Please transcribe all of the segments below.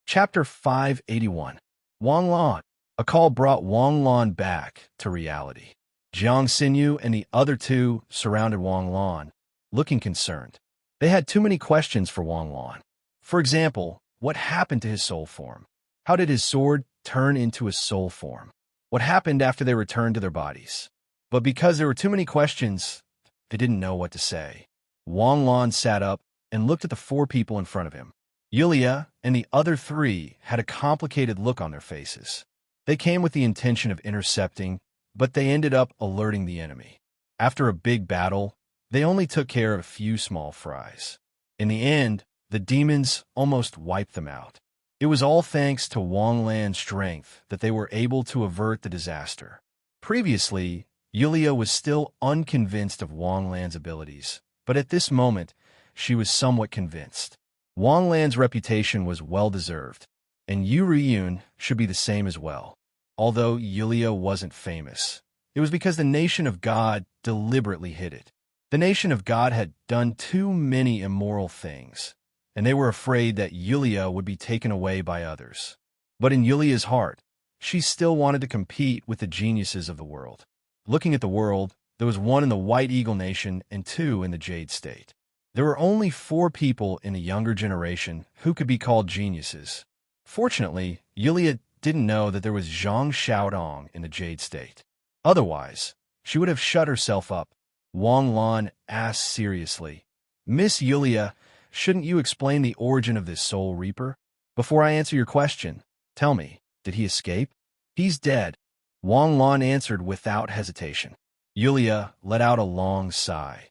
Chapter 581. Wang Lan. A call brought Wang Lan back to reality. Jiang Xinyu and the other two surrounded Wang Lan, looking concerned. They had too many questions for Wang Lan. For example, what happened to his soul form? How did his sword turn into a soul form? What happened after they returned to their bodies? But because there were too many questions, they didn't know what to say. Wang Lan sat up and looked at the four people in front of him. Yulia and the other three had a complicated look on their faces. They came with the intention of intercepting, but they ended up alerting the enemy. After a big battle, they only took care of a few small fries. In the end, the demons almost wiped them out. It was all thanks to Wang Lan's strength that they were able to avert the disaster. Previously, Yulia was still unconvinced of Wang Lan's abilities, but at this moment, she was somewhat convinced. Wang Lan's reputation was well-deserved, and Yu Riyun should be the same as well. Although Yulia wasn't famous, it was because the nation of God deliberately hid it. The nation of God had done too many immoral things, and they were afraid that Yulia would be taken away by others. But in Yulia's heart, she still wanted to compete with the geniuses of the world. Looking at the world, there was one in the White Eagle Nation and two in the Jade State. There were only 4 people in the younger generation who could be called geniuses. Fortunately, Yulia didn't know that there was Zhang Xiaodong in the Jade State. Otherwise, she would have shut herself up. Wang Lan asked seriously, "Miss Yulia, shouldn't you explain the origin of this Soul Reaper? Before I answer your question, tell me, did he escape?" "He's dead," Wang Lan answered without hesitation. Yulia let out a long sigh.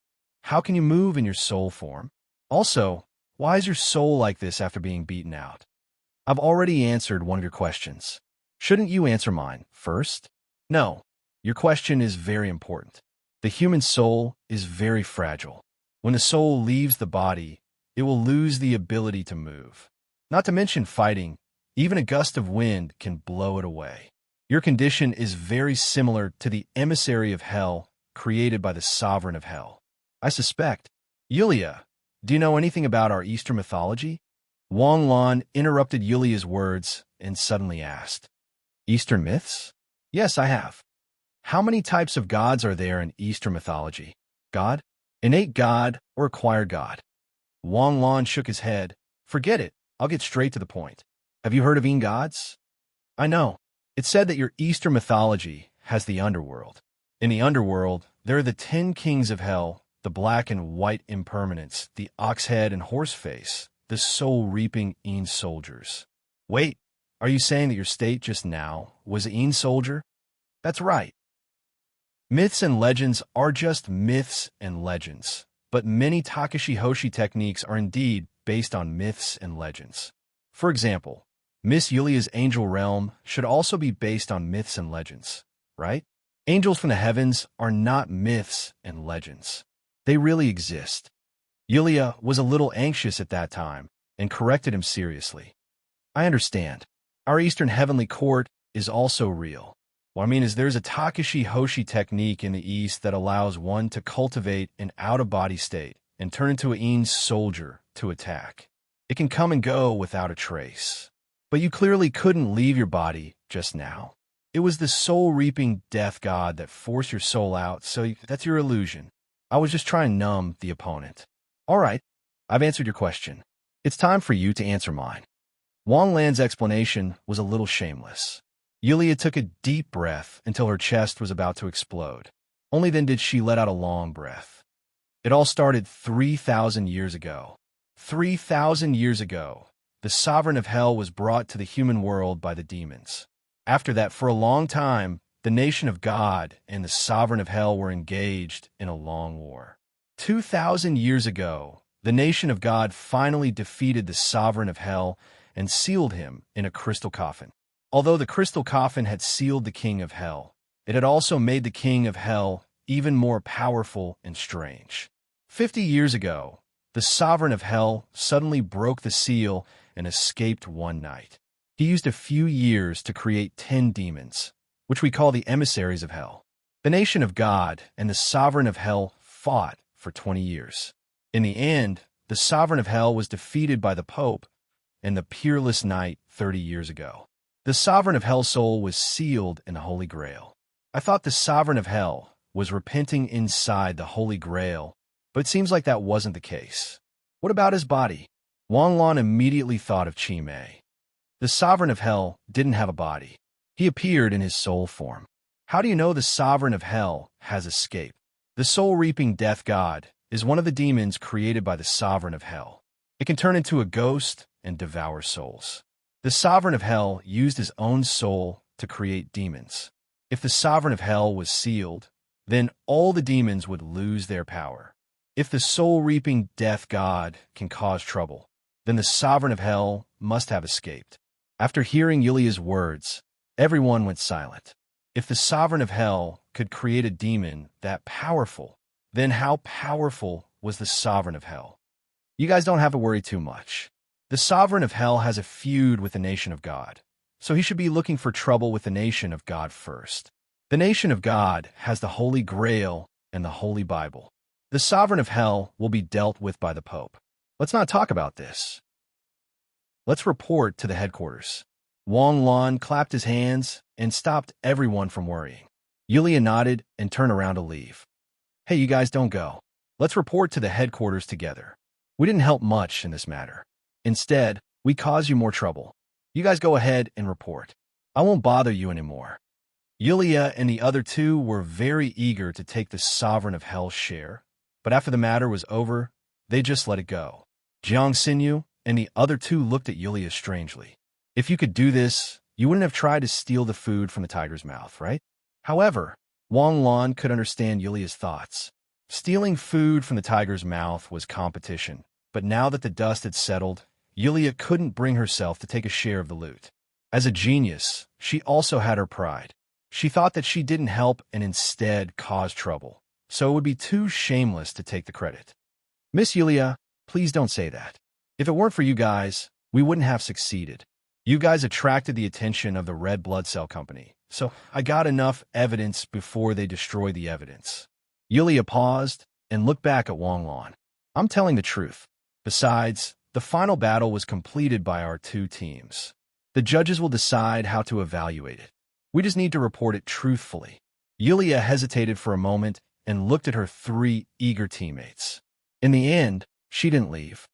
"How can you move in your soul form? Also, why is your soul like this after being beaten out?" "I've already answered one of your questions. Shouldn't you answer mine first?" "No, your question is very important. The human soul is very fragile. When the soul leaves the body, it will lose the ability to move. Not to mention fighting, even a gust of wind can blow it away. Your condition is very similar to the emissary of hell created by the sovereign of hell. I suspect. Yulia, do you know anything about our Eastern mythology?" Wang Lan interrupted Yulia's words and suddenly asked, "Eastern myths?" "Yes, I have." "How many types of gods are there in Eastern mythology?" "God? Innate god or acquired god?" Wang Lan shook his head. "Forget it. I'll get straight to the point. Have you heard of Yin gods?" "I know. It's said that your Eastern mythology has the underworld. In the underworld, there are the 10 kings of hell, the black and white impermanents, the ox head and horse face, the soul-reaping Een soldiers." "Wait, are you saying that your state just now was an Een soldier?" "That's right. Myths and legends are just myths and legends, but many Takashi Hoshi techniques are indeed based on myths and legends. For example, Miss Yulia's angel realm should also be based on myths and legends, right? Angels from the heavens are not myths and legends. They really exist." Yulia was a little anxious at that time and corrected him seriously. "I understand. Our Eastern Heavenly Court is also real. What I mean is there's a Takashi Hoshi technique in the East that allows one to cultivate an out-of-body state and turn into an Een soldier to attack. It can come and go without a trace. But you clearly couldn't leave your body just now. It was the soul-reaping death god that forced your soul out, so that's your illusion. I was just trying to numb the opponent." "All right, I've answered your question. It's time for you to answer mine." Wang Lan's explanation was a little shameless. Yulia took a deep breath until her chest was about to explode. Only then did she let out a long breath. "It all started 3,000 years ago. 3,000 years ago, the sovereign of hell was brought to the human world by the demons. After that, for a long time, the nation of God and the sovereign of hell were engaged in a long war. 2,000 years ago, the nation of God finally defeated the sovereign of hell and sealed him in a crystal coffin. Although the crystal coffin had sealed the king of hell, it had also made the king of hell even more powerful and strange. 50 years ago, the sovereign of hell suddenly broke the seal and escaped one night. He used a few years to create 10 demons, which we call the emissaries of hell. The nation of God and the sovereign of hell fought for 20 years. In the end, the sovereign of hell was defeated by the Pope, and the peerless night 30 years ago. The sovereign of Hell's soul was sealed in the Holy Grail. I thought the sovereign of Hell was repenting inside the Holy Grail, but it seems like that wasn't the case. What about his body? Wang Lan immediately thought of Chi Mei. The sovereign of Hell didn't have a body. He appeared in his soul form. How do you know the sovereign of Hell has escaped? The soul-reaping death god is one of the demons created by the sovereign of Hell. It can turn into a ghost and devour souls. The sovereign of Hell used his own soul to create demons. If the sovereign of Hell was sealed, then all the demons would lose their power. If the soul-reaping death god can cause trouble, then the sovereign of Hell must have escaped. After hearing Yulia's words, everyone went silent. If the sovereign of Hell could create a demon that powerful, then how powerful was the sovereign of Hell? You guys don't have to worry too much. The sovereign of Hell has a feud with the nation of God, so he should be looking for trouble with the nation of God first. The nation of God has the Holy Grail and the Holy Bible. The sovereign of Hell will be dealt with by the Pope. Let's not talk about this. Let's report to the headquarters. Wang Lan clapped his hands and stopped everyone from worrying. Yulia nodded and turned around to leave. Hey, you guys don't go. Let's report to the headquarters together. We didn't help much in this matter. Instead, we caused you more trouble. You guys go ahead and report. I won't bother you anymore. Yulia and the other two were very eager to take the sovereign of Hell's share, but after the matter was over, they just let it go. Jiang Xinyu and the other two looked at Yulia strangely. If you could do this, you wouldn't have tried to steal the food from the tiger's mouth, right? However, Wang Lan could understand Yulia's thoughts. Stealing food from the tiger's mouth was competition, but now that the dust had settled, Yulia couldn't bring herself to take a share of the loot. As a genius, she also had her pride. She thought that she didn't help and instead caused trouble, so it would be too shameless to take the credit. Miss Yulia, please don't say that. If it weren't for you guys, we wouldn't have succeeded. You guys attracted the attention of the Red Blood Cell Company, so I got enough evidence before they destroyed the evidence. Yulia paused and looked back at Wang Lan. I'm telling the truth. Besides, the final battle was completed by our two teams. The judges will decide how to evaluate it. We just need to report it truthfully. Yulia hesitated for a moment and looked at her three eager teammates. In the end, she didn't leave.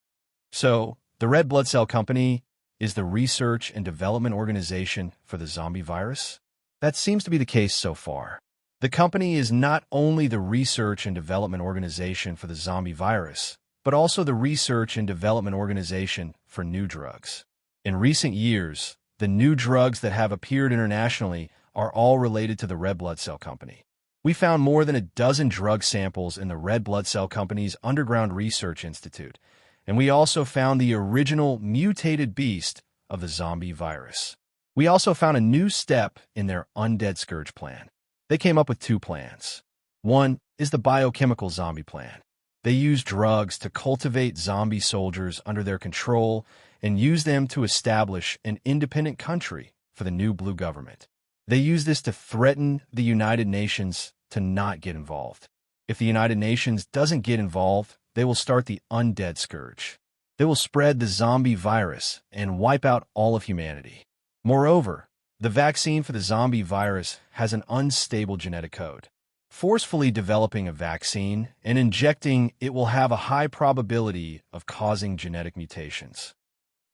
So, the Red Blood Cell Company is the research and development organization for the zombie virus? That seems to be the case so far. The company is not only the research and development organization for the zombie virus, but also the research and development organization for new drugs. In recent years, the new drugs that have appeared internationally are all related to the Red Blood Cell Company. We found more than a dozen drug samples in the Red Blood Cell Company's underground research institute, and we also found the original mutated beast of the zombie virus. We also found a new step in their Undead Scourge plan. They came up with two plans. One is the biochemical zombie plan. They use drugs to cultivate zombie soldiers under their control and use them to establish an independent country for the new blue government. They use this to threaten the United Nations to not get involved. If the United Nations doesn't get involved, they will start the Undead Scourge. They will spread the zombie virus and wipe out all of humanity. Moreover, the vaccine for the zombie virus has an unstable genetic code. Forcefully developing a vaccine and injecting it will have a high probability of causing genetic mutations.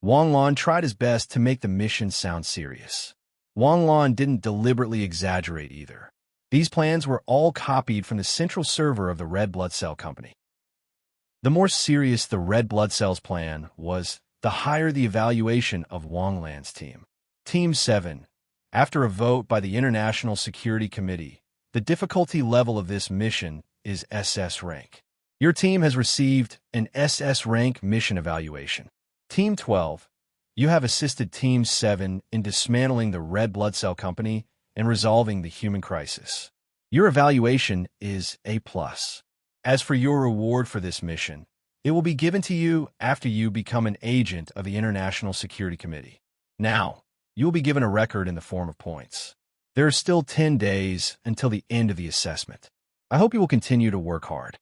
Wang Lan tried his best to make the mission sound serious. Wang Lan didn't deliberately exaggerate either. These plans were all copied from the central server of the Red Blood Cell Company. The more serious the Red Blood Cells plan was, the higher the evaluation of Wang Lan's team. Team 7. After a vote by the International Security Committee, the difficulty level of this mission is SS rank. Your team has received an SS rank mission evaluation. Team 12. You have assisted Team 7 in dismantling the Red Blood Cell Company and resolving the human crisis. Your evaluation is A+. As for your reward for this mission, it will be given to you after you become an agent of the International Security Committee. Now, you will be given a record in the form of points. There are still 10 days until the end of the assessment. I hope you will continue to work hard.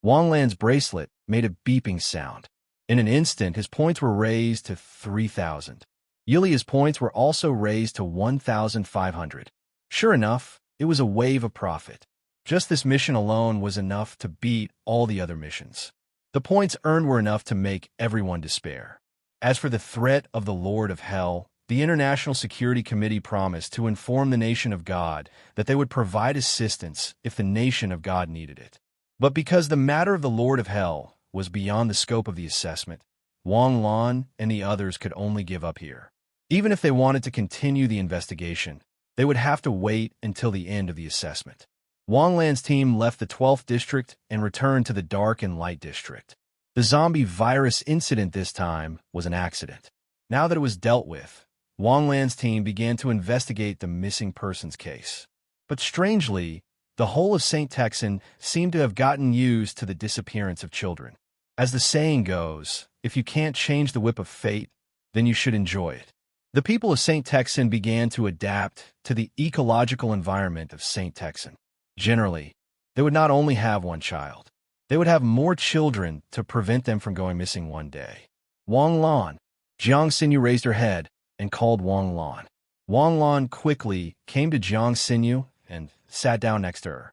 Wang Lan's bracelet made a beeping sound. In an instant, his points were raised to 3,000. Yulia's points were also raised to 1,500. Sure enough, it was a wave of profit. Just this mission alone was enough to beat all the other missions. The points earned were enough to make everyone despair. As for the threat of the Lord of Hell, the International Security Committee promised to inform the nation of God that they would provide assistance if the nation of God needed it. But because the matter of the Lord of Hell was beyond the scope of the assessment, Wang Lan and the others could only give up here. Even if they wanted to continue the investigation, they would have to wait until the end of the assessment. Wang Lan's team left the 12th district and returned to the Dark and Light district. The zombie virus incident this time was an accident. Now that it was dealt with, Wang Lan's team began to investigate the missing persons case. But strangely, the whole of St. Texan seemed to have gotten used to the disappearance of children. As the saying goes, if you can't change the whip of fate, then you should enjoy it. The people of St. Texan began to adapt to the ecological environment of St. Texan. Generally, they would not only have one child, they would have more children to prevent them from going missing one day. Wang Lan. Jiang Xinyu raised her head and called Wang Lan. Wang Lan quickly came to Jiang Xinyu and sat down next to her.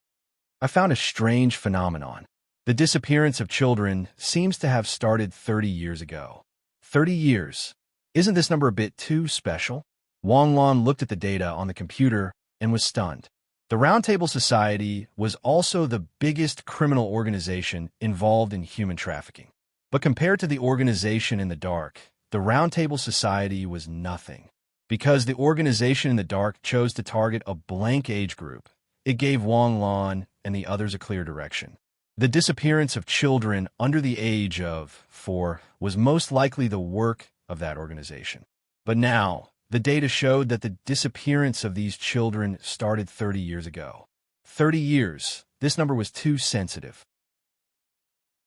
I found a strange phenomenon. The disappearance of children seems to have started 30 years ago. 30 years. Isn't this number a bit too special? Wang Lan looked at the data on the computer and was stunned. The Roundtable Society was also the biggest criminal organization involved in human trafficking. But compared to the organization in the dark, the Roundtable Society was nothing. Because the organization in the dark chose to target a blank age group, it gave Wang Lan and the others a clear direction. The disappearance of children under the age of 4 was most likely the work of that organization. But now, the data showed that the disappearance of these children started 30 years ago. 30 years. This number was too sensitive.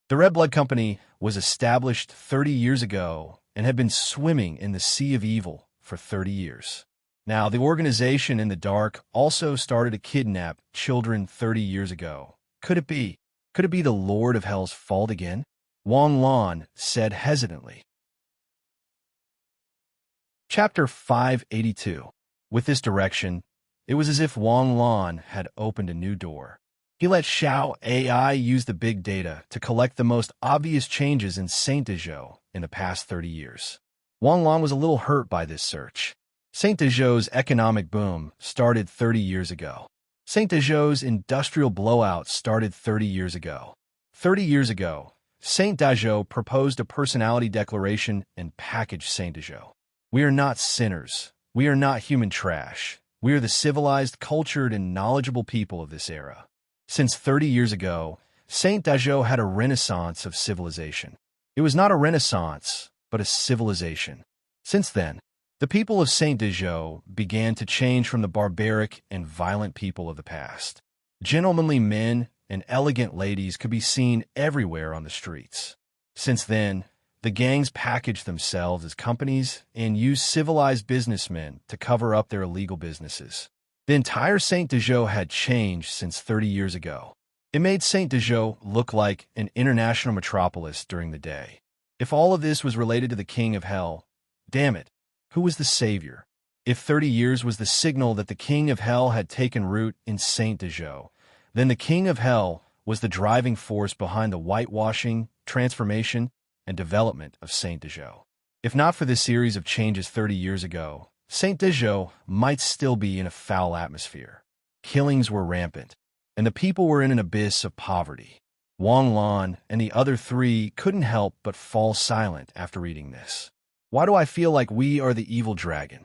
The Red Blood Company was established 30 years ago and had been swimming in the sea of evil for 30 years. Now, the organization in the dark also started to kidnap children 30 years ago. Could it be? Could it be the Lord of Hell's fault again? Wang Lan said hesitantly. Chapter 582. With this direction, it was as if Wang Lan had opened a new door. He let Xiao AI use the big data to collect the most obvious changes in Saint Dezhou in the past 30 years. Wang Lan was a little hurt by this search. Saint Dezhou's economic boom started 30 years ago. Saint Dezhou's industrial blowout started 30 years ago. 30 years ago, Saint Dezhou proposed a personality declaration and packaged Saint Dezhou. We are not sinners. We are not human trash. We are the civilized, cultured, and knowledgeable people of this era. Since 30 years ago, Saint Dezhou had a renaissance of civilization. It was not a renaissance, but a civilization. Since then, the people of Saint Dezhou began to change from the barbaric and violent people of the past. Gentlemanly men and elegant ladies could be seen everywhere on the streets. Since then, the gangs packaged themselves as companies and used civilized businessmen to cover up their illegal businesses. The entire Saint Dezhou had changed since 30 years ago. It made Saint Dezhou look like an international metropolis during the day. If all of this was related to the King of Hell, damn it, who was the savior? If 30 years was the signal that the King of Hell had taken root in Saint Dezhou, then the King of Hell was the driving force behind the whitewashing, transformation, and development of Saint Dezhou. If not for this series of changes 30 years ago, Saint Dezhou might still be in a foul atmosphere. Killings were rampant, and the people were in an abyss of poverty. Wang Lan and the other three couldn't help but fall silent after reading this. Why do I feel like we are the evil dragon?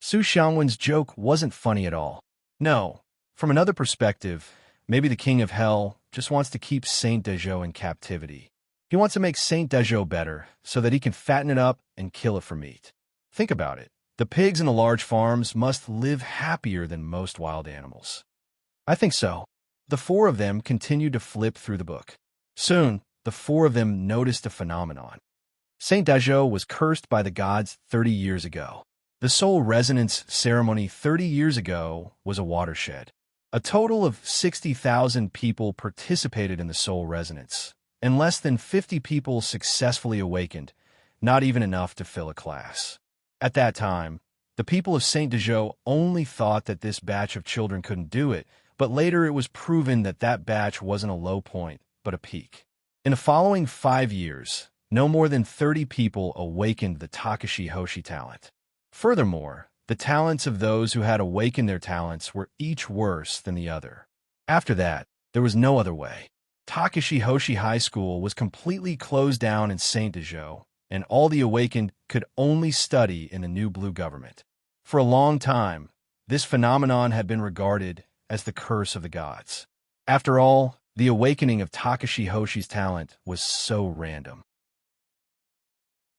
Su Xiangwen's joke wasn't funny at all. No, from another perspective, maybe the King of Hell just wants to keep Saint Dezhou in captivity. He wants to make Saint Dezhou better so that he can fatten it up and kill it for meat. Think about it. The pigs in the large farms must live happier than most wild animals. I think so. The four of them continued to flip through the book. Soon, the four of them noticed a phenomenon. Saint Dezhou was cursed by the gods 30 years ago. The soul resonance ceremony 30 years ago was a watershed. A total of 60,000 people participated in the soul resonance. and less than 50 people successfully awakened, not even enough to fill a class. At that time, the people of Saint Dejoux only thought that this batch of children couldn't do it, but later it was proven that that batch wasn't a low point, but a peak. In the following 5 years, no more than 30 people awakened the Takashi Hoshi talent. Furthermore, the talents of those who had awakened their talents were each worse than the other. After that, there was no other way. Takashi Hoshi High School was completely closed down in Saint Dejoux, and all the awakened could only study in the new blue government. For a long time, this phenomenon had been regarded as the curse of the gods. After all, the awakening of Takashi Hoshi's talent was so random.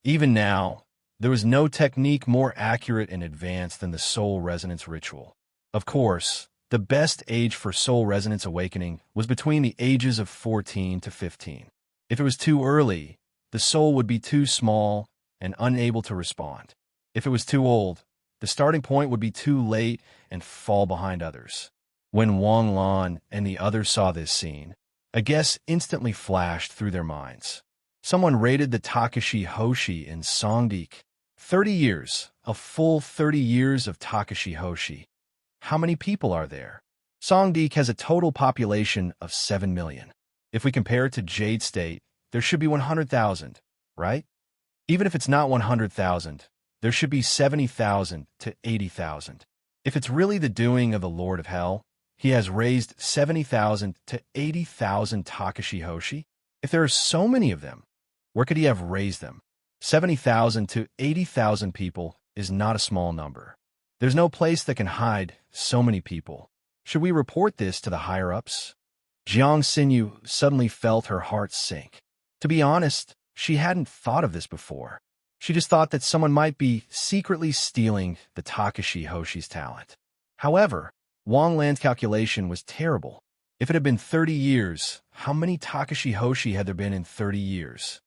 Even now, there was no technique more accurate and advanced than the soul resonance ritual. Of course, the best age for soul resonance awakening was between the ages of 14 to 15. If it was too early, the soul would be too small and unable to respond. If it was too old, the starting point would be too late and fall behind others. When Wang Lan and the others saw this scene, a guess instantly flashed through their minds. Someone rated the Takashi Hoshi in Songdeek. 30 years, a full 30 years of Takashi Hoshi. How many people are there? Songdeek has a total population of 7 million. If we compare it to Jade State, there should be 100,000, right? Even if it's not 100,000, there should be 70,000 to 80,000. If it's really the doing of the Lord of Hell, he has raised 70,000 to 80,000 Takashi Hoshi. If there are so many of them, where could he have raised them? 70,000 to 80,000 people is not a small number. There's no place that can hide so many people. Should we report this to the higher-ups? Jiang Xinyu suddenly felt her heart sink. To be honest, she hadn't thought of this before. She just thought that someone might be secretly stealing the Takashi Hoshi's talent. However, Wang Lan's calculation was terrible. If it had been 30 years, how many Takashi Hoshi had there been in 30 years?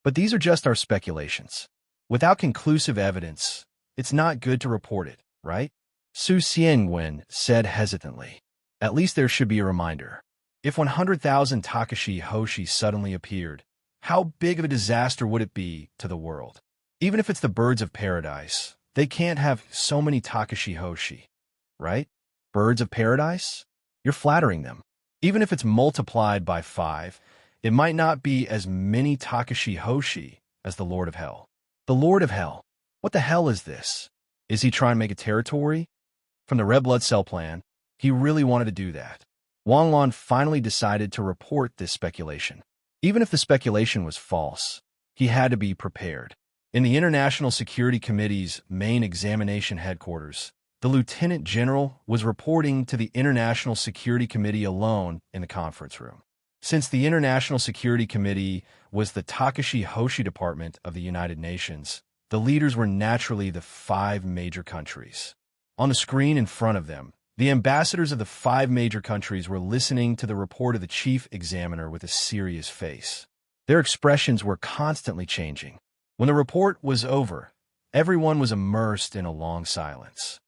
But these are just our speculations. Without conclusive evidence, it's not good to report it, right? Su Xianwen said hesitantly. At least there should be a reminder. If 100,000 Takashi Hoshi suddenly appeared, how big of a disaster would it be to the world? Even if it's the birds of paradise, they can't have so many Takashi Hoshi, right? Birds of paradise? You're flattering them. Even if it's multiplied by 5, it might not be as many Takashi Hoshi as the Lord of Hell. The Lord of Hell? What the hell is this? Is he trying to make a territory? From the red blood cell plan, he really wanted to do that. Wang Lan finally decided to report this speculation. Even if the speculation was false, he had to be prepared. In the International Security Committee's main examination headquarters, the Lieutenant General was reporting to the International Security Committee alone in the conference room. Since the International Security Committee was the Takashi Hoshi Department of the United Nations, the leaders were naturally the 5 major countries. On the screen in front of them, the ambassadors of the 5 major countries were listening to the report of the chief examiner with a serious face. Their expressions were constantly changing. When the report was over, everyone was immersed in a long silence.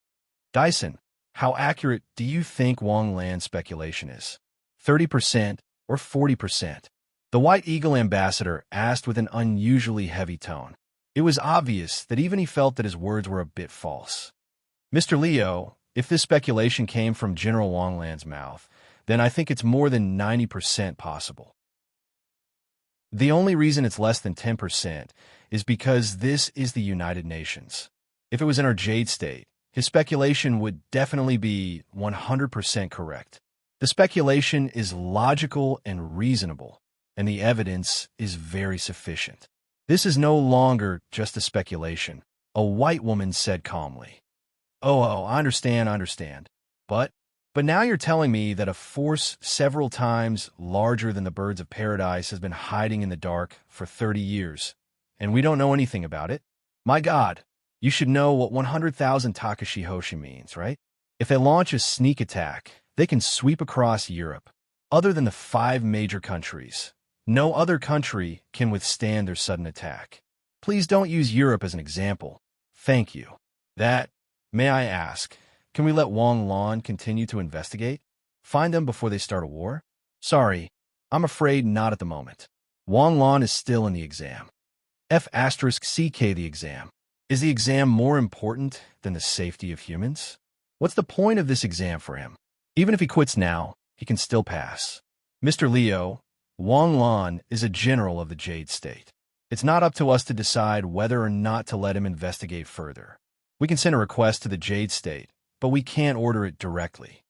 Dyson, how accurate do you think Wang Lan's speculation is? 30% or 40%? The White Eagle ambassador asked with an unusually heavy tone. It was obvious that even he felt that his words were a bit false. Mr. Leo, if this speculation came from General Wang Lan's mouth, then I think it's more than 90% possible. The only reason it's less than 10% is because this is the United Nations. If it was in our Jade State, his speculation would definitely be 100% correct. The speculation is logical and reasonable, and the evidence is very sufficient. This is no longer just a speculation, a white woman said calmly. Oh, I understand. But now you're telling me that a force several times larger than the birds of paradise has been hiding in the dark for 30 years, and we don't know anything about it? My God, you should know what 100,000 Takashi Hoshi means, right? If they launch a sneak attack, they can sweep across Europe. Other than the 5 major countries, no other country can withstand their sudden attack. Please don't use Europe as an example. Thank you. May I ask, can we let Wang Lan continue to investigate? Find them before they start a war? Sorry, I'm afraid not at the moment. Wang Lan is still in the exam. F***CK the exam. Is the exam more important than the safety of humans? What's the point of this exam for him? Even if he quits now, he can still pass. Mr. Leo, Wang Lan is a general of the Jade State. It's not up to us to decide whether or not to let him investigate further. We can send a request to the Jade State, but we can't order it directly.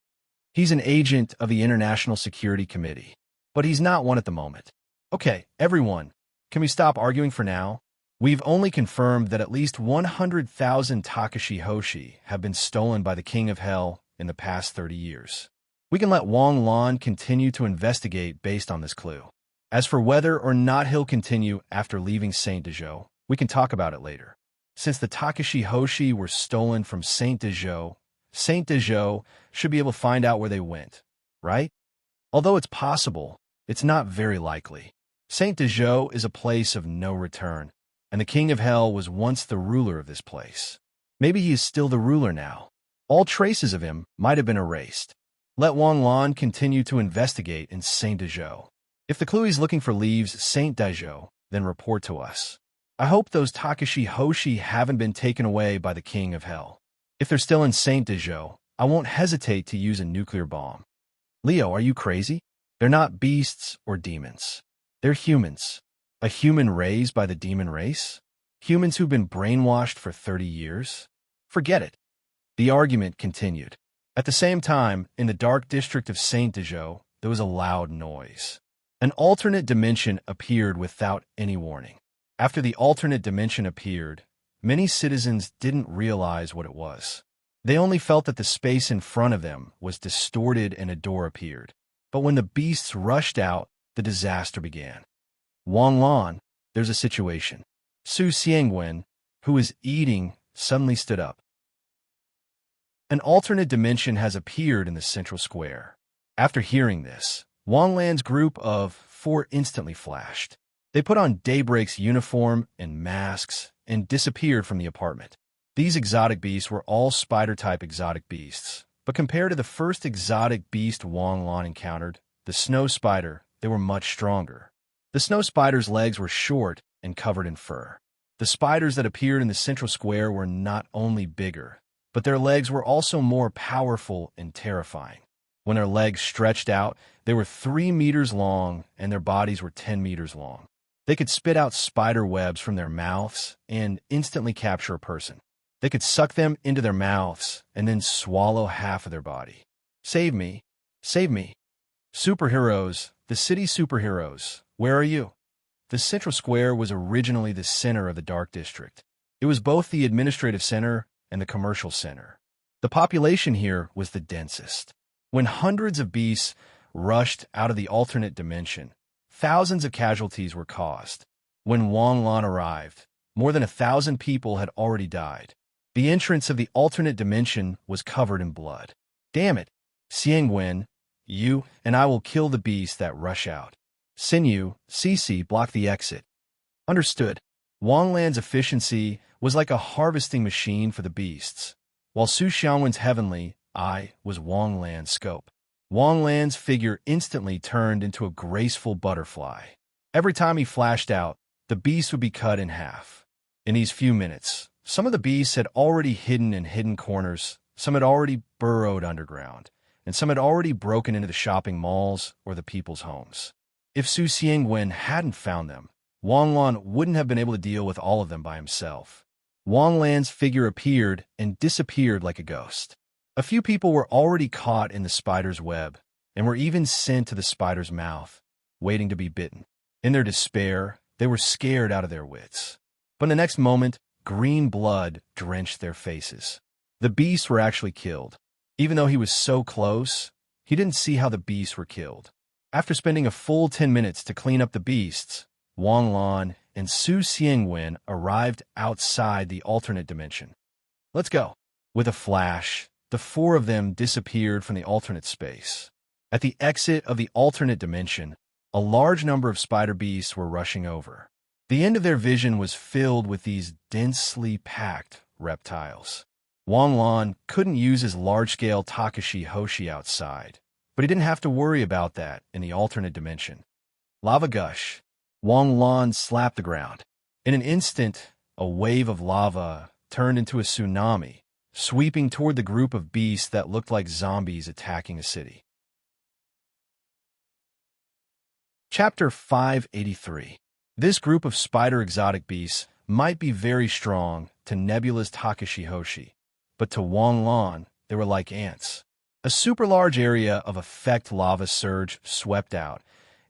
He's an agent of the International Security Committee, but he's not one at the moment. Okay, everyone, can we stop arguing for now? We've only confirmed that at least 100,000 Takashi Hoshi have been stolen by the King of Hell in the past 30 years. We can let Wang Lan continue to investigate based on this clue. As for whether or not he'll continue after leaving Saint Dejo, we can talk about it later. Since the Takashi Hoshi were stolen from Saint Dejo should be able to find out where they went, right? Although it's possible, it's not very likely. Saint Dejo is a place of no return, and the King of Hell was once the ruler of this place. Maybe he is still the ruler now. All traces of him might have been erased. Let Wang Lan continue to investigate in Saint Dejo. If the clue he's looking for leaves Saint Dejo, then report to us. I hope those Takashi Hoshi haven't been taken away by the King of Hell. If they're still in Saint Dejo, I won't hesitate to use a nuclear bomb. Leo, are you crazy? They're not beasts or demons. They're humans. A human raised by the demon race? Humans who've been brainwashed for 30 years? Forget it. The argument continued. At the same time, in the dark district of Saint Dejo, there was a loud noise. An alternate dimension appeared without any warning. After the alternate dimension appeared, many citizens didn't realize what it was. They only felt that the space in front of them was distorted and a door appeared. But when the beasts rushed out, the disaster began. Wang Lan, there's a situation. Su Xiangwen, who was eating, suddenly stood up. An alternate dimension has appeared in the central square. After hearing this, Wang Lan's group of 4 instantly flashed. They put on Daybreak's uniform and masks and disappeared from the apartment. These exotic beasts were all spider-type exotic beasts, but compared to the first exotic beast Wang Lan encountered, the snow spider, they were much stronger. The snow spider's legs were short and covered in fur. The spiders that appeared in the central square were not only bigger, but their legs were also more powerful and terrifying. When their legs stretched out, they were 3 meters long and their bodies were 10 meters long. They could spit out spider webs from their mouths and instantly capture a person. They could suck them into their mouths and then swallow half of their body. Save me. Save me. Superheroes, the city superheroes, where are you? The central square was originally the center of the Dark District. It was both the administrative center and the commercial center. The population here was the densest. When hundreds of beasts rushed out of the alternate dimension, thousands of casualties were caused. When Wang Lan arrived, more than 1,000 people had already died. The entrance of the alternate dimension was covered in blood. Damn it, Xiangwen, you and I will kill the beasts that rush out. Sinew, Cece, block the exit. Understood. Wang Lan's efficiency was like a harvesting machine for the beasts, while Su Xiangwen's heavenly eye was Wang Lan's scope. Wang Lan's figure instantly turned into a graceful butterfly. Every time he flashed out, the beast would be cut in half. In these few minutes, some of the beasts had already hidden in hidden corners, some had already burrowed underground, and some had already broken into the shopping malls or the people's homes. If Su Xiangwen hadn't found them, Wang Lan wouldn't have been able to deal with all of them by himself. Wang Lan's figure appeared and disappeared like a ghost. A few people were already caught in the spider's web and were even sent to the spider's mouth, waiting to be bitten. In their despair, they were scared out of their wits. But in the next moment, green blood drenched their faces. The beasts were actually killed. Even though he was so close, he didn't see how the beasts were killed. After spending a full 10 minutes to clean up the beasts, Wang Lan and Su Xiangwen arrived outside the alternate dimension. Let's go. With a flash, the 4 of them disappeared from the alternate space. At the exit of the alternate dimension, a large number of spider beasts were rushing over. The end of their vision was filled with these densely packed reptiles. Wang Lan couldn't use his large-scale Takashi Hoshi outside, but he didn't have to worry about that in the alternate dimension. Lava gush. Wang Lan slapped the ground. In an instant, a wave of lava turned into a tsunami, sweeping toward the group of beasts that looked like zombies attacking a city. Chapter 583. This group of spider exotic beasts might be very strong to Nebula's Takashi Hoshi, but to Wang Lan, they were like ants. A super large area of effect lava surge swept out,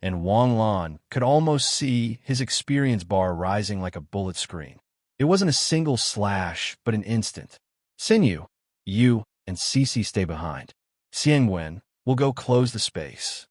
and Wang Lan could almost see his experience bar rising like a bullet screen. It wasn't a single slash, but an instant. Sinew, you and Cece stay behind. Xiangwen will go close the space.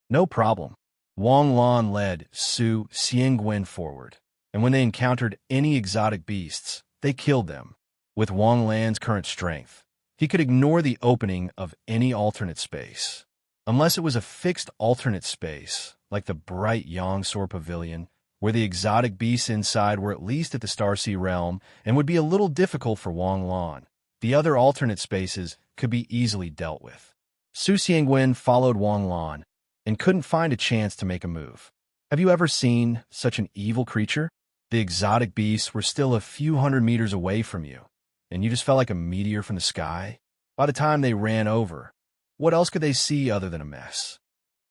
No problem. Wang Lan led Su Xiangwen forward, and when they encountered any exotic beasts, they killed them. With Wang Lan's current strength, he could ignore the opening of any alternate space. Unless it was a fixed alternate space, like the bright Yongsor Pavilion, where the exotic beasts inside were at least at the Starsea realm and would be a little difficult for Wang Lan. The other alternate spaces could be easily dealt with. Su Xiangwen followed Wang Lan and couldn't find a chance to make a move. Have you ever seen such an evil creature? The exotic beasts were still a few hundred meters away from you, and you just felt like a meteor from the sky. By the time they ran over, what else could they see other than a mess?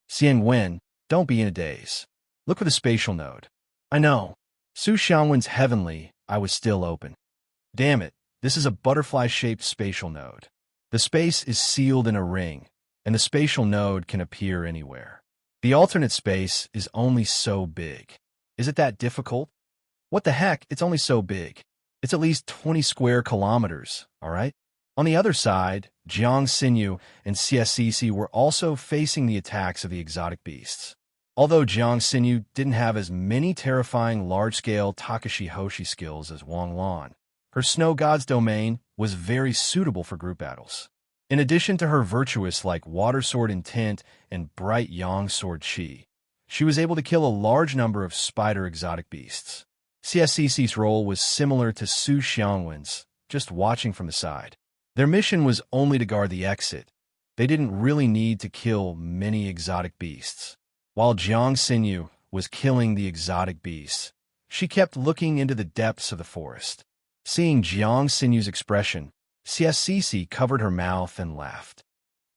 Xiangwen, don't be in a daze. Look for the spatial node. I know. Su Xiangwen's heavenly, I was still open. Damn it, this is a butterfly-shaped spatial node. The space is sealed in a ring, and the spatial node can appear anywhere. The alternate space is only so big. Is it that difficult? What the heck, it's only so big. It's at least 20 square kilometers, all right? On the other side, Jiang Xinyu and CSCC were also facing the attacks of the exotic beasts. Although Jiang Xinyu didn't have as many terrifying large-scale Takashi Hoshi skills as Wang Lan, her Snow God's domain was very suitable for group battles. In addition to her virtuous-like Water Sword intent and bright Yang Sword chi, she was able to kill a large number of spider exotic beasts. CSCC's role was similar to Su Xiangwen's, just watching from the side. Their mission was only to guard the exit. They didn't really need to kill many exotic beasts. While Jiang Xinyu was killing the exotic beasts, she kept looking into the depths of the forest. Seeing Jiang Xinyu's expression, CSCC covered her mouth and laughed.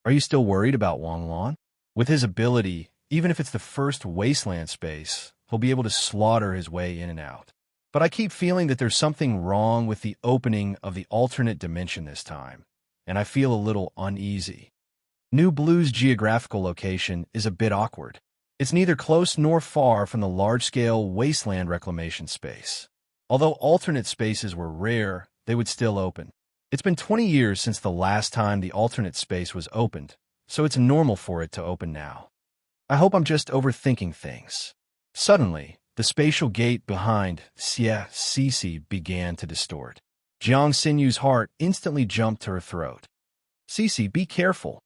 Are you still worried about Wang Lan? With his ability, even if it's the first wasteland space, he'll be able to slaughter his way in and out. But I keep feeling that there's something wrong with the opening of the alternate dimension this time, and I feel a little uneasy. New Blue's geographical location is a bit awkward. It's neither close nor far from the large-scale wasteland reclamation space. Although alternate spaces were rare, they would still open. It's been 20 years since the last time the alternate space was opened, so it's normal for it to open now. I hope I'm just overthinking things. Suddenly, the spatial gate behind Xie Cici began to distort. Jiang Xinyu's heart instantly jumped to her throat. Cici, be careful.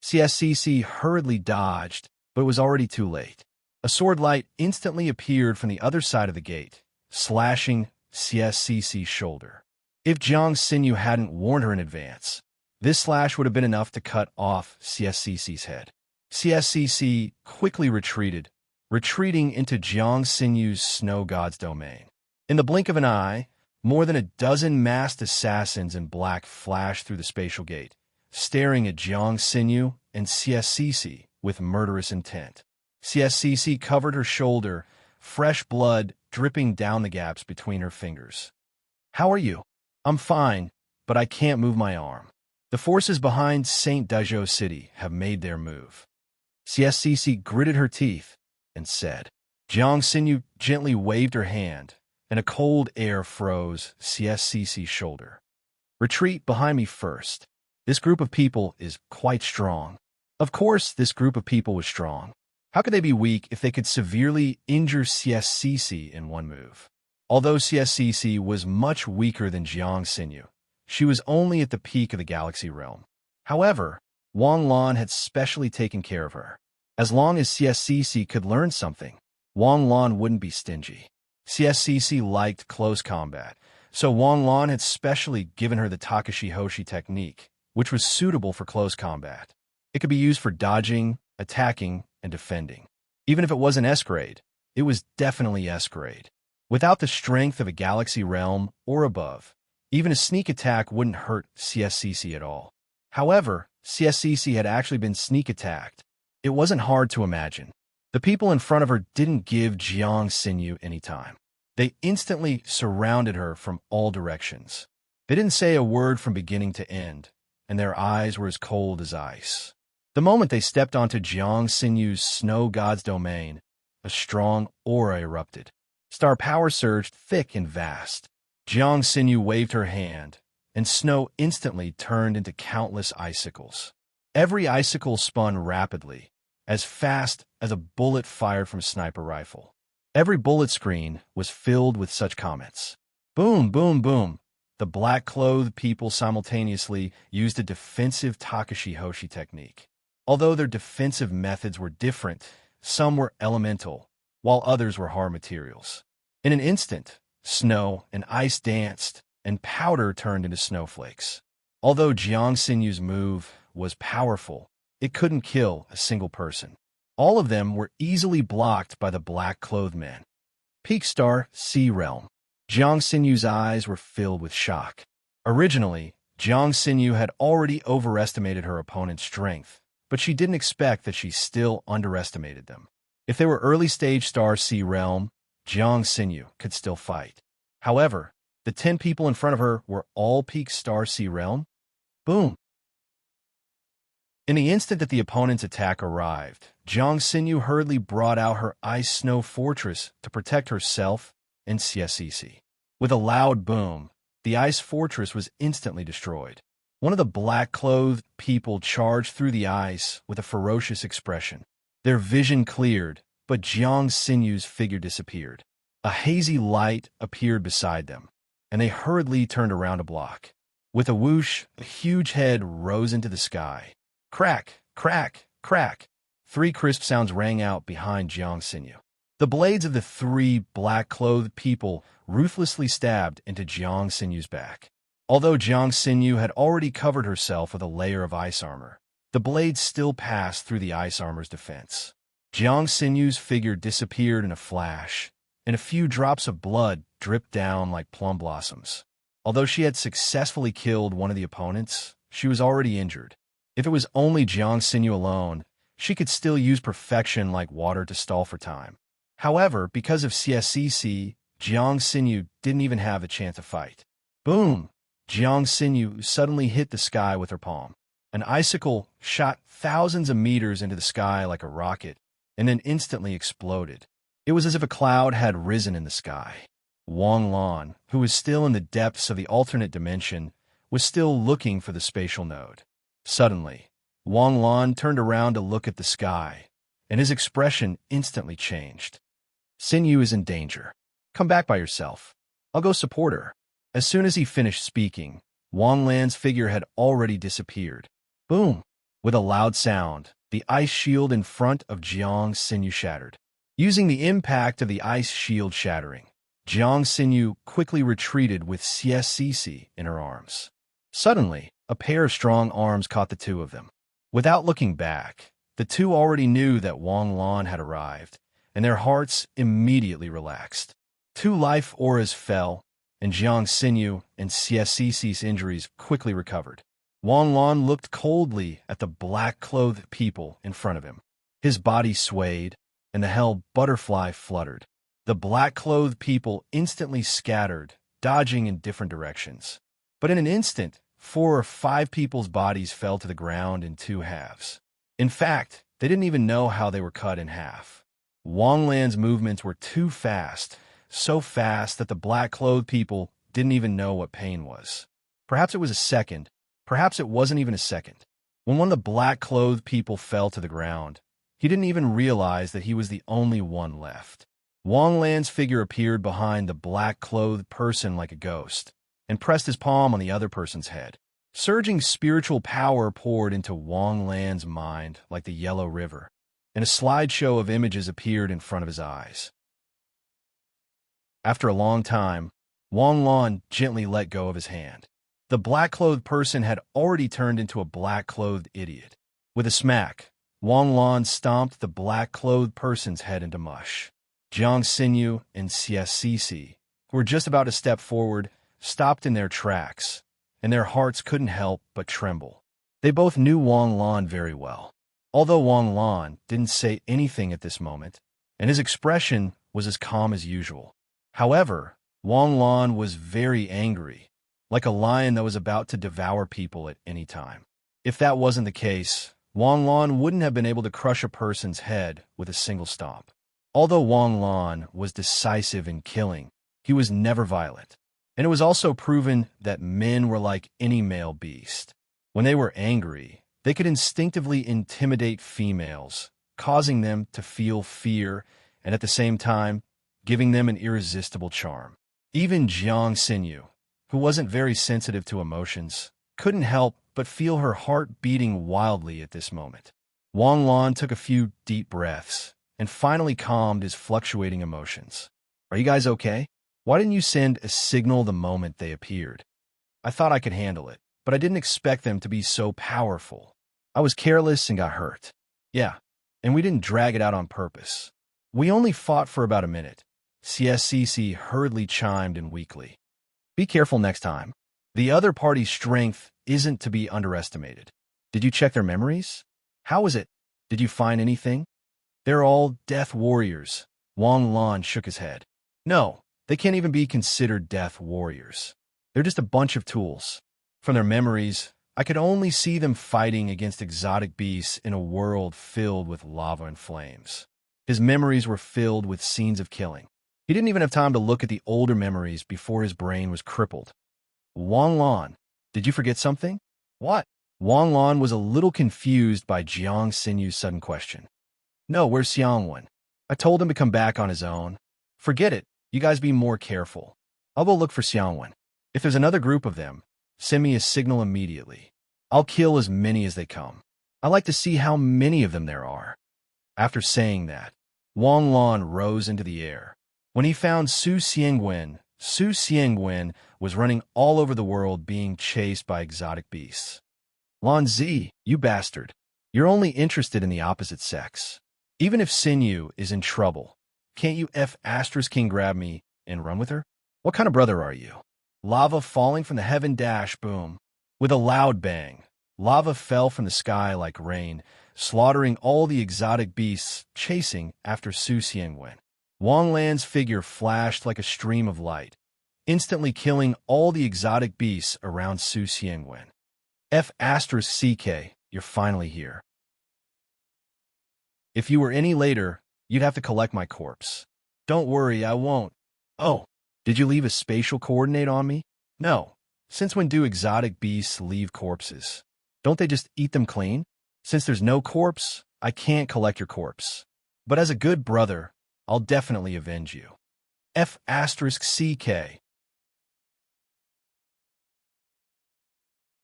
Xie Cici hurriedly dodged, but it was already too late. A sword light instantly appeared from the other side of the gate, slashing Xie Cici's shoulder. If Jiang Xinyu hadn't warned her in advance, this slash would have been enough to cut off Xie Cici's head. Xie Cici quickly retreated, retreating into Jiang Xinyu's Snow God's domain. In the blink of an eye, more than a dozen masked assassins in black flashed through the spatial gate, staring at Jiang Xinyu and Xie Cici with murderous intent. Xie Cici covered her shoulder, fresh blood dripping down the gaps between her fingers. How are you? I'm fine, but I can't move my arm. The forces behind St. Dazhou City have made their move. Xie Cici gritted her teeth and said. Jiang Xinyu gently waved her hand, and a cold air froze Xie Cici's shoulder. Retreat behind me first. This group of people is quite strong. Of course, this group of people was strong. How could they be weak if they could severely injure Xie Cici in one move? Although Xie Cici was much weaker than Jiang Xinyu, she was only at the peak of the galaxy realm. However, Wang Lan had specially taken care of her. As long as Xie Cici could learn something, Wang Lan wouldn't be stingy. Xie Cici liked close combat, so Wang Lan had specially given her the Takashi Hoshi technique, which was suitable for close combat. It could be used for dodging, attacking, and defending. Even if it wasn't S-grade, it was definitely S-grade. Without the strength of a galaxy realm or above, even a sneak attack wouldn't hurt CSCC at all. However, CSCC had actually been sneak attacked. It wasn't hard to imagine. The people in front of her didn't give Jiang Xinyu any time. They instantly surrounded her from all directions. They didn't say a word from beginning to end, and their eyes were as cold as ice. The moment they stepped onto Jiang Xinyu's snow god's domain, a strong aura erupted. Star power surged thick and vast. Jiang Xinyu waved her hand, and snow instantly turned into countless icicles. Every icicle spun rapidly, as fast as a bullet fired from a sniper rifle. Every bullet screen was filled with such comments. Boom, boom, boom. The black-clothed people simultaneously used a defensive Takashi Hoshi technique. Although their defensive methods were different, some were elemental, while others were hard materials. In an instant, snow and ice danced, and powder turned into snowflakes. Although Jiang Xinyu's move was powerful, it couldn't kill a single person. All of them were easily blocked by the black-clothed men. Peak Star Sea Realm. Jiang Xinyu's eyes were filled with shock. Originally, Jiang Xinyu had already overestimated her opponent's strength, but she didn't expect that she still underestimated them. If they were early-stage Star Sea Realm, Jiang Xinyu could still fight. However, the 10 people in front of her were all peak Star Sea Realm. Boom! In the instant that the opponent's attack arrived, Jiang Xinyu hurriedly brought out her ice snow fortress to protect herself and CSCC. With a loud boom, the ice fortress was instantly destroyed. One of the black-clothed people charged through the ice with a ferocious expression. Their vision cleared, but Jiang Xinyu's figure disappeared. A hazy light appeared beside them, and they hurriedly turned around a block. With a whoosh, a huge head rose into the sky. Crack, crack, crack. 3 crisp sounds rang out behind Jiang Xinyu. The blades of the 3 black-clothed people ruthlessly stabbed into Jiang Xinyu's back. Although Jiang Xinyu had already covered herself with a layer of ice armor, the blades still passed through the ice armor's defense. Jiang Xinyu's figure disappeared in a flash, and a few drops of blood dripped down like plum blossoms. Although she had successfully killed one of the opponents, she was already injured. If it was only Jiang Xinyu alone, she could still use perfection like water to stall for time. However, because of CSCC, Jiang Xinyu didn't even have a chance to fight. Boom! Jiang Xinyu suddenly hit the sky with her palm. An icicle shot thousands of meters into the sky like a rocket, and then instantly exploded. It was as if a cloud had risen in the sky. Wang Lan, who was still in the depths of the alternate dimension, was still looking for the spatial node. Suddenly, Wang Lan turned around to look at the sky, and his expression instantly changed. Xinyu is in danger. Come back by yourself. I'll go support her. As soon as he finished speaking, Wang Lan's figure had already disappeared. Boom! With a loud sound, the ice shield in front of Jiang Xinyu shattered. Using the impact of the ice shield shattering, Jiang Xinyu quickly retreated with CSCC in her arms. Suddenly, a pair of strong arms caught the 2 of them. Without looking back, the 2 already knew that Wang Lan had arrived, and their hearts immediately relaxed. 2 life auras fell, and Jiang Xinyu and CSCC's injuries quickly recovered. Wang Lan looked coldly at the black-clothed people in front of him. His body swayed, and the hell butterfly fluttered. The black-clothed people instantly scattered, dodging in different directions. But in an instant, 4 or 5 people's bodies fell to the ground in 2 halves. In fact, they didn't even know how they were cut in half. Wang Lan's movements were too fast, so fast that the black-clothed people didn't even know what pain was. Perhaps it was a second, perhaps it wasn't even a second. When one of the black-clothed people fell to the ground, he didn't even realize that he was the only one left. Wang Lan's figure appeared behind the black-clothed person like a ghost, and pressed his palm on the other person's head. Surging spiritual power poured into Wang Lan's mind like the Yellow River, and a slideshow of images appeared in front of his eyes. After a long time, Wang Lan gently let go of his hand. The black-clothed person had already turned into a black-clothed idiot. With a smack, Wang Lan stomped the black-clothed person's head into mush. Jiang Xinyu and CSCC, who were just about to step forward, stopped in their tracks, and their hearts couldn't help but tremble. They both knew Wang Lan very well. Although Wang Lan didn't say anything at this moment, and his expression was as calm as usual. However, Wang Lan was very angry, like a lion that was about to devour people at any time. If that wasn't the case, Wang Lan wouldn't have been able to crush a person's head with a single stomp. Although Wang Lan was decisive in killing, he was never violent. And it was also proven that men were like any male beast. When they were angry, they could instinctively intimidate females, causing them to feel fear and at the same time giving them an irresistible charm. Even Jiang Xinyu, who wasn't very sensitive to emotions, couldn't help but feel her heart beating wildly at this moment. Wang Lan took a few deep breaths and finally calmed his fluctuating emotions. "Are you guys okay? Why didn't you send a signal the moment they appeared?" "I thought I could handle it, but I didn't expect them to be so powerful. I was careless and got hurt." "Yeah, and we didn't drag it out on purpose. We only fought for about a minute," CSCC hurriedly chimed in weakly. "Be careful next time. The other party's strength isn't to be underestimated." "Did you check their memories? How was it? Did you find anything?" "They're all death warriors." Wang Lan shook his head. "No, they can't even be considered death warriors. They're just a bunch of tools. From their memories, I could only see them fighting against exotic beasts in a world filled with lava and flames." His memories were filled with scenes of killing. He didn't even have time to look at the older memories before his brain was crippled. "Wang Lan, did you forget something?" "What?" Wang Lan was a little confused by Jiang Xinyu's sudden question. "No, where's Xiangwen? I told him to come back on his own." "Forget it. You guys be more careful. I'll go look for Xiangwen. If there's another group of them, send me a signal immediately. I'll kill as many as they come. I like to see how many of them there are." After saying that, Wang Lan rose into the air. When he found Su Xiangwen was running all over the world being chased by exotic beasts. "Lan Zi, you bastard. You're only interested in the opposite sex. Even if Xinyu is in trouble, can't you King grab me and run with her? What kind of brother are you?" Lava falling from the heaven dash boom. With a loud bang, lava fell from the sky like rain, slaughtering all the exotic beasts chasing after Su Xiangwen. Wang Lan's figure flashed like a stream of light, instantly killing all the exotic beasts around Su Xiangwen. CK, you're finally here. If you were any later, you'd have to collect my corpse. Don't worry, I won't. Oh, did you leave a spatial coordinate on me? No. Since when do exotic beasts leave corpses? Don't they just eat them clean? Since there's no corpse, I can't collect your corpse. But as a good brother, I'll definitely avenge you. CK.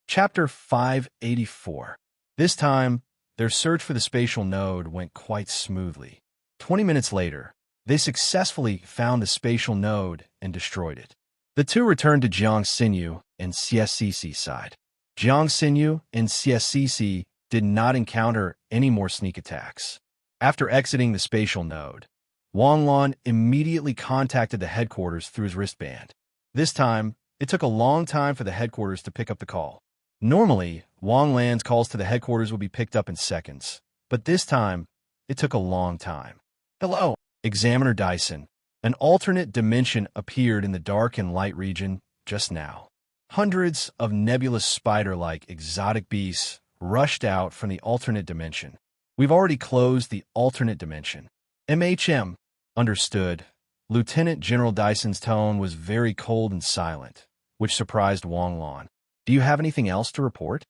Chapter 584. This time, their search for the spatial node went quite smoothly. 20 minutes later, they successfully found the spatial node and destroyed it. The two returned to Jiang Xinyu and CSCC's side. Jiang Xinyu and CSCC did not encounter any more sneak attacks. After exiting the spatial node, Wang Lan immediately contacted the headquarters through his wristband. This time, it took a long time for the headquarters to pick up the call. Normally, Wang Lan's calls to the headquarters would be picked up in seconds, but this time, it took a long time. "Hello, Examiner Dyson." An alternate dimension appeared in the dark and light region just now. Hundreds of nebulous spider-like exotic beasts rushed out from the alternate dimension. "We've already closed the alternate dimension." "MHM." "Understood." Lieutenant General Dyson's tone was very cold and silent, which surprised Wang Lan. "Do you have anything else to report?"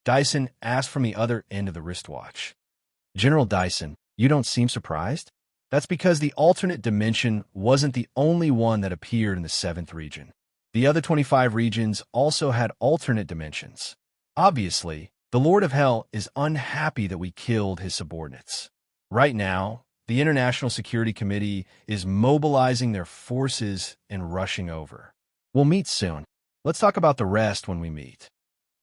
Dyson asked from the other end of the wristwatch. "General Dyson, you don't seem surprised?" "That's because the alternate dimension wasn't the only one that appeared in the 7th region. The other 25 regions also had alternate dimensions. Obviously, the Lord of Hell is unhappy that we killed his subordinates. Right now, the International Security Committee is mobilizing their forces and rushing over. We'll meet soon. Let's talk about the rest when we meet."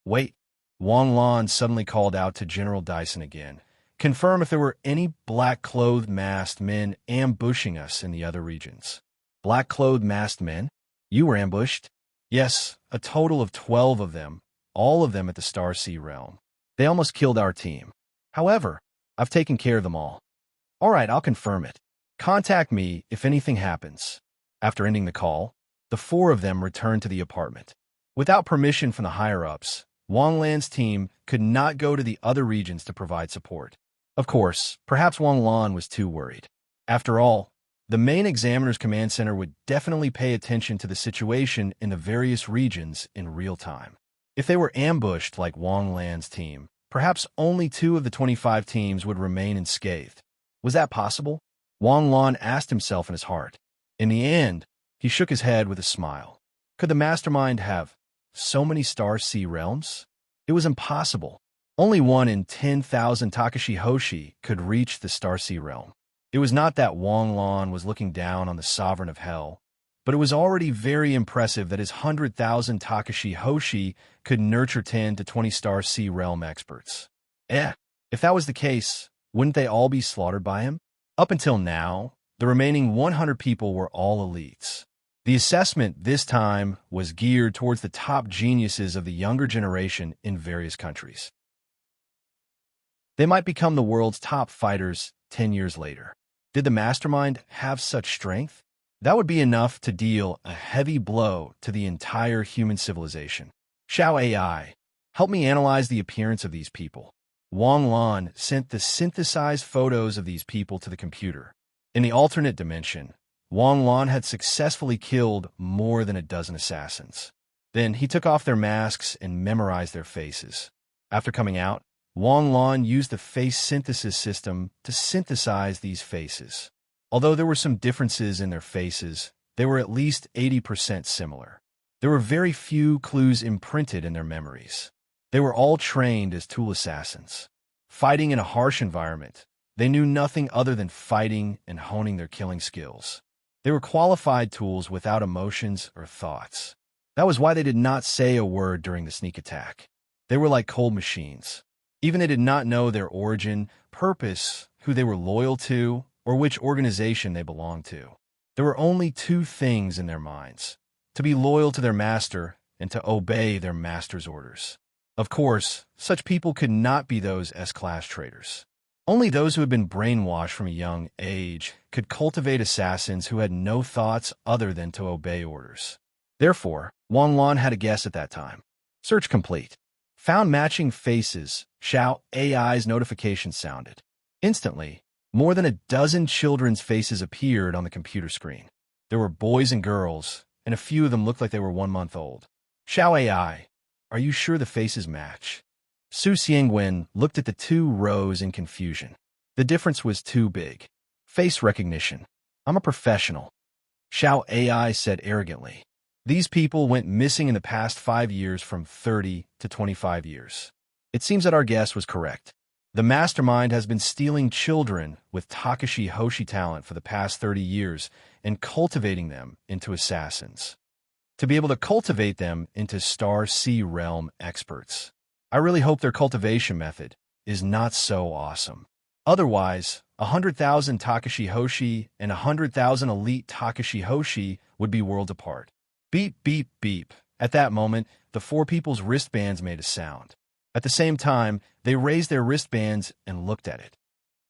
"Wait." Wang Lan suddenly called out to General Dyson again, Confirm if there were any black-clothed masked men ambushing us in the other regions. Black-clothed masked men? You were ambushed? Yes, a total of 12 of them, all of them at the Star Sea realm. They almost killed our team. However, I've taken care of them all. All right, I'll confirm it. Contact me if anything happens. After ending the call, the 4 of them returned to the apartment. Without permission from the higher-ups, Wang Lan's team could not go to the other regions to provide support. Of course, perhaps Wang Lan was too worried. After all, the main examiner's command center would definitely pay attention to the situation in the various regions in real time. If they were ambushed like Wang Lan's team, perhaps only 2 of the 25 teams would remain unscathed. Was that possible? Wang Lan asked himself in his heart. In the end, he shook his head with a smile. Could the mastermind have so many Star Sea realms? It was impossible. Only 1 in 10,000 Takashi Hoshi could reach the Star Sea realm. It was not that Wang Lan was looking down on the sovereign of hell, but it was already very impressive that his 100,000 Takashi Hoshi could nurture 10 to 20 Star Sea realm experts. If that was the case, wouldn't they all be slaughtered by him? Up until now, the remaining 100 people were all elites. The assessment this time was geared towards the top geniuses of the younger generation in various countries. They might become the world's top fighters 10 years later. Did the mastermind have such strength? That would be enough to deal a heavy blow to the entire human civilization. Xiao AI, help me analyze the appearance of these people. Wang Lan sent the synthesized photos of these people to the computer. In the alternate dimension, Wang Lan had successfully killed more than a dozen assassins. Then he took off their masks and memorized their faces. After coming out, Wang Lan used the face synthesis system to synthesize these faces. Although there were some differences in their faces, they were at least 80% similar. There were very few clues imprinted in their memories. They were all trained as tool assassins. Fighting in a harsh environment, they knew nothing other than fighting and honing their killing skills. They were qualified tools without emotions or thoughts. That was why they did not say a word during the sneak attack. They were like cold machines. Even they did not know their origin, purpose, who they were loyal to, or which organization they belonged to. There were only 2 things in their minds: to be loyal to their master and to obey their master's orders. Of course, such people could not be those S-class traitors. Only those who had been brainwashed from a young age could cultivate assassins who had no thoughts other than to obey orders. Therefore, Wang Lan had a guess at that time. Search complete. Found matching faces. Xiao AI's notification sounded. Instantly, more than a dozen children's faces appeared on the computer screen. There were boys and girls, and a few of them looked like they were 1 month old. Xiao AI, are you sure the faces match? Su Xiangwen looked at the 2 rows in confusion. The difference was too big. Face recognition. I'm a professional. Xiao AI said arrogantly. These people went missing in the past 5 years from 30 to 25 years. It seems that our guess was correct. The mastermind has been stealing children with Takashi Hoshi talent for the past 30 years and cultivating them into assassins. To be able to cultivate them into Star Sea realm experts. I really hope their cultivation method is not so awesome. Otherwise, 100,000 Takashi Hoshi and 100,000 elite Takashi Hoshi would be worlds apart. Beep, beep, beep. At that moment, the 4 people's wristbands made a sound. At the same time, they raised their wristbands and looked at it.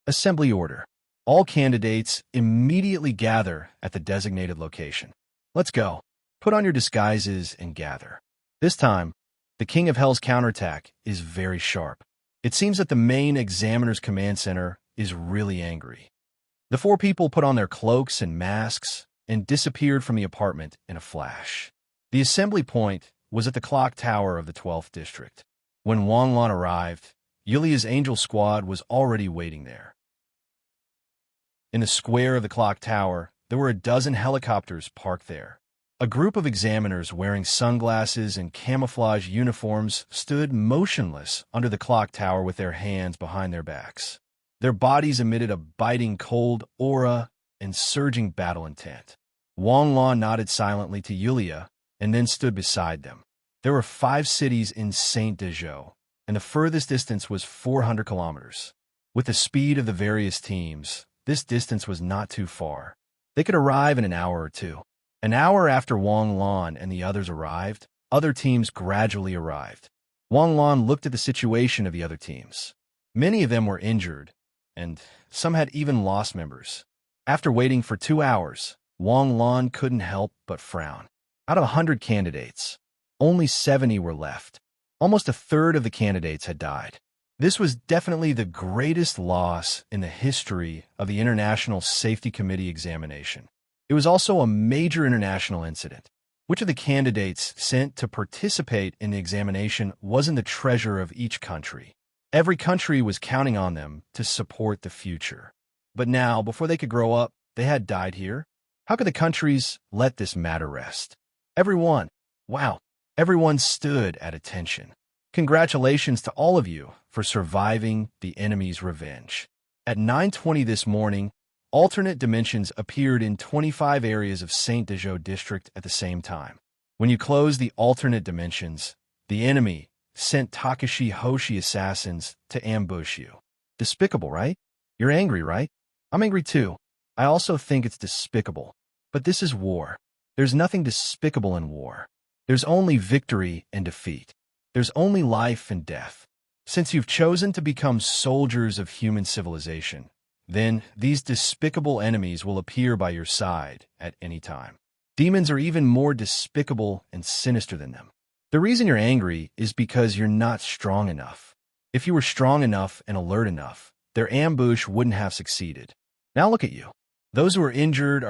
Assembly order. All candidates immediately gather at the designated location. Let's go. Put on your disguises and gather. This time, the King of Hell's counterattack is very sharp. It seems that the main examiner's command center is really angry. The 4 people put on their cloaks and masks and disappeared from the apartment in a flash. The assembly point was at the clock tower of the 12th district. When Wang Lan arrived, Yulia's angel squad was already waiting there. In the square of the clock tower, there were a dozen helicopters parked there. A group of examiners wearing sunglasses and camouflage uniforms stood motionless under the clock tower with their hands behind their backs. Their bodies emitted a biting cold aura and surging battle intent. Wang Lan nodded silently to Yulia and then stood beside them. There were 5 cities in Saint Dejo, and the furthest distance was 400 kilometers. With the speed of the various teams, this distance was not too far. They could arrive in an hour or two. An hour after Wang Lan and the others arrived, other teams gradually arrived. Wang Lan looked at the situation of the other teams. Many of them were injured, and some had even lost members. After waiting for 2 hours, Wang Lan couldn't help but frown. Out of 100 candidates, only 70 were left. Almost a third of the candidates had died. This was definitely the greatest loss in the history of the International Safety Committee examination. It was also a major international incident. Which of the candidates sent to participate in the examination wasn't the treasure of each country. Every country was counting on them to support the future. But now, before they could grow up, they had died here. How could the countries let this matter rest? Everyone stood at attention. Congratulations to all of you for surviving the enemy's revenge. At 9:20 this morning, alternate dimensions appeared in 25 areas of Saint Dejo district at the same time. When you close the alternate dimensions, the enemy sent Takashi Hoshi assassins to ambush you. Despicable, right? You're angry, right? I'm angry too. I also think it's despicable. But this is war. There's nothing despicable in war. There's only victory and defeat. There's only life and death. Since you've chosen to become soldiers of human civilization, then these despicable enemies will appear by your side at any time. Demons are even more despicable and sinister than them. The reason you're angry is because you're not strong enough. If you were strong enough and alert enough, their ambush wouldn't have succeeded. Now look at you. Those who are injured.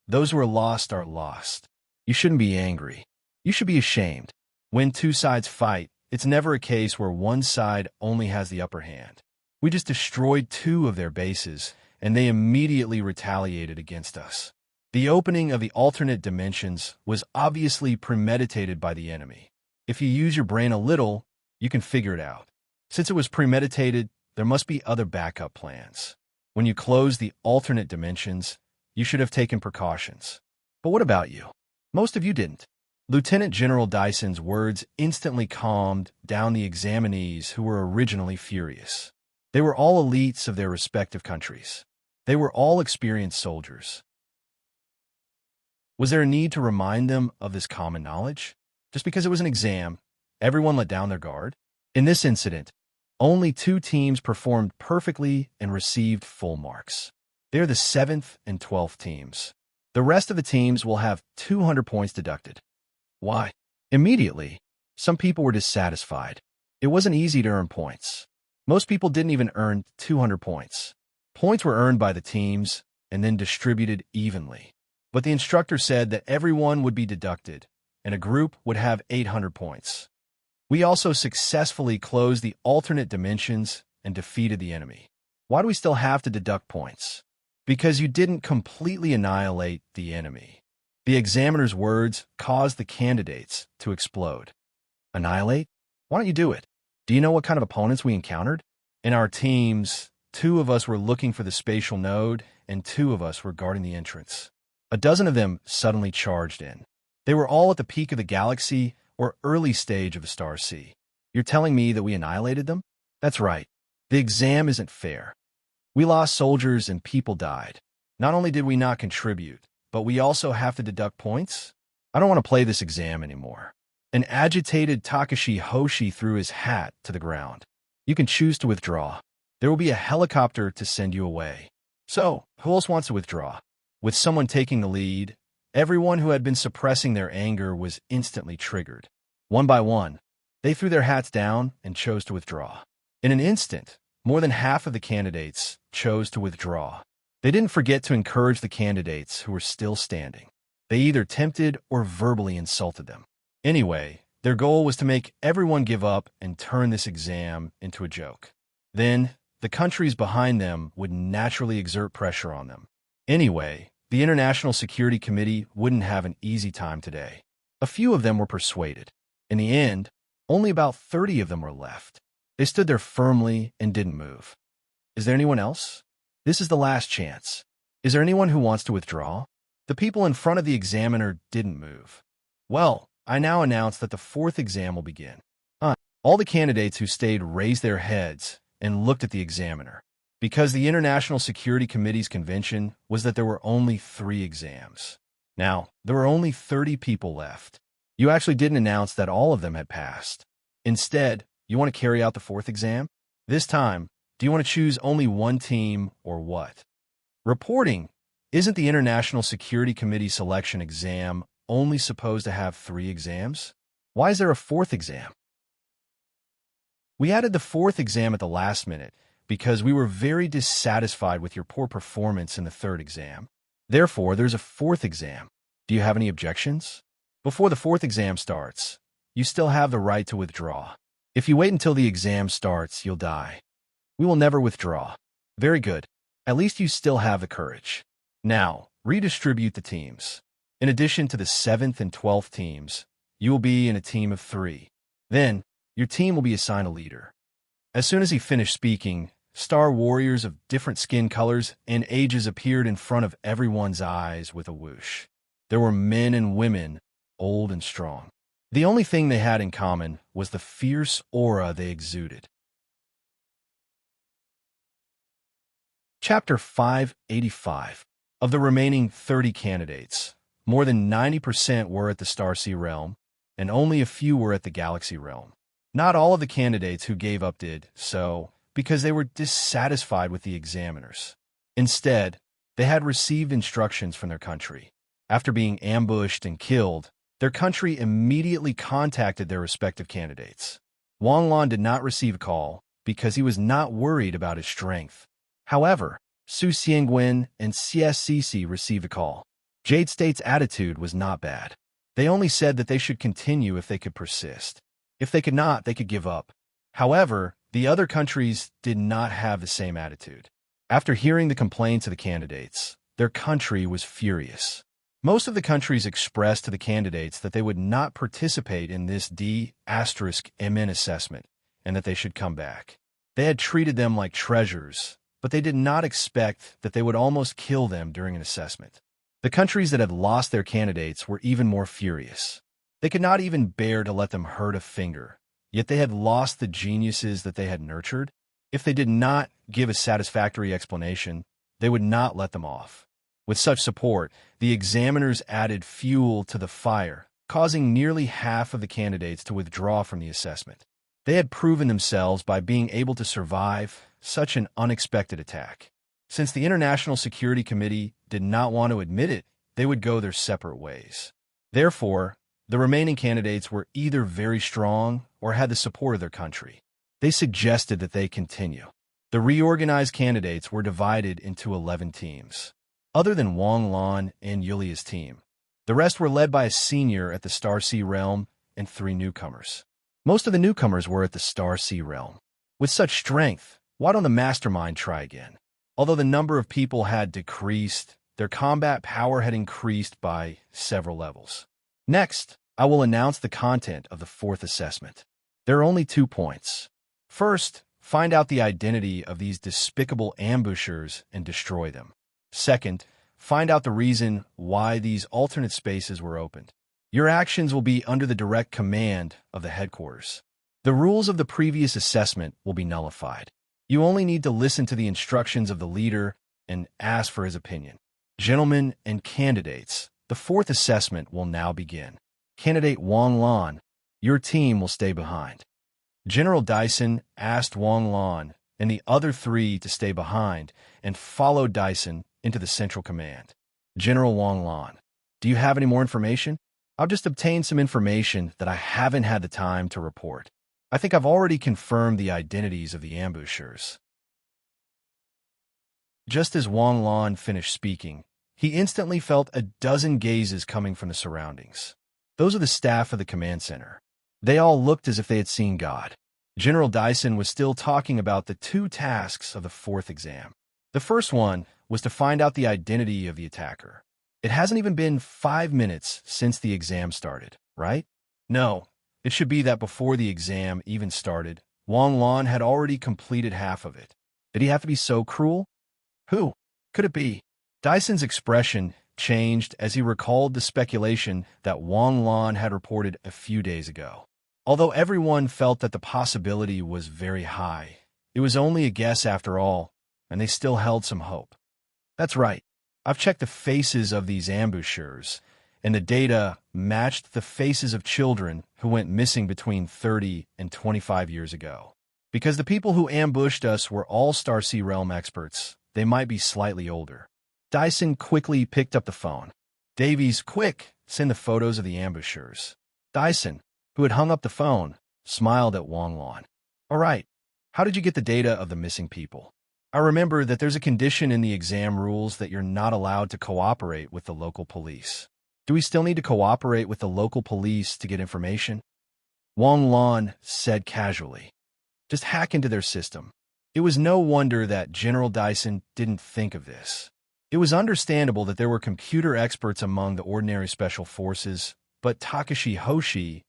Those who are lost. You shouldn't be angry. You should be ashamed. When two sides fight, it's never a case where one side only has the upper hand. We just destroyed 2 of their bases, and they immediately retaliated against us. The opening of the alternate dimensions was obviously premeditated by the enemy. If you use your brain a little, you can figure it out. Since it was premeditated, there must be other backup plans. When you close the alternate dimensions, you should have taken precautions. But what about you? Most of you didn't. Lieutenant General Dyson's words instantly calmed down the examinees who were originally furious. They were all elites of their respective countries. They were all experienced soldiers. Was there a need to remind them of this common knowledge? Just because it was an exam, everyone let down their guard? In this incident, only 2 teams performed perfectly and received full marks. They're the 7th and 12th teams. The rest of the teams will have 200 points deducted. Why? Immediately, some people were dissatisfied. It wasn't easy to earn points. Most people didn't even earn 200 points. Points were earned by the teams and then distributed evenly. But the instructor said that everyone would be deducted, and a group would have 800 points. We also successfully closed the alternate dimensions and defeated the enemy. Why do we still have to deduct points? Because you didn't completely annihilate the enemy. The examiner's words caused the candidates to explode. Annihilate? Why don't you do it? Do you know what kind of opponents we encountered? In our teams, 2 of us were looking for the spatial node, and 2 of us were guarding the entrance. A dozen of them suddenly charged in. They were all at the peak of the galaxy or early stage of the star sea. You're telling me that we annihilated them? That's right. The exam isn't fair. We lost soldiers and people died. Not only did we not contribute, but we also have to deduct points? I don't want to play this exam anymore. An agitated Takashi Hoshi threw his hat to the ground. You can choose to withdraw. There will be a helicopter to send you away. So, who else wants to withdraw? With someone taking the lead, everyone who had been suppressing their anger was instantly triggered. One by one, they threw their hats down and chose to withdraw. In an instant, more than half of the candidates chose to withdraw. They didn't forget to encourage the candidates who were still standing. They either tempted or verbally insulted them. Anyway, their goal was to make everyone give up and turn this exam into a joke. Then, the countries behind them would naturally exert pressure on them. Anyway, the International Security Committee wouldn't have an easy time today. A few of them were persuaded. In the end, only about 30 of them were left. They stood there firmly and didn't move. Is there anyone else? This is the last chance. Is there anyone who wants to withdraw? The people in front of the examiner didn't move. Well, I now announce that the 4th exam will begin. All the candidates who stayed raised their heads and looked at the examiner. Because the International Security Committee's convention was that there were only 3 exams. Now, there were only 30 people left. You actually didn't announce that all of them had passed. Instead, you want to carry out the 4th exam? This time, do you want to choose only one team or what? Reporting. Isn't the International Security Committee selection exam only supposed to have 3 exams? Why is there a 4th exam? We added the 4th exam at the last minute because we were very dissatisfied with your poor performance in the 3rd exam. Therefore, there's a 4th exam. Do you have any objections? Before the 4th exam starts, you still have the right to withdraw. If you wait until the exam starts, you'll die. We will never withdraw. Very good. At least you still have the courage. Now, redistribute the teams. In addition to the 7th and 12th teams, you will be in a team of 3. Then, your team will be assigned a leader. As soon as he finished speaking, star warriors of different skin colors and ages appeared in front of everyone's eyes with a whoosh. There were men and women, old and strong. The only thing they had in common was the fierce aura they exuded. Chapter 585. Of the remaining 30 candidates, more than 90% were at the Starsea realm, and only a few were at the Galaxy realm. Not all of the candidates who gave up did so because they were dissatisfied with the examiners. Instead, they had received instructions from their country. After being ambushed and killed, their country immediately contacted their respective candidates. Wang Lan did not receive a call because he was not worried about his strength. However, Su Xiangwen and CSCC received a call. Jade State's attitude was not bad. They only said that they should continue if they could persist. If they could not, they could give up. However, the other countries did not have the same attitude. After hearing the complaints of the candidates, their country was furious. Most of the countries expressed to the candidates that they would not participate in this D*MN assessment and that they should come back. They had treated them like treasures, but they did not expect that they would almost kill them during an assessment. The countries that had lost their candidates were even more furious. They could not even bear to let them hurt a finger, yet they had lost the geniuses that they had nurtured. If they did not give a satisfactory explanation, they would not let them off. With such support, the examiners added fuel to the fire, causing nearly half of the candidates to withdraw from the assessment. They had proven themselves by being able to survive such an unexpected attack. Since the International Security Committee did not want to admit it, they would go their separate ways. Therefore, the remaining candidates were either very strong or had the support of their country. They suggested that they continue. The reorganized candidates were divided into 11 teams. Other than Wang Lan and Yulia's team, the rest were led by a senior at the Starsea realm and 3 newcomers. Most of the newcomers were at the Starsea realm. With such strength, why don't the mastermind try again? Although the number of people had decreased, their combat power had increased by several levels. Next, I will announce the content of the 4th assessment. There are only 2 points. First, find out the identity of these despicable ambushers and destroy them. Second, find out the reason why these alternate spaces were opened. Your actions will be under the direct command of the headquarters. The rules of the previous assessment will be nullified. You only need to listen to the instructions of the leader and ask for his opinion. Gentlemen and candidates, the 4th assessment will now begin. Candidate Wang Lan, your team will stay behind. General Dyson asked Wang Lan and the other 3 to stay behind and followed Dyson into the central command. General Wang Lan, do you have any more information? I've just obtained some information that I haven't had the time to report. I think I've already confirmed the identities of the ambushers. Just as Wang Lan finished speaking, he instantly felt a dozen gazes coming from the surroundings. Those are the staff of the command center. They all looked as if they had seen God. General Dyson was still talking about the 2 tasks of the 4th exam. The first one was to find out the identity of the attacker. It hasn't even been 5 minutes since the exam started, right? No, it should be that before the exam even started, Wang Lan had already completed half of it. Did he have to be so cruel? Who could it be? Dyson's expression changed as he recalled the speculation that Wang Lan had reported a few days ago. Although everyone felt that the possibility was very high, It was only a guess after all, and they still held some hope. That's right. I've checked the faces of these ambushers, and the data matched the faces of children who went missing between 30 and 25 years ago. Because the people who ambushed us were all Star Sea Realm experts, they might be slightly older. Dyson quickly picked up the phone. Davies, quick, send the photos of the ambushers. Dyson, who had hung up the phone, smiled at Wanglon. All right, how did you get the data of the missing people? I remember that there's a condition in the exam rules that you're not allowed to cooperate with the local police. Do we still need to cooperate with the local police to get information? Wanglon said casually. Just hack into their system. It was no wonder that General Dyson didn't think of this. It was understandable that there were computer experts among the ordinary special forces, but Takashi Hoshi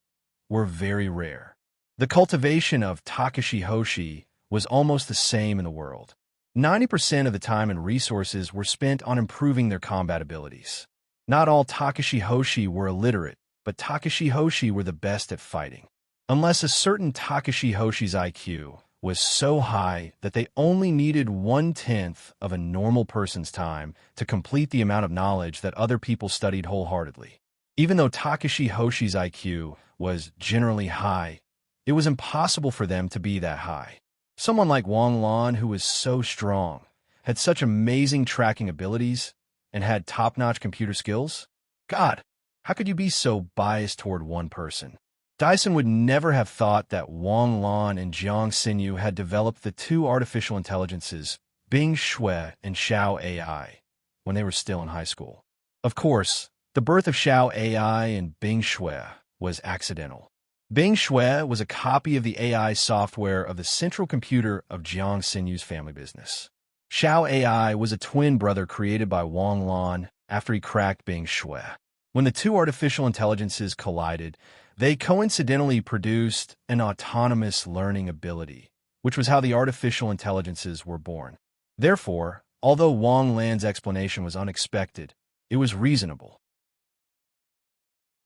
were very rare. The cultivation of Takashi Hoshi was almost the same in the world. 90% of the time and resources were spent on improving their combat abilities. Not all Takashi Hoshi were illiterate, but Takashi Hoshi were the best at fighting. Unless a certain Takashi Hoshi's IQ was so high that they only needed 1/10 of a normal person's time to complete the amount of knowledge that other people studied wholeheartedly. Even though Takashi Hoshi's IQ was generally high, it was impossible for them to be that high. Someone like Wanglon, who was so strong, had such amazing tracking abilities, and had top-notch computer skills? God, how could you be so biased toward one person? Dyson would never have thought that Wanglon and Jiang Xinyu had developed the two artificial intelligences, Bing Shui and Xiao AI, when they were still in high school. Of course, the birth of Xiao AI and Bing Shui was accidental. Bing Shui was a copy of the AI software of the central computer of Jiang Xinyu's family business. Xiao AI was a twin brother created by Wanglon after he cracked Bing Shui. When the two artificial intelligences collided, they coincidentally produced an autonomous learning ability, which was how the artificial intelligences were born. Therefore, although Wanglan's explanation was unexpected, it was reasonable.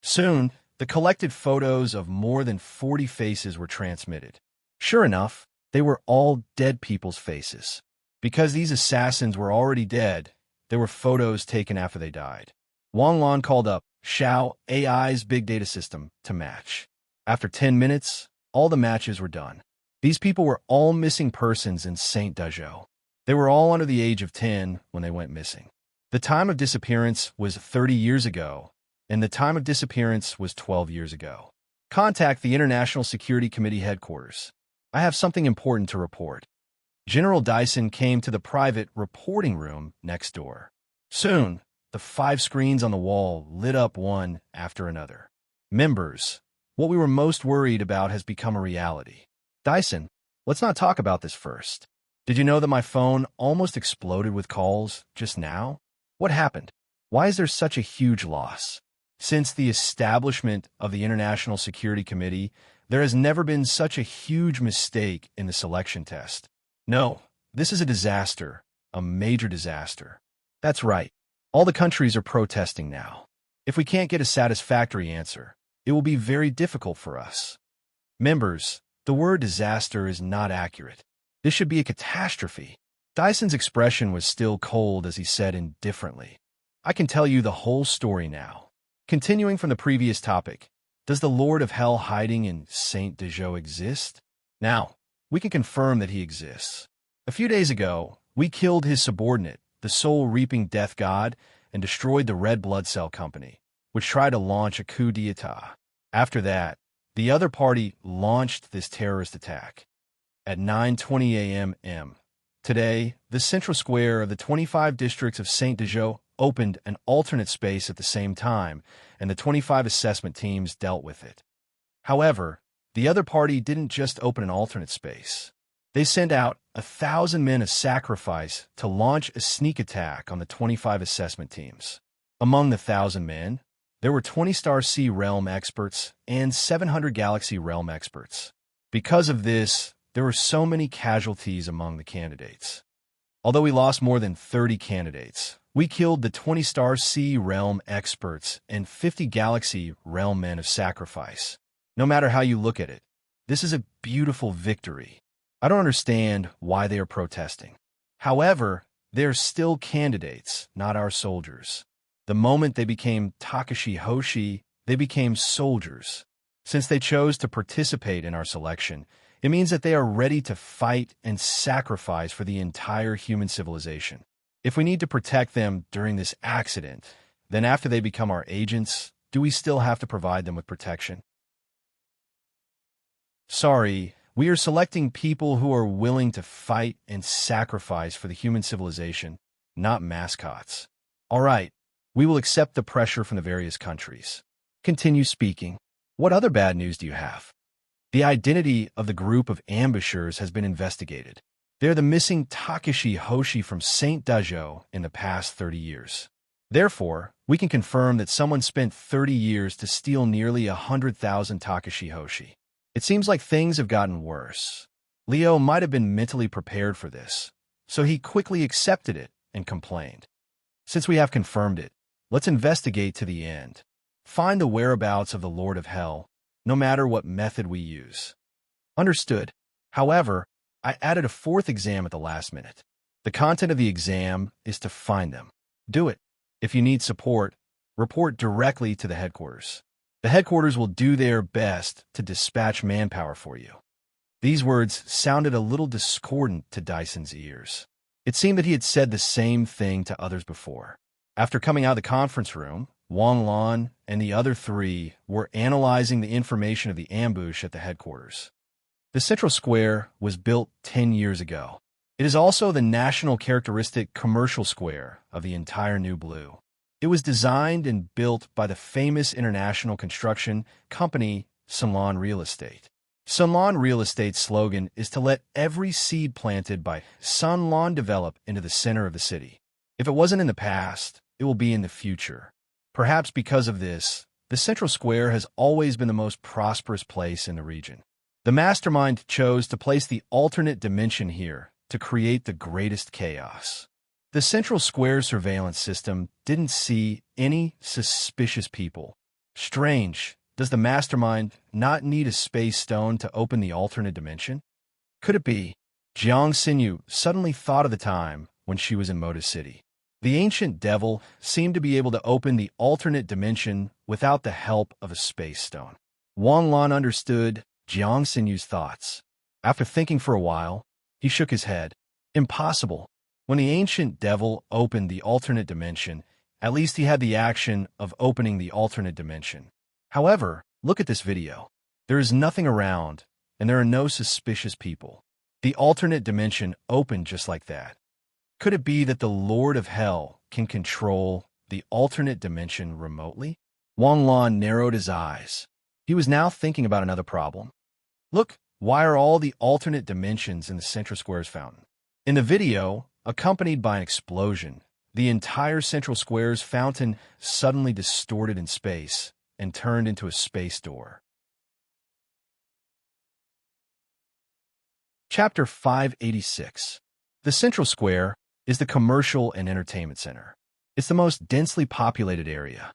Soon, the collected photos of more than 40 faces were transmitted. Sure enough, they were all dead people's faces. Because these assassins were already dead, there were photos taken after they died. Wanglon called up Xiao AI's big data system to match. After 10 minutes, all the matches were done. These people were all missing persons in Saint Dazhou. They were all under the age of 10 when they went missing. The time of disappearance was 30 years ago, and the time of disappearance was 12 years ago. Contact the International Security Committee headquarters. I have something important to report. General Dyson came to the private reporting room next door. Soon, the 5 screens on the wall lit up one after another. Members, what we were most worried about has become a reality. Dyson, let's not talk about this first. Did you know that my phone almost exploded with calls just now? What happened? Why is there such a huge loss? Since the establishment of the International Security Committee, there has never been such a huge mistake in the selection test. No, this is a disaster, a major disaster. That's right. All the countries are protesting now. If we can't get a satisfactory answer, it will be very difficult for us. Members, the word disaster is not accurate. This should be a catastrophe. Dyson's expression was still cold as he said indifferently. I can tell you the whole story now. Continuing from the previous topic, does the Lord of Hell hiding in Saint Dazhou exist? Now, we can confirm that he exists. A few days ago, we killed his subordinate, the soul-reaping death god, and destroyed the Red Blood Cell Company, which tried to launch a coup d'etat. After that, the other party launched this terrorist attack. At 9:20 a.m. Today, the central square of the 25 districts of Saint Dazhou opened an alternate space at the same time, and the 25 assessment teams dealt with it. However, the other party didn't just open an alternate space. They sent out 1,000 men of sacrifice to launch a sneak attack on the 25 assessment teams. Among the 1,000 men, there were 20 Star Sea Realm experts and 700 Galaxy Realm experts. Because of this, there were so many casualties among the candidates. Although we lost more than 30 candidates, we killed the 20 Star Sea Realm experts and 50 Galaxy Realm men of sacrifice. No matter how you look at it, this is a beautiful victory. I don't understand why they are protesting. However, they are still candidates, not our soldiers. The moment they became Takashi Hoshi, they became soldiers. Since they chose to participate in our selection, it means that they are ready to fight and sacrifice for the entire human civilization. If we need to protect them during this accident, then after they become our agents, do we still have to provide them with protection? Sorry, we are selecting people who are willing to fight and sacrifice for the human civilization, not mascots. All right, we will accept the pressure from the various countries. Continue speaking. What other bad news do you have? The identity of the group of ambushers has been investigated. They're the missing Takashi Hoshi from St. Dajo in the past 30 years. Therefore, we can confirm that someone spent 30 years to steal nearly 100,000 Takashi Hoshi. It seems like things have gotten worse. Leo might have been mentally prepared for this, so he quickly accepted it and complained. Since we have confirmed it, let's investigate to the end. Find the whereabouts of the Lord of Hell, no matter what method we use. Understood. However, I added a fourth exam at the last minute. The content of the exam is to find them. Do it. If you need support, report directly to the headquarters. The headquarters will do their best to dispatch manpower for you. These words sounded a little discordant to Dyson's ears. It seemed that he had said the same thing to others before. After coming out of the conference room, Wang Lan and the other three were analyzing the information of the ambush at the headquarters. The central square was built 10 years ago. It is also the national characteristic commercial square of the entire New Blue. It was designed and built by the famous international construction company Sunlan Real Estate. Sunlan Real Estate's slogan is to let every seed planted by Sunlan develop into the center of the city. If it wasn't in the past, it will be in the future. Perhaps because of this, the central square has always been the most prosperous place in the region. The mastermind chose to place the alternate dimension here to create the greatest chaos. The central square surveillance system didn't see any suspicious people. Strange, does the mastermind not need a space stone to open the alternate dimension? Could it be? Jiang Xinyu suddenly thought of the time when she was in Moda City. The ancient devil seemed to be able to open the alternate dimension without the help of a space stone. Wang Lan understood Jiang Xinyu's thoughts. After thinking for a while, he shook his head. Impossible. When the ancient devil opened the alternate dimension, at least he had the action of opening the alternate dimension. However, look at this video. There is nothing around, and there are no suspicious people. The alternate dimension opened just like that. Could it be that the Lord of Hell can control the alternate dimension remotely? Wang Lan narrowed his eyes. He was now thinking about another problem. Look, why are all the alternate dimensions in the Central Square's fountain? In the video, accompanied by an explosion, the entire Central Square's fountain suddenly distorted in space and turned into a space door. Chapter 586. The Central Square is the commercial and entertainment center. It's the most densely populated area.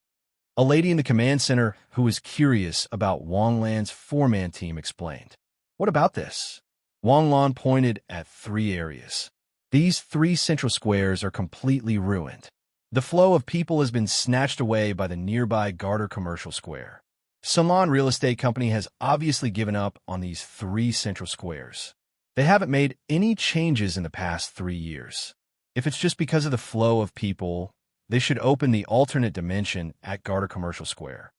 A lady in the command center who was curious about Wang Lan's four-man team explained. What about this? Wang Lan pointed at 3 areas. These 3 central squares are completely ruined. The flow of people has been snatched away by the nearby Garter Commercial Square. Sunlan Real Estate Company has obviously given up on these 3 central squares. They haven't made any changes in the past 3 years. If it's just because of the flow of people, they should open the alternate dimension at Garter Commercial Square.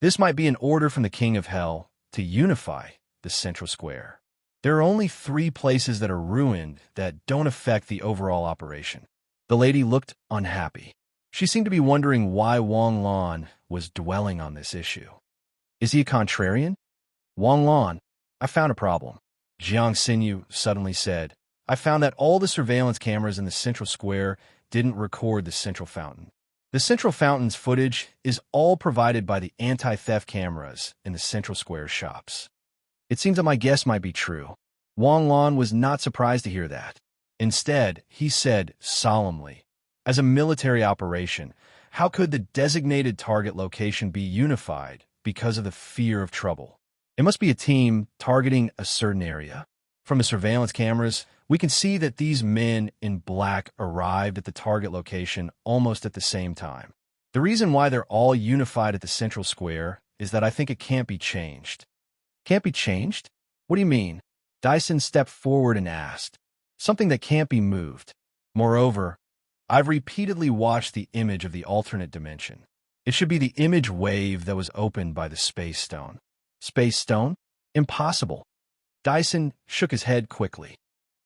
This might be an order from the King of Hell to unify the central square. There are only 3 places that are ruined that don't affect the overall operation. The lady looked unhappy. She seemed to be wondering why Wang Lan was dwelling on this issue. Is he a contrarian? Wang Lan, I found a problem. Jiang Xinyu suddenly said, I found that all the surveillance cameras in the central square didn't record the central fountain. The central fountain's footage is all provided by the anti-theft cameras in the central square shops. It seems that my guess might be true. Wang Lan was not surprised to hear that. Instead, he said solemnly, as a military operation, how could the designated target location be unified because of the fear of trouble? It must be a team targeting a certain area. From the surveillance cameras, we can see that these men in black arrived at the target location almost at the same time. The reason why they're all unified at the central square is that I think it can't be changed. Can't be changed? What do you mean? Dyson stepped forward and asked. Something that can't be moved. Moreover, I've repeatedly watched the image of the alternate dimension. It should be the image wave that was opened by the space stone. Space stone? Impossible. Dyson shook his head quickly.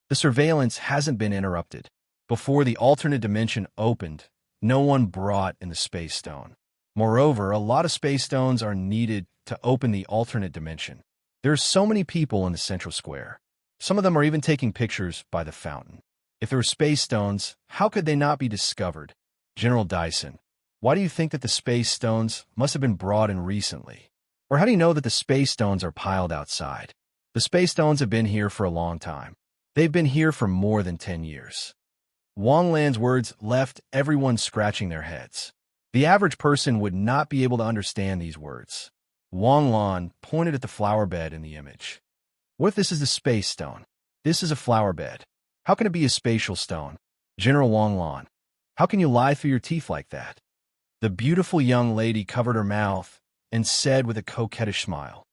The surveillance hasn't been interrupted. Before the alternate dimension opened, no one brought in the space stone. Moreover, a lot of space stones are needed to open the alternate dimension. There are so many people in the central square. Some of them are even taking pictures by the fountain. If there were space stones, how could they not be discovered? General Dyson, why do you think that the space stones must have been brought in recently? Or how do you know that the space stones are piled outside? The space stones have been here for a long time. They've been here for more than 10 years. Wang Lan's words left everyone scratching their heads. The average person would not be able to understand these words. Wang Lan pointed at the flower bed in the image. What if this is the space stone? This is a flower bed. How can it be a spatial stone? General Wang Lan, how can you lie through your teeth like that? The beautiful young lady covered her mouth and said with a coquettish smile.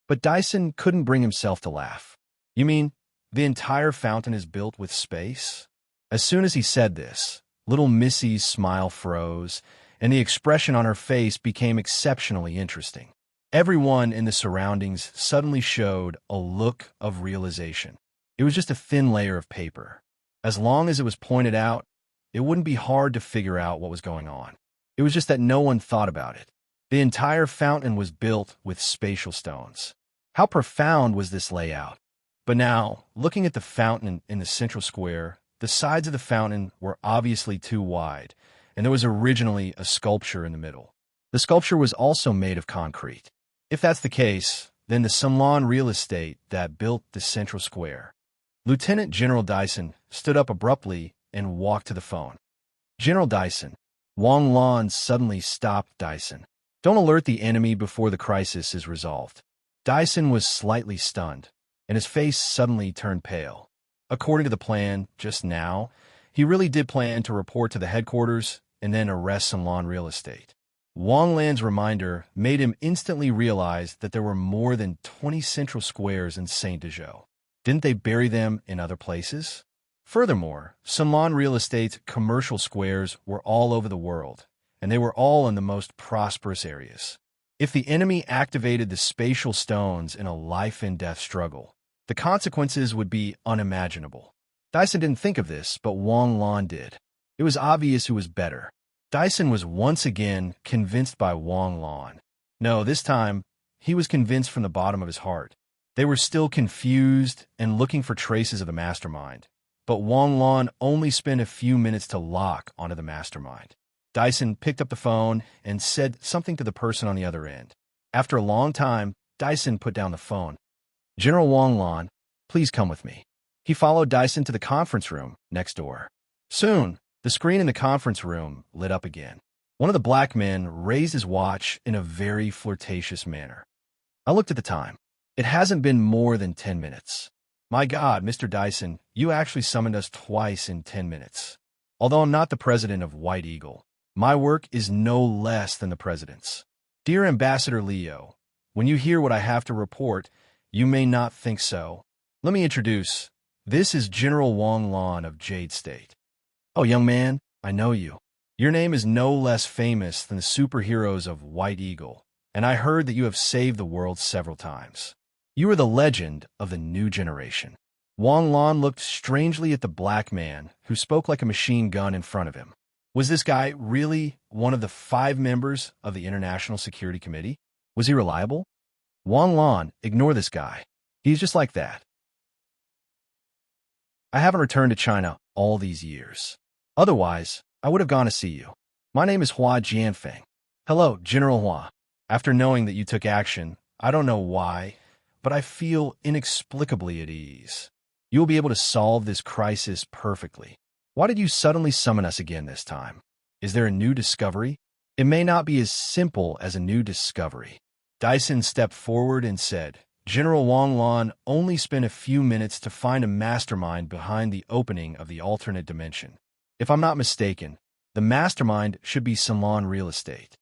But Dyson couldn't bring himself to laugh. You mean the entire fountain is built with space? As soon as he said this, little Missy's smile froze, and the expression on her face became exceptionally interesting. Everyone in the surroundings suddenly showed a look of realization. It was just a thin layer of paper. As long as it was pointed out, it wouldn't be hard to figure out what was going on. It was just that no one thought about it. The entire fountain was built with spatial stones. How profound was this layout? But now, looking at the fountain in the central square, the sides of the fountain were obviously too wide, and there was originally a sculpture in the middle. The sculpture was also made of concrete. If that's the case, then the Sunlan real estate that built the central square. Lieutenant General Dyson stood up abruptly and walked to the phone. General Dyson. Wang Lan suddenly stopped Dyson. Don't alert the enemy before the crisis is resolved. Dyson was slightly stunned, and his face suddenly turned pale. According to the plan, just now, he really did plan to report to the headquarters and then arrest Sunlan real estate. Wang Lan's reminder made him instantly realize that there were more than 20 central squares in Saint Dejoux. Didn't they bury them in other places? Furthermore, Sunlan real estate's commercial squares were all over the world, and they were all in the most prosperous areas. If the enemy activated the spatial stones in a life-and-death struggle, the consequences would be unimaginable. Dyson didn't think of this, but Wang Lan did. It was obvious who was better. Dyson was once again convinced by Wang Lan. No, this time, he was convinced from the bottom of his heart. They were still confused and looking for traces of the mastermind, but Wang Lan only spent a few minutes to lock onto the mastermind. Dyson picked up the phone and said something to the person on the other end. After a long time, Dyson put down the phone. General Wang Lan, please come with me. He followed Dyson to the conference room next door. Soon, the screen in the conference room lit up again. One of the black men raised his watch in a very flirtatious manner. I looked at the time. It hasn't been more than 10 minutes. My God, Mr. Dyson, you actually summoned us twice in 10 minutes. Although I'm not the president of White Eagle, my work is no less than the president's. Dear Ambassador Leo, when you hear what I have to report, you may not think so. Let me introduce. This is General Wang Lan of Jade State. Oh, young man, I know you. Your name is no less famous than the superheroes of White Eagle, and I heard that you have saved the world several times. You are the legend of the new generation. Wang Lan looked strangely at the black man who spoke like a machine gun in front of him. Was this guy really one of the 5 members of the International Security Committee? Was he reliable? Wang Lan, ignore this guy. He's just like that. I haven't returned to China all these years. Otherwise, I would have gone to see you. My name is Hua Jianfeng. Hello, General Hua. After knowing that you took action, I don't know why, but I feel inexplicably at ease. You will be able to solve this crisis perfectly. Why did you suddenly summon us again this time? Is there a new discovery? It may not be as simple as a new discovery. Dyson stepped forward and said, General Wang Lan only spent a few minutes to find a mastermind behind the opening of the alternate dimension. If I'm not mistaken, the mastermind should be Salon Real Estate.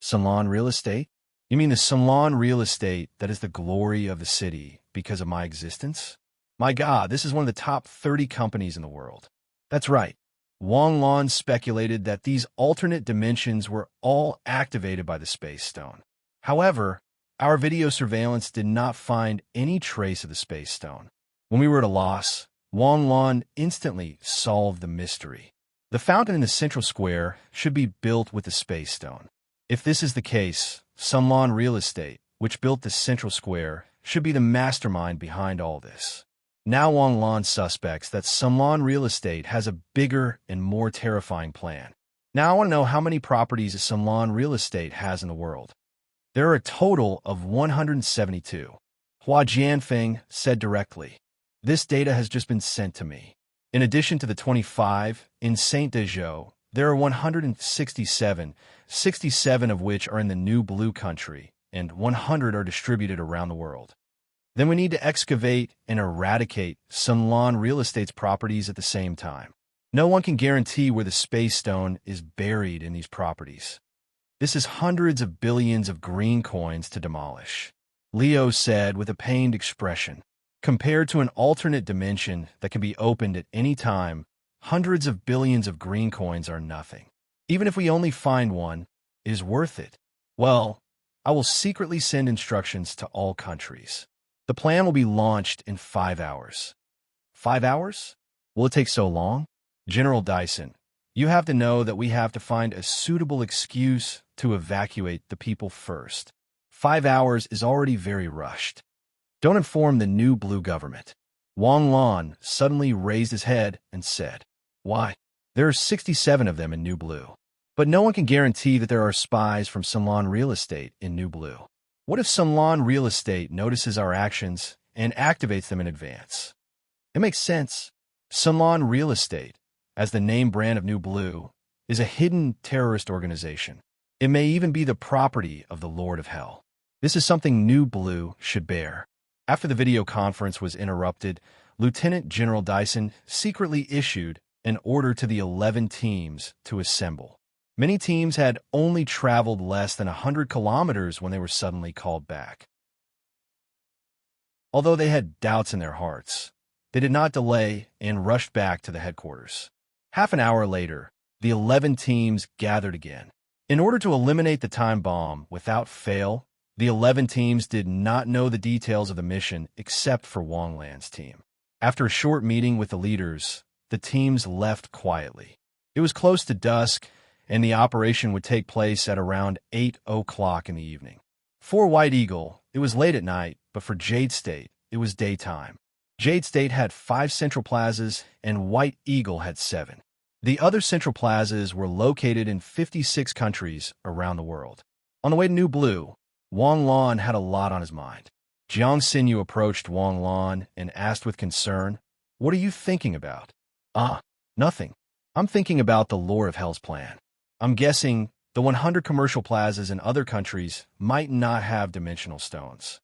Salon Real Estate? You mean the Salon Real Estate that is the glory of the city because of my existence? My God, this is one of the top 30 companies in the world. That's right. Wang Lan speculated that these alternate dimensions were all activated by the Space Stone. However, our video surveillance did not find any trace of the Space Stone. When we were at a loss, Wang Lan instantly solved the mystery. The fountain in the central square should be built with the Space Stone. If this is the case, Salon Real Estate, which built the central square, should be the mastermind behind all this. Now Wang Lan suspects that Salon Real Estate has a bigger and more terrifying plan. Now I want to know how many properties Salon Real Estate has in the world. There are a total of 172. Hua Jianfeng said directly. This data has just been sent to me. In addition to the 25 in Saint-Dejoux, there are 167, 67 of which are in the New Blue country, and 100 are distributed around the world. Then we need to excavate and eradicate Salon Real Estate's properties at the same time. No one can guarantee where the Space Stone is buried in these properties. This is hundreds of billions of green coins to demolish, Leo said with a pained expression. Compared to an alternate dimension that can be opened at any time, hundreds of billions of green coins are nothing. Even if we only find one, it is worth it. Well, I will secretly send instructions to all countries. The plan will be launched in 5 hours. 5 hours? Will it take so long? General Dyson, you have to know that we have to find a suitable excuse to evacuate the people first. 5 hours is already very rushed. Don't inform the New Blue government. Wang Lan suddenly raised his head and said, Why? There are 67 of them in New Blue. But no one can guarantee that there are spies from Salon Real Estate in New Blue. What if Salon Real Estate notices our actions and activates them in advance? It makes sense. Salon Real Estate, as the name brand of New Blue, is a hidden terrorist organization. It may even be the property of the Lord of Hell. This is something New Blue should bear. After the video conference was interrupted, Lieutenant General Dyson secretly issued an order to the 11 teams to assemble. Many teams had only traveled less than 100 kilometers when they were suddenly called back. Although they had doubts in their hearts, they did not delay and rushed back to the headquarters. Half an hour later, the 11 teams gathered again. In order to eliminate the time bomb without fail, the 11 teams did not know the details of the mission except for Wang Lan's team. After a short meeting with the leaders, the teams left quietly. It was close to dusk, and the operation would take place at around 8 o'clock in the evening. For White Eagle, it was late at night, but for Jade State, it was daytime. Jade State had 5 central plazas, and White Eagle had 7. The other central plazas were located in 56 countries around the world. On the way to New Blue, Wang Lan had a lot on his mind. Jiang Xinyu approached Wang Lan and asked with concern, What are you thinking about? Nothing. I'm thinking about the Lord of Hell's plan. I'm guessing the 100 commercial plazas in other countries might not have dimensional stones.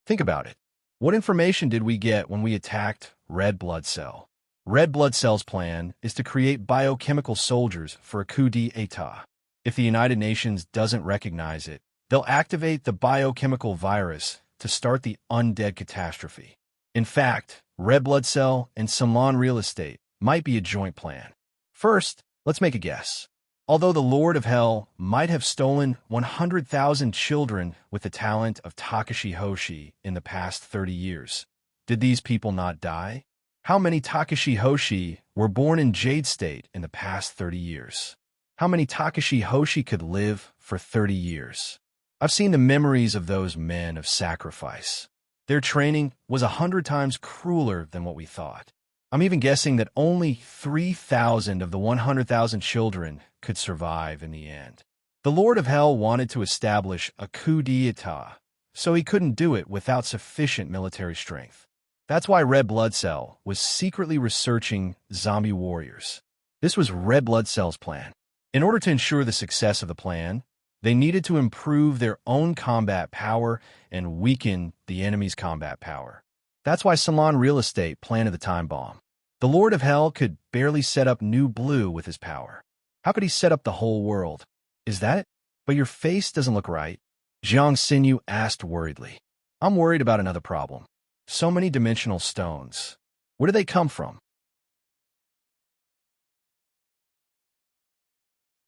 Think about it. What information did we get when we attacked Red Blood Cell? Red Blood Cell's plan is to create biochemical soldiers for a coup d'etat. If the United Nations doesn't recognize it, they'll activate the biochemical virus to start the undead catastrophe. In fact, Red Blood Cell and Salon Real Estate might be a joint plan. First, let's make a guess. Although the Lord of Hell might have stolen 100,000 children with the talent of Takashi Hoshi in the past 30 years, did these people not die? How many Takashi Hoshi were born in Jade State in the past 30 years? How many Takashi Hoshi could live for 30 years? I've seen the memories of those men of sacrifice. Their training was 100 times crueler than what we thought. I'm even guessing that only 3,000 of the 100,000 children could survive in the end. The Lord of Hell wanted to establish a coup d'etat, so he couldn't do it without sufficient military strength. That's why Red Blood Cell was secretly researching zombie warriors. This was Red Blood Cell's plan. In order to ensure the success of the plan, They needed to improve their own combat power and weaken the enemy's combat power. That's why Salon Real Estate planted the time bomb. The Lord of Hell could barely set up New Blue with his power. How could he set up the whole world? Is that it? But your face doesn't look right. Jiang Xinyu asked worriedly. I'm worried about another problem. So many dimensional stones. Where do they come from?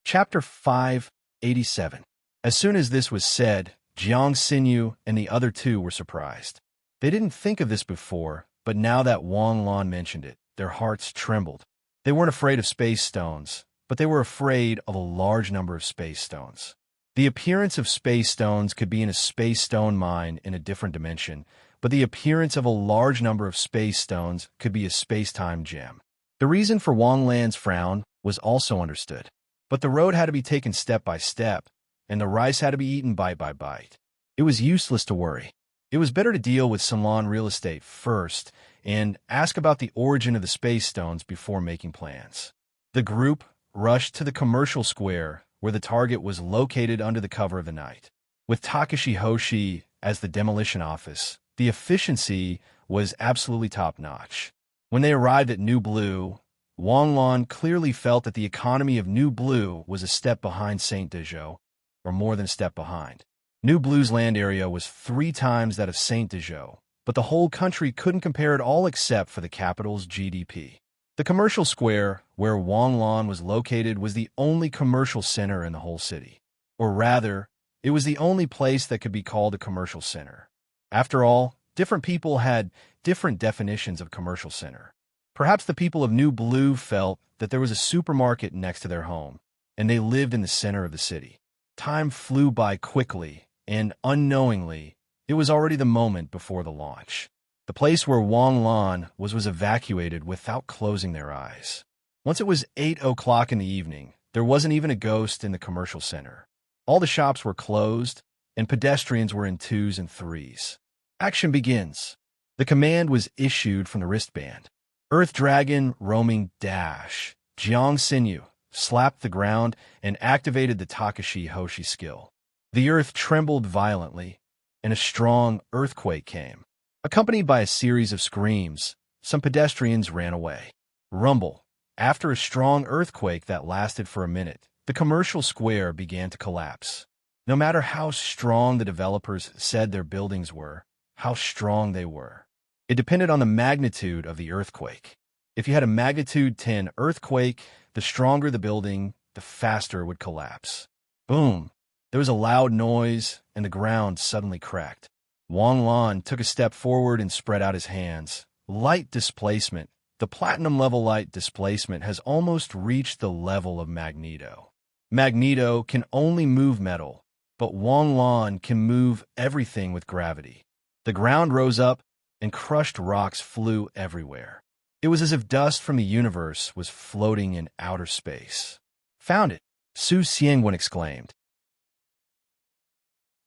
Chapter 587. As soon as this was said, Jiang Xinyu and the other two were surprised. They didn't think of this before, but now that Wang Lan mentioned it, their hearts trembled. They weren't afraid of space stones, but they were afraid of a large number of space stones. The appearance of space stones could be in a space stone mine in a different dimension, but the appearance of a large number of space stones could be a space-time gem. The reason for Wang Lan's frown was also understood, but the road had to be taken step by step, and the rice had to be eaten bite by bite. It was useless to worry. It was better to deal with Salon Real Estate first and ask about the origin of the space stones before making plans. The group rushed to the commercial square where the target was located under the cover of the night. With Takashi Hoshi as the demolition office, the efficiency was absolutely top-notch. When they arrived at New Blue, Wang Lan clearly felt that the economy of New Blue was a step behind Saint Dejo, or more than a step behind. New Blue's land area was 3 times that of Saint Dejo, but the whole country couldn't compare at all except for the capital's GDP. The commercial square where Wang Lan was located was the only commercial center in the whole city. Or rather, it was the only place that could be called a commercial center. After all, different people had different definitions of commercial center. Perhaps the people of New Blue felt that there was a supermarket next to their home, and they lived in the center of the city. Time flew by quickly, and unknowingly, it was already the moment before the launch. The place where Wang Lan was evacuated without closing their eyes. Once it was 8 o'clock in the evening, there wasn't even a ghost in the commercial center. All the shops were closed, and pedestrians were in 2s and 3s. Action begins. The command was issued from the wristband. Earth Dragon roaming dash. Jiang Xinyu slapped the ground and activated the Takashi Hoshi skill. The earth trembled violently, and a strong earthquake came. Accompanied by a series of screams, some pedestrians ran away. Rumble. After a strong earthquake that lasted for a minute, the commercial square began to collapse. No matter how strong the developers said their buildings were, how strong they were, it depended on the magnitude of the earthquake. If you had a magnitude 10 earthquake, the stronger the building, the faster it would collapse. Boom! There was a loud noise, and the ground suddenly cracked. Wang Lan took a step forward and spread out his hands. Light displacement. The platinum-level light displacement has almost reached the level of Magneto. Magneto can only move metal, but Wang Lan can move everything with gravity. The ground rose up, and crushed rocks flew everywhere. It was as if dust from the universe was floating in outer space. Found it! Su Xiangwen exclaimed.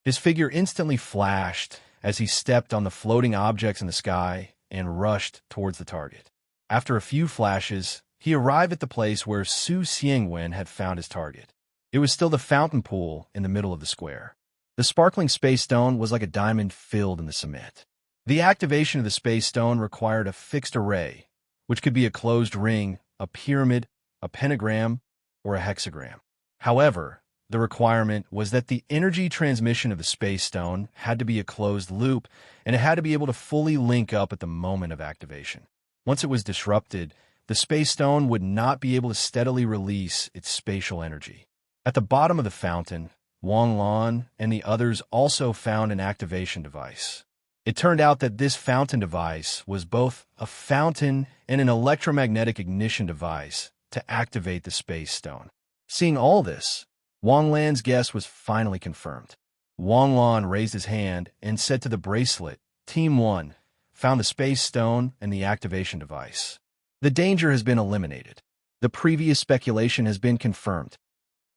His figure instantly flashed as he stepped on the floating objects in the sky and rushed towards the target. After a few flashes, he arrived at the place where Su Xiangwen had found his target. It was still the fountain pool in the middle of the square. The sparkling space stone was like a diamond filled in the cement. The activation of the space stone required a fixed array, which could be a closed ring, a pyramid, a pentagram, or a hexagram. However, the requirement was that the energy transmission of the space stone had to be a closed loop, and it had to be able to fully link up at the moment of activation. Once it was disrupted, the space stone would not be able to steadily release its spatial energy. At the bottom of the fountain, Wang Lan and the others also found an activation device. It turned out that this fountain device was both a fountain and an electromagnetic ignition device to activate the space stone. Seeing all this, Wang Lan's guess was finally confirmed. Wang Lan raised his hand and said to the bracelet, Team 1, found the space stone and the activation device. The danger has been eliminated. The previous speculation has been confirmed.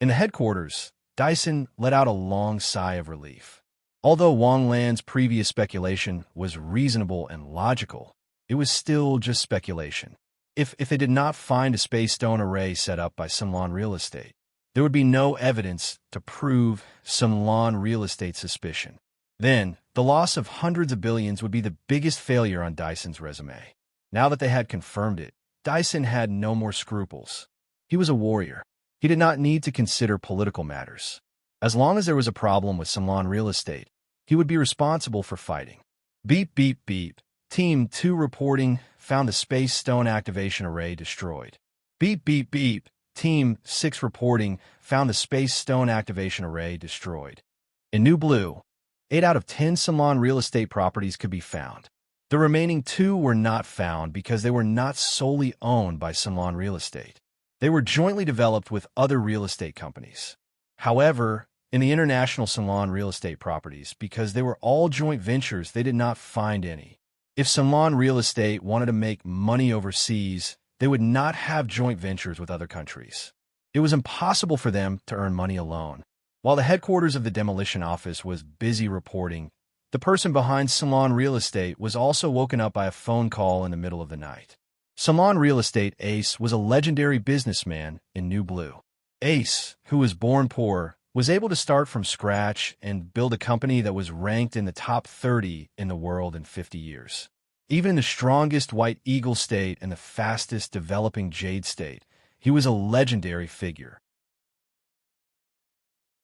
In the headquarters, Dyson let out a long sigh of relief. Although Wang Lan's previous speculation was reasonable and logical, it was still just speculation. If they did not find a space stone array set up by Sunlan Real Estate, There would be no evidence to prove Sunlan real estate suspicion. Then, the loss of hundreds of billions would be the biggest failure on Dyson's resume. Now that they had confirmed it, Dyson had no more scruples. He was a warrior. He did not need to consider political matters. As long as there was a problem with Sunlan real estate, he would be responsible for fighting. Beep, beep, beep. Team 2 reporting found the Space Stone activation array destroyed. Beep, beep, beep. Team 6 reporting found the Space Stone activation array destroyed. In New Blue, 8 out of 10 Sunlan real estate properties could be found. The remaining 2 were not found because they were not solely owned by Sunlan Real Estate. They were jointly developed with other real estate companies. However, in the international Sunlan real estate properties, because they were all joint ventures, they did not find any. If Sunlan Real Estate wanted to make money overseas, they would not have joint ventures with other countries. It was impossible for them to earn money alone. While the headquarters of the demolition office was busy reporting, the person behind Sunlan Real Estate was also woken up by a phone call in the middle of the night. Sunlan Real Estate Ace was a legendary businessman in New Blue. Ace, who was born poor, was able to start from scratch and build a company that was ranked in the top 30 in the world in 50 years. Even in the strongest White Eagle state and the fastest developing Jade state, he was a legendary figure.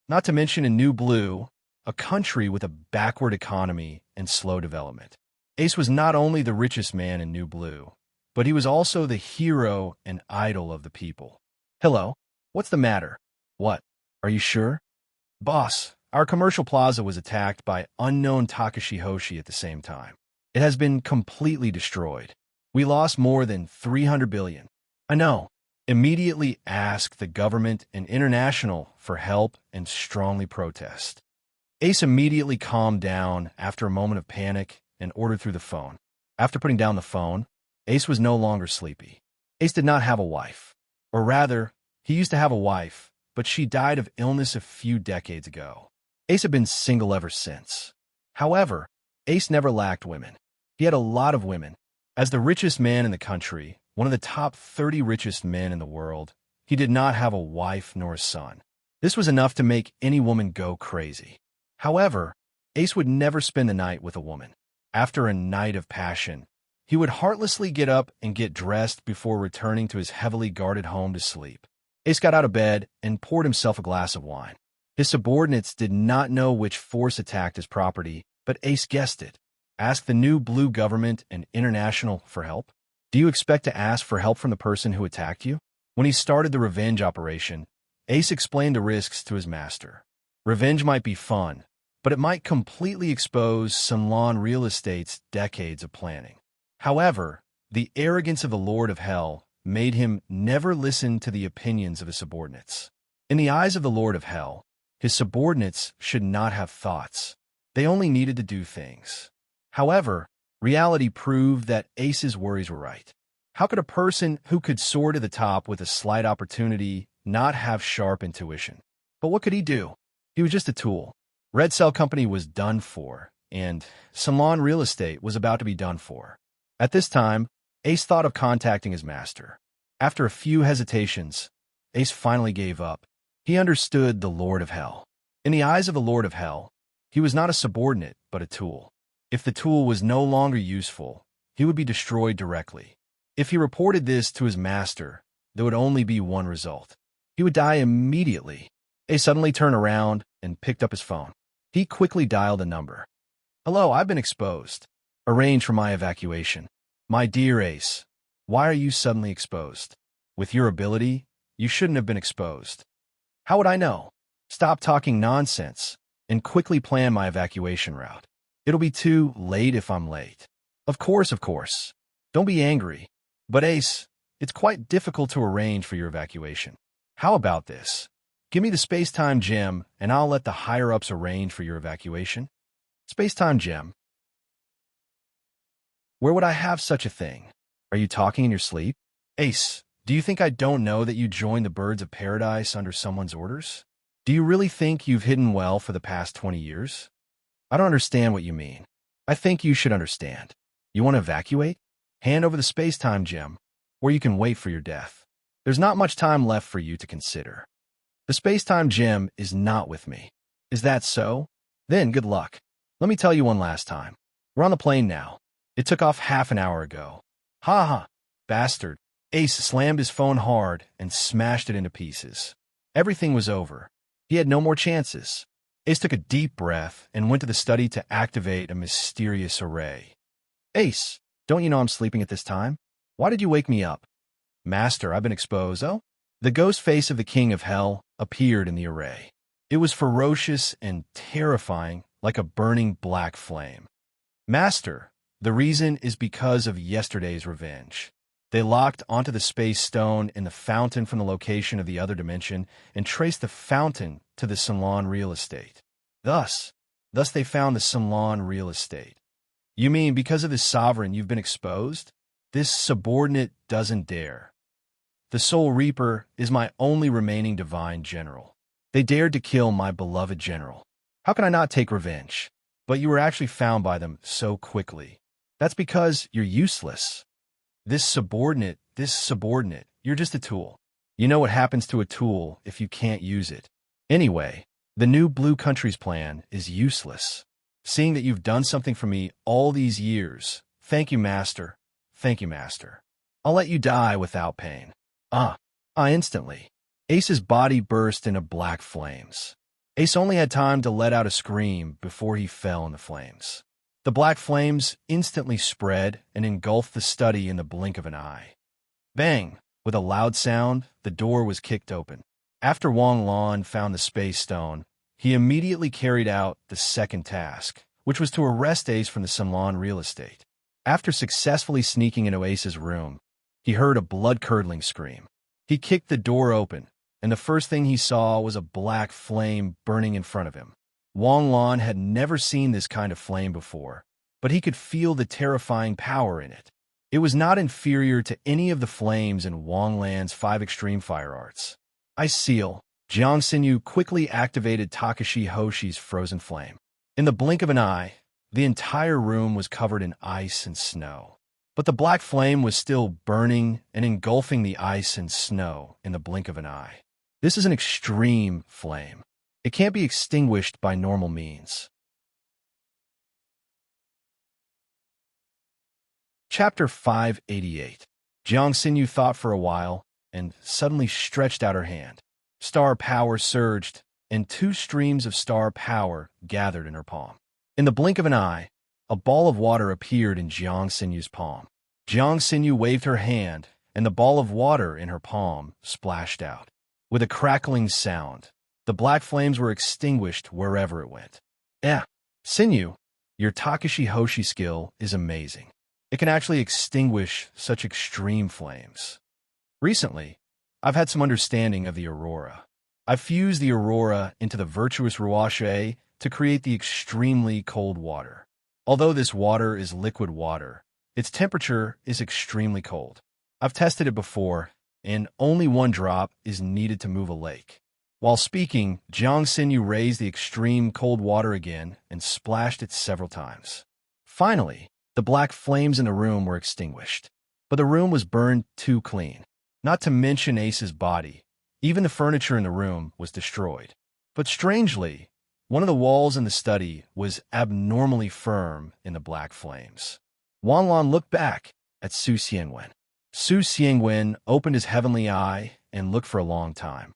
Not to mention in New Blue, a country with a backward economy and slow development. Ace was not only the richest man in New Blue, but he was also the hero and idol of the people. Hello? What's the matter? What? Are you sure? Boss, our commercial plaza was attacked by unknown Takashi Hoshi at the same time. It has been completely destroyed. We lost more than 300 billion. I know. Immediately ask the government and international for help and strongly protest. Ace immediately calmed down after a moment of panic and ordered through the phone. After putting down the phone, Ace was no longer sleepy. Ace did not have a wife. Or rather, he used to have a wife, but she died of illness a few decades ago. Ace had been single ever since. However, Ace never lacked women. He had a lot of women. As the richest man in the country, one of the top 30 richest men in the world, he did not have a wife nor a son. This was enough to make any woman go crazy. However, Ace would never spend the night with a woman. After a night of passion, he would heartlessly get up and get dressed before returning to his heavily guarded home to sleep. Ace got out of bed and poured himself a glass of wine. His subordinates did not know which force attacked his property, but Ace guessed it. Ask the New Blue government and international for help? Do you expect to ask for help from the person who attacked you? When he started the revenge operation, Ace explained the risks to his master. Revenge might be fun, but it might completely expose Sunlan Real Estate's decades of planning. However, the arrogance of the Lord of Hell made him never listen to the opinions of his subordinates. In the eyes of the Lord of Hell, his subordinates should not have thoughts. They only needed to do things. However, reality proved that Ace's worries were right. How could a person who could soar to the top with a slight opportunity not have sharp intuition? But what could he do? He was just a tool. Red Cell Company was done for, and Sunlan Real Estate was about to be done for. At this time, Ace thought of contacting his master. After a few hesitations, Ace finally gave up. He understood the Lord of Hell. In the eyes of the Lord of Hell, he was not a subordinate, but a tool. If the tool was no longer useful, he would be destroyed directly. If he reported this to his master, there would only be one result. He would die immediately. Ace suddenly turned around and picked up his phone. He quickly dialed a number. Hello, I've been exposed. Arrange for my evacuation. My dear Ace, why are you suddenly exposed? With your ability, you shouldn't have been exposed. How would I know? Stop talking nonsense and quickly plan my evacuation route. It'll be too late if I'm late. Of course. Don't be angry. But Ace, it's quite difficult to arrange for your evacuation. How about this? Give me the space-time gem, and I'll let the higher-ups arrange for your evacuation. Space-time gem. Where would I have such a thing? Are you talking in your sleep? Ace, do you think I don't know that you joined the Birds of Paradise under someone's orders? Do you really think you've hidden well for the past 20 years? I don't understand what you mean. I think you should understand. You want to evacuate? Hand over the space-time gem, or you can wait for your death. There's not much time left for you to consider. The space-time gem is not with me. Is that so? Then good luck. Let me tell you one last time. We're on the plane now. It took off half an hour ago. Ha ha, bastard. Ace slammed his phone hard and smashed it into pieces. Everything was over. He had no more chances. Ace took a deep breath and went to the study to activate a mysterious array. Ace, don't you know I'm sleeping at this time? Why did you wake me up? Master, I've been exposed. Oh? The ghost face of the king of hell appeared in the array. It was ferocious and terrifying, like a burning black flame. Master, the reason is because of yesterday's revenge. They locked onto the space stone in the fountain from the location of the other dimension and traced the fountain to the salon real estate. Thus they found the salon real estate. You mean because of this sovereign you've been exposed? This subordinate doesn't dare. The Soul Reaper is my only remaining divine general. They dared to kill my beloved general. How can I not take revenge? But you were actually found by them so quickly. That's because you're useless. This subordinate, you're just a tool. You know what happens to a tool if you can't use it. Anyway, the new Blue Countries plan is useless. Seeing that you've done something for me all these years, thank you, Master. Thank you, Master. I'll let you die without pain. Instantly. Ace's body burst into black flames. Ace only had time to let out a scream before he fell in the flames. The black flames instantly spread and engulfed the study in the blink of an eye. Bang! With a loud sound, the door was kicked open. After Wang Lan found the space stone, he immediately carried out the second task, which was to arrest Ace from the salon real estate. After successfully sneaking into Ace's room, he heard a blood-curdling scream. He kicked the door open, and the first thing he saw was a black flame burning in front of him. Wang Lan had never seen this kind of flame before, but he could feel the terrifying power in it. It was not inferior to any of the flames in Wang Lan's 5 extreme fire arts. Ice Seal. Jiang Xinyu quickly activated Takashi Hoshi's frozen flame. In the blink of an eye, the entire room was covered in ice and snow. But the black flame was still burning and engulfing the ice and snow in the blink of an eye. This is an extreme flame. It can't be extinguished by normal means. Chapter 588. Jiang Xinyu thought for a while and suddenly stretched out her hand. Star power surged, and 2 streams of star power gathered in her palm. In the blink of an eye, a ball of water appeared in Jiang Xinyu's palm. Jiang Xinyu waved her hand, and the ball of water in her palm splashed out. With a crackling sound, the black flames were extinguished wherever it went. Xinyu, your Takashi Hoshi skill is amazing. It can actually extinguish such extreme flames. Recently, I've had some understanding of the aurora. I've fused the aurora into the virtuous Ruashe to create the extremely cold water. Although this water is liquid water, its temperature is extremely cold. I've tested it before, and only 1 drop is needed to move a lake. While speaking, Jiang Xinyu raised the extreme cold water again and splashed it several times. Finally, the black flames in the room were extinguished. But the room was burned too clean. Not to mention Ace's body. Even the furniture in the room was destroyed. But strangely, one of the walls in the study was abnormally firm in the black flames. Wang Lan looked back at Su Xiangwen. Su Xiangwen opened his heavenly eye and looked for a long time.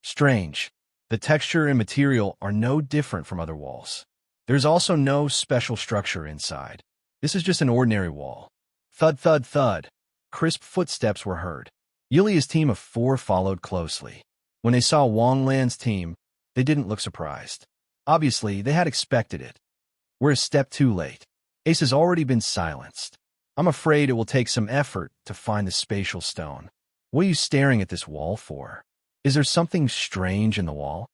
Strange. The texture and material are no different from other walls. There's also no special structure inside. This is just an ordinary wall. Thud, thud, thud. Crisp footsteps were heard. Yulia's team of 4 followed closely. When they saw Wang Lan's team, they didn't look surprised. Obviously, they had expected it. We're a step too late. Ace has already been silenced. I'm afraid it will take some effort to find the spatial stone. What are you staring at this wall for? Is there something strange in the wall?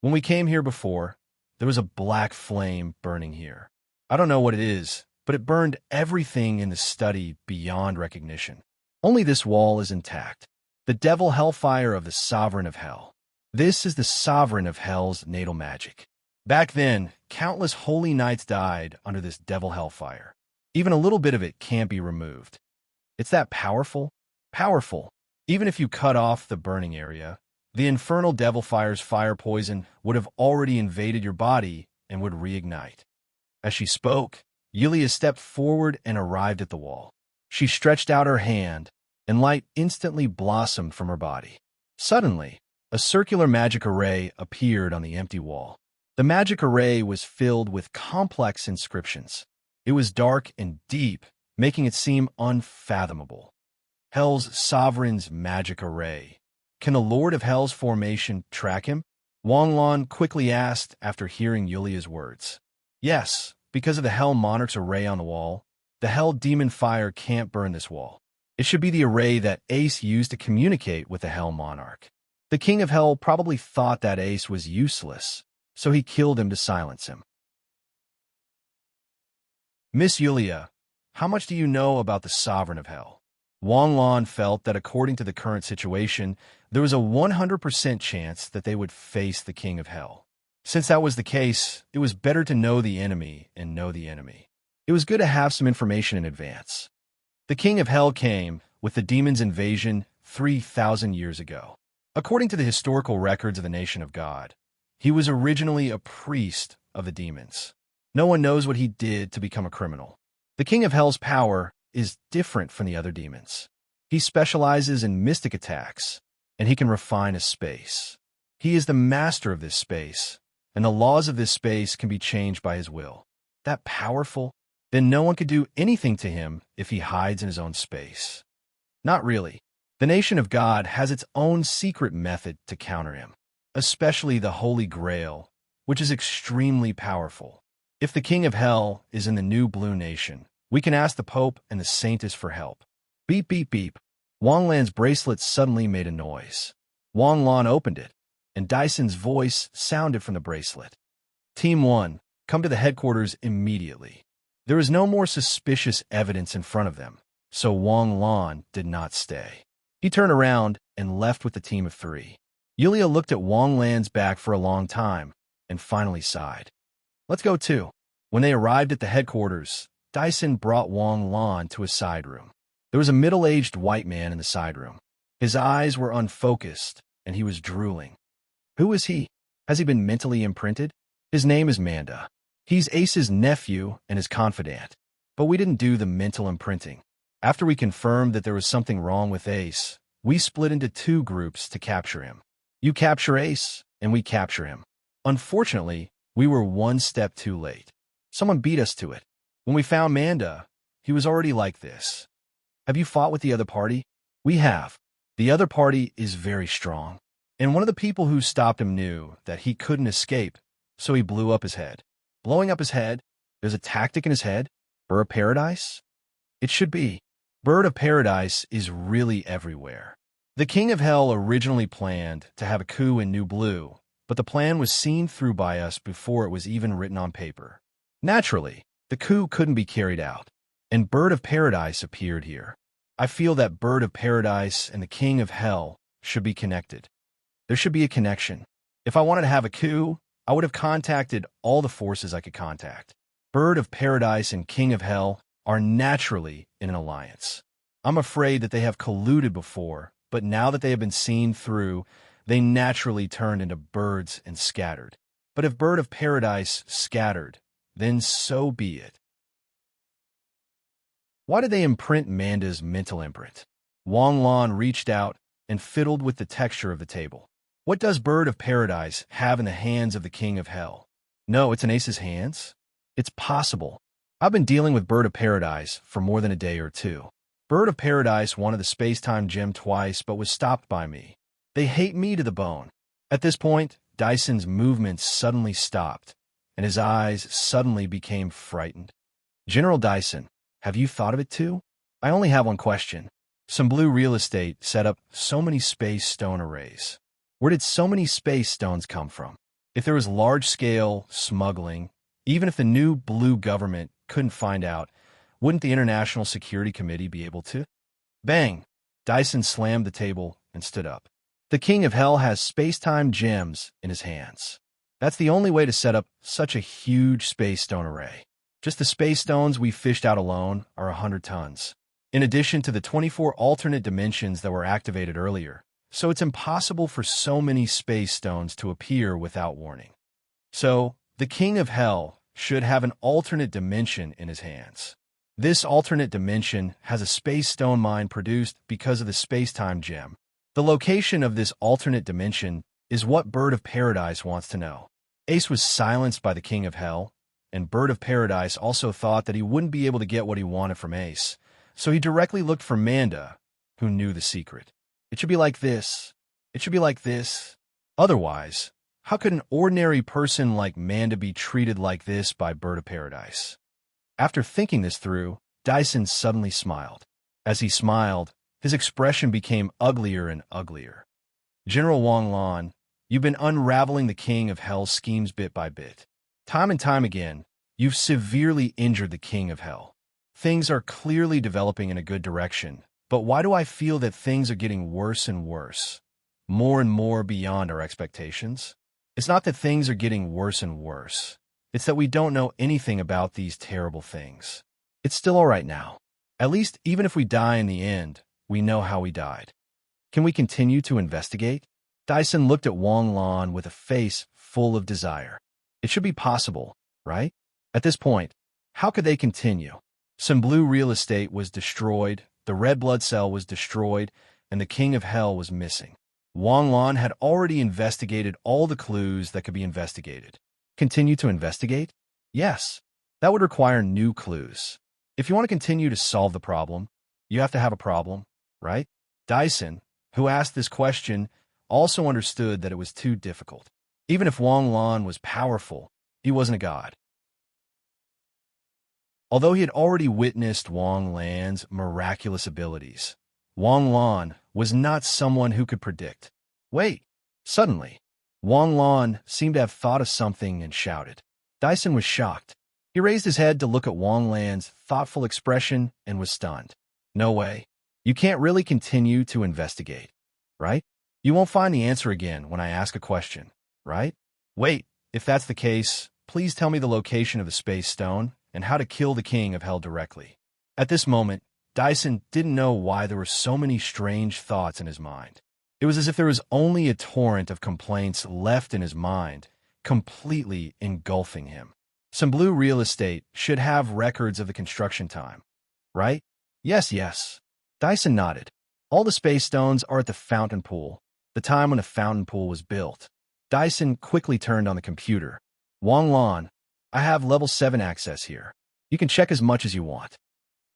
When we came here before, there was a black flame burning here. I don't know what it is, but it burned everything in the study beyond recognition. Only this wall is intact. The devil hellfire of the sovereign of hell. This is the sovereign of hell's natal magic. Back then, countless holy knights died under this devil hellfire. Even a little bit of it can't be removed. It's that powerful. Powerful. Even if you cut off the burning area, The infernal devil fire's fire poison would have already invaded your body and would reignite. As she spoke, Yulia stepped forward and arrived at the wall. She stretched out her hand, and light instantly blossomed from her body. Suddenly, a circular magic array appeared on the empty wall. The magic array was filled with complex inscriptions. It was dark and deep, making it seem unfathomable. Hell's Sovereign's magic array. Can the Lord of Hell's formation track him? Wang Lan quickly asked after hearing Yulia's words. Yes, because of the Hell Monarch's array on the wall. The Hell Demon Fire can't burn this wall. It should be the array that Ace used to communicate with the Hell Monarch. The King of Hell probably thought that Ace was useless, so he killed him to silence him. Miss Yulia, how much do you know about the Sovereign of Hell? Wang Lan felt that according to the current situation, there was a 100% chance that they would face the King of Hell. Since that was the case, it was better to know the enemy and know the enemy. It was good to have some information in advance. The King of Hell came with the demon's invasion 3,000 years ago. According to the historical records of the nation of God, he was originally a priest of the demons. No one knows what he did to become a criminal. The King of Hell's power is different from the other demons. He specializes in mystic attacks, and he can refine a space. He is the master of this space, and the laws of this space can be changed by his will. That powerful? Then no one could do anything to him if he hides in his own space. Not really. The nation of God has its own secret method to counter him, especially the Holy Grail, which is extremely powerful. If the King of Hell is in the new blue nation, we can ask the Pope and the Saintess for help. Beep, beep, beep. Wang Lan's bracelet suddenly made a noise. Wang Lan opened it, and Dyson's voice sounded from the bracelet. Team 1, come to the headquarters immediately. There is no more suspicious evidence in front of them, so Wang Lan did not stay. He turned around and left with the team of 3. Yulia looked at Wang Lan's back for a long time and finally sighed. Let's go too. When they arrived at the headquarters, Dyson brought Wang Lan to a side room. There was a middle-aged white man in the side room. His eyes were unfocused, and he was drooling. Who is he? Has he been mentally imprinted? His name is Manda. He's Ace's nephew and his confidant, but we didn't do the mental imprinting. After we confirmed that there was something wrong with Ace, we split into 2 groups to capture him. You capture Ace, and we capture him. Unfortunately, we were 1 step too late. Someone beat us to it. When we found Manda, he was already like this. Have you fought with the other party? We have. The other party is very strong. And one of the people who stopped him knew that he couldn't escape, so he blew up his head. Blowing up his head? There's a tactic in his head? Bird of Paradise? It should be. Bird of Paradise is really everywhere. The King of Hell originally planned to have a coup in New Blue, but the plan was seen through by us before it was even written on paper. Naturally, the coup couldn't be carried out, and Bird of Paradise appeared here. I feel that Bird of Paradise and the King of Hell should be connected. There should be a connection. If I wanted to have a coup, I would have contacted all the forces I could contact. Bird of Paradise and King of Hell are naturally in an alliance. I'm afraid that they have colluded before, but now that they have been seen through, they naturally turned into birds and scattered. But if Bird of Paradise scattered, then so be it. Why did they imprint Manda's mental imprint? Wang Lan reached out and fiddled with the texture of the table. What does Bird of Paradise have in the hands of the King of Hell? No, it's in Ace's hands? It's possible. I've been dealing with Bird of Paradise for more than a day or 2. Bird of Paradise wanted the space-time gem twice but was stopped by me. They hate me to the bone. At this point, Dyson's movements suddenly stopped, and his eyes suddenly became frightened. General Dyson, have you thought of it too? I only have one question. Some blue real estate set up so many space stone arrays. Where did so many space stones come from? If there was large-scale smuggling, even if the new blue government couldn't find out, wouldn't the International Security Committee be able to? Bang! Dyson slammed the table and stood up. The King of Hell has space-time gems in his hands. That's the only way to set up such a huge space stone array. Just the space stones we fished out alone are 100 tons. In addition to the 24 alternate dimensions that were activated earlier, so it's impossible for so many space stones to appear without warning. So, the King of Hell should have an alternate dimension in his hands. This alternate dimension has a space stone mine produced because of the space-time gem. The location of this alternate dimension is what Bird of Paradise wants to know. Ace was silenced by the King of Hell, and Bird of Paradise also thought that he wouldn't be able to get what he wanted from Ace, so he directly looked for Manda, who knew the secret. It should be like this. It should be like this. Otherwise, how could an ordinary person like Manda be treated like this by Bird of Paradise? After thinking this through, Dyson suddenly smiled. As he smiled, his expression became uglier and uglier. General Wang Lan, you've been unraveling the King of Hell's schemes bit by bit. Time and time again, you've severely injured the King of Hell. Things are clearly developing in a good direction, but why do I feel that things are getting worse and worse? More and more beyond our expectations? It's not that things are getting worse and worse. It's that we don't know anything about these terrible things. It's still all right now. At least, even if we die in the end, we know how we died. Can we continue to investigate? Dyson looked at Wang Lan with a face full of desire. It should be possible, right? At this point, how could they continue? Some blue real estate was destroyed, the red blood cell was destroyed, and the King of Hell was missing. Wang Lan had already investigated all the clues that could be investigated. Continue to investigate? Yes. That would require new clues. If you want to continue to solve the problem, you have to have a problem, right? Dyson, who asked this question, also understood that it was too difficult. Even if Wang Lan was powerful, he wasn't a god. Although he had already witnessed Wang Lan's miraculous abilities, Wang Lan was not someone who could predict. Wait! Suddenly, Wang Lan seemed to have thought of something and shouted. Dyson was shocked. He raised his head to look at Wang Lan's thoughtful expression and was stunned. No way. You can't really continue to investigate, right? You won't find the answer again when I ask a question, right? Wait, if that's the case, please tell me the location of the space stone and how to kill the King of Hell directly. At this moment, Dyson didn't know why there were so many strange thoughts in his mind. It was as if there was only a torrent of complaints left in his mind, completely engulfing him. Some blue real estate should have records of the construction time, right? Yes. Dyson nodded. All the space stones are at the fountain pool, the time when the fountain pool was built. Dyson quickly turned on the computer. Wang Lan, I have level 7 access here. You can check as much as you want.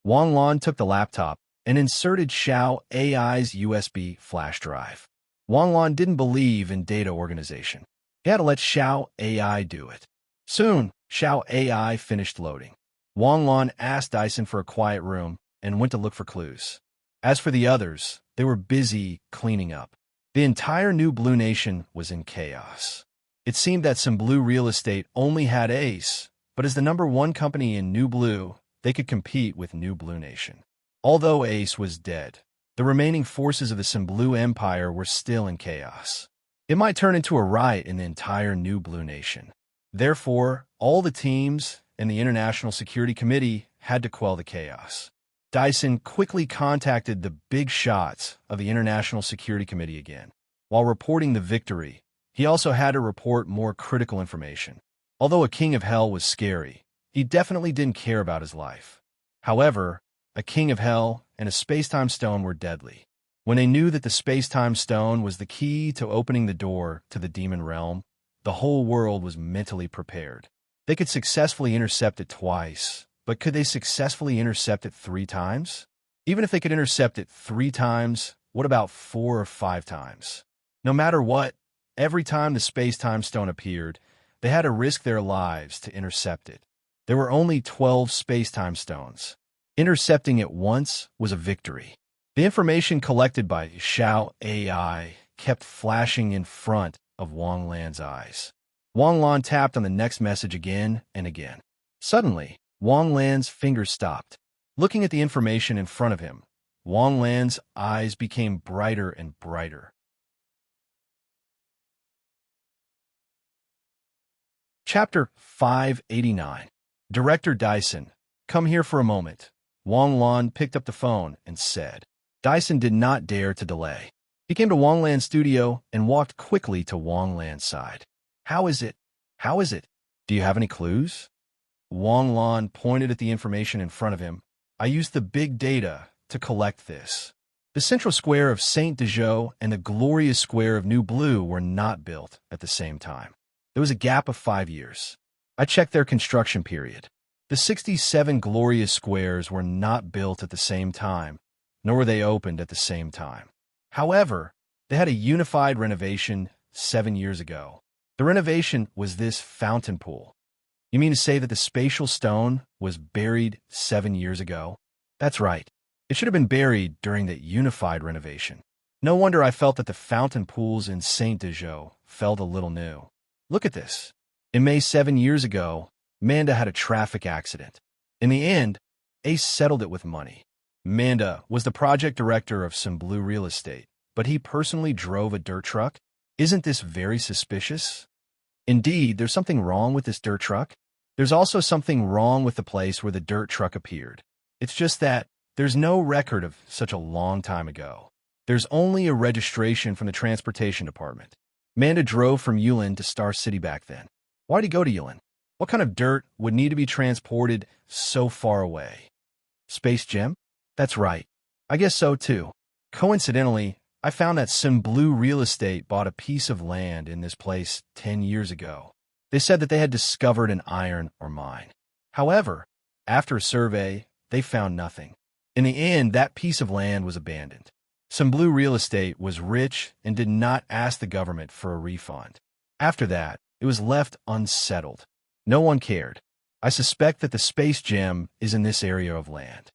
Wang Lan took the laptop and inserted Xiao AI's USB flash drive. Wang Lan didn't believe in data organization. He had to let Xiao AI do it. Soon, Xiao AI finished loading. Wang Lan asked Dyson for a quiet room and went to look for clues. As for the others, they were busy cleaning up. The entire New Blue Nation was in chaos. It seemed that some blue real estate only had Ace, but as the #1 company in New Blue, they could compete with New Blue Nation. Although Ace was dead, the remaining forces of the Some Blue Empire were still in chaos. It might turn into a riot in the entire New Blue Nation. Therefore, all the teams and the International Security Committee had to quell the chaos. Dyson quickly contacted the big shots of the International Security Committee again. While reporting the victory, he also had to report more critical information. Although a King of Hell was scary, he definitely didn't care about his life. However, a King of Hell and a space-time stone were deadly. When they knew that the space-time stone was the key to opening the door to the demon realm, the whole world was mentally prepared. They could successfully intercept it twice, but could they successfully intercept it 3 times? Even if they could intercept it 3 times, what about 4 or 5 times? No matter what, every time the space-time stone appeared, they had to risk their lives to intercept it. There were only 12 space-time stones. Intercepting it once was a victory. The information collected by Xiao AI kept flashing in front of Wang Lan's eyes. Wang Lan tapped on the next message again and again. Suddenly, Wang Lan's fingers stopped. Looking at the information in front of him, Wang Lan's eyes became brighter and brighter. Chapter 589. Director Dyson, come here for a moment. Wang Lan picked up the phone and said. Dyson did not dare to delay. He came to Wanglan's studio and walked quickly to Wanglan's side. How is it? How is it? Do you have any clues? Wang Lan pointed at the information in front of him. I used the big data to collect this. The central square of Saint Dejo and the glorious square of New Blue were not built at the same time. There was a gap of 5 years. I checked their construction period. The 67 glorious squares were not built at the same time, nor were they opened at the same time. However, they had a unified renovation 7 years ago. The renovation was this fountain pool. You mean to say that the spatial stone was buried 7 years ago? That's right. It should have been buried during the unified renovation. No wonder I felt that the fountain pools in Saint Dejo felt a little new. Look at this. In May 7 years ago, Manda had a traffic accident. In the end, Ace settled it with money. Manda was the project director of some blue real estate, but he personally drove a dirt truck? Isn't this very suspicious? Indeed, there's something wrong with this dirt truck. There's also something wrong with the place where the dirt truck appeared. It's just that there's no record of such a long time ago. There's only a registration from the transportation department. Manda drove from Yulin to Star City back then. Why'd he go to Yulin? What kind of dirt would need to be transported so far away? Space Gem? That's right. I guess so too. Coincidentally, I found that some blue real estate bought a piece of land in this place 10 years ago. They said that they had discovered an iron ore mine. However, after a survey, they found nothing. In the end, that piece of land was abandoned. Some blue real estate was rich and did not ask the government for a refund. After that, it was left unsettled. No one cared. I suspect that the space gem is in this area of land.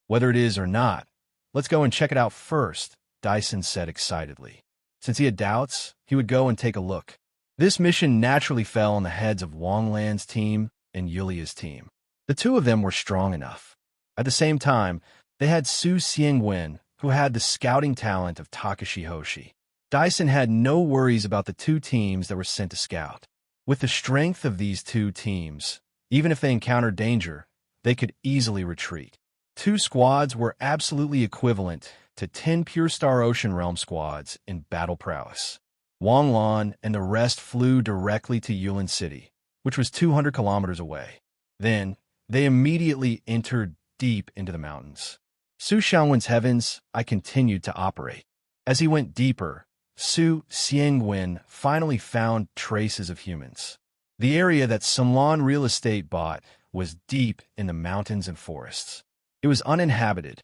Whether it is or not, let's go and check it out first, Dyson said excitedly. Since he had doubts, he would go and take a look. This mission naturally fell on the heads of Wanglan's team and Yulia's team. The two of them were strong enough. At the same time, they had Su Xiangwen, who had the scouting talent of Takashi Hoshi. Dyson had no worries about the two teams that were sent to scout. With the strength of these two teams, even if they encountered danger, they could easily retreat. Two squads were absolutely equivalent to 10 Pure Star Ocean Realm squads in battle prowess. Wang Lan and the rest flew directly to Yulin City, which was 200 kilometers away. Then, they immediately entered deep into the mountains. Su Xiangwen's heavens, I continued to operate. As he went deeper, Su Xiangwen finally found traces of humans. The area that Sunlan Real Estate bought was deep in the mountains and forests. It was uninhabited.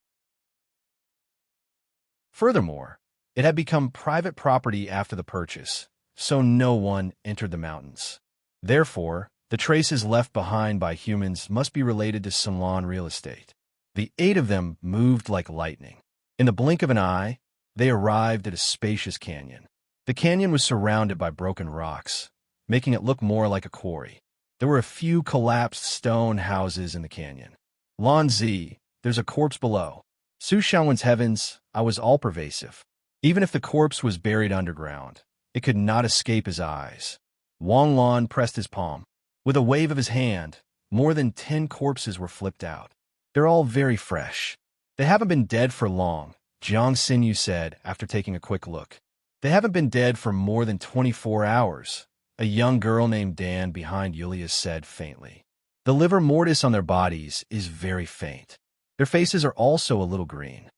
Furthermore, it had become private property after the purchase, so no one entered the mountains. Therefore, the traces left behind by humans must be related to Sunlan Real Estate. The 8 of them moved like lightning. In the blink of an eye, they arrived at a spacious canyon. The canyon was surrounded by broken rocks, making it look more like a quarry. There were a few collapsed stone houses in the canyon. Lan Zi, there's a corpse below. Su Xiangwen's heavens, I was all-pervasive. Even if the corpse was buried underground, it could not escape his eyes. Wang Lan pressed his palm. With a wave of his hand, more than 10 corpses were flipped out. They're all very fresh. They haven't been dead for long, Jiang Xinyu said after taking a quick look. They haven't been dead for more than 24 hours, a young girl named Dan behind Yulia said faintly. The livor mortis on their bodies is very faint. Their faces are also a little green.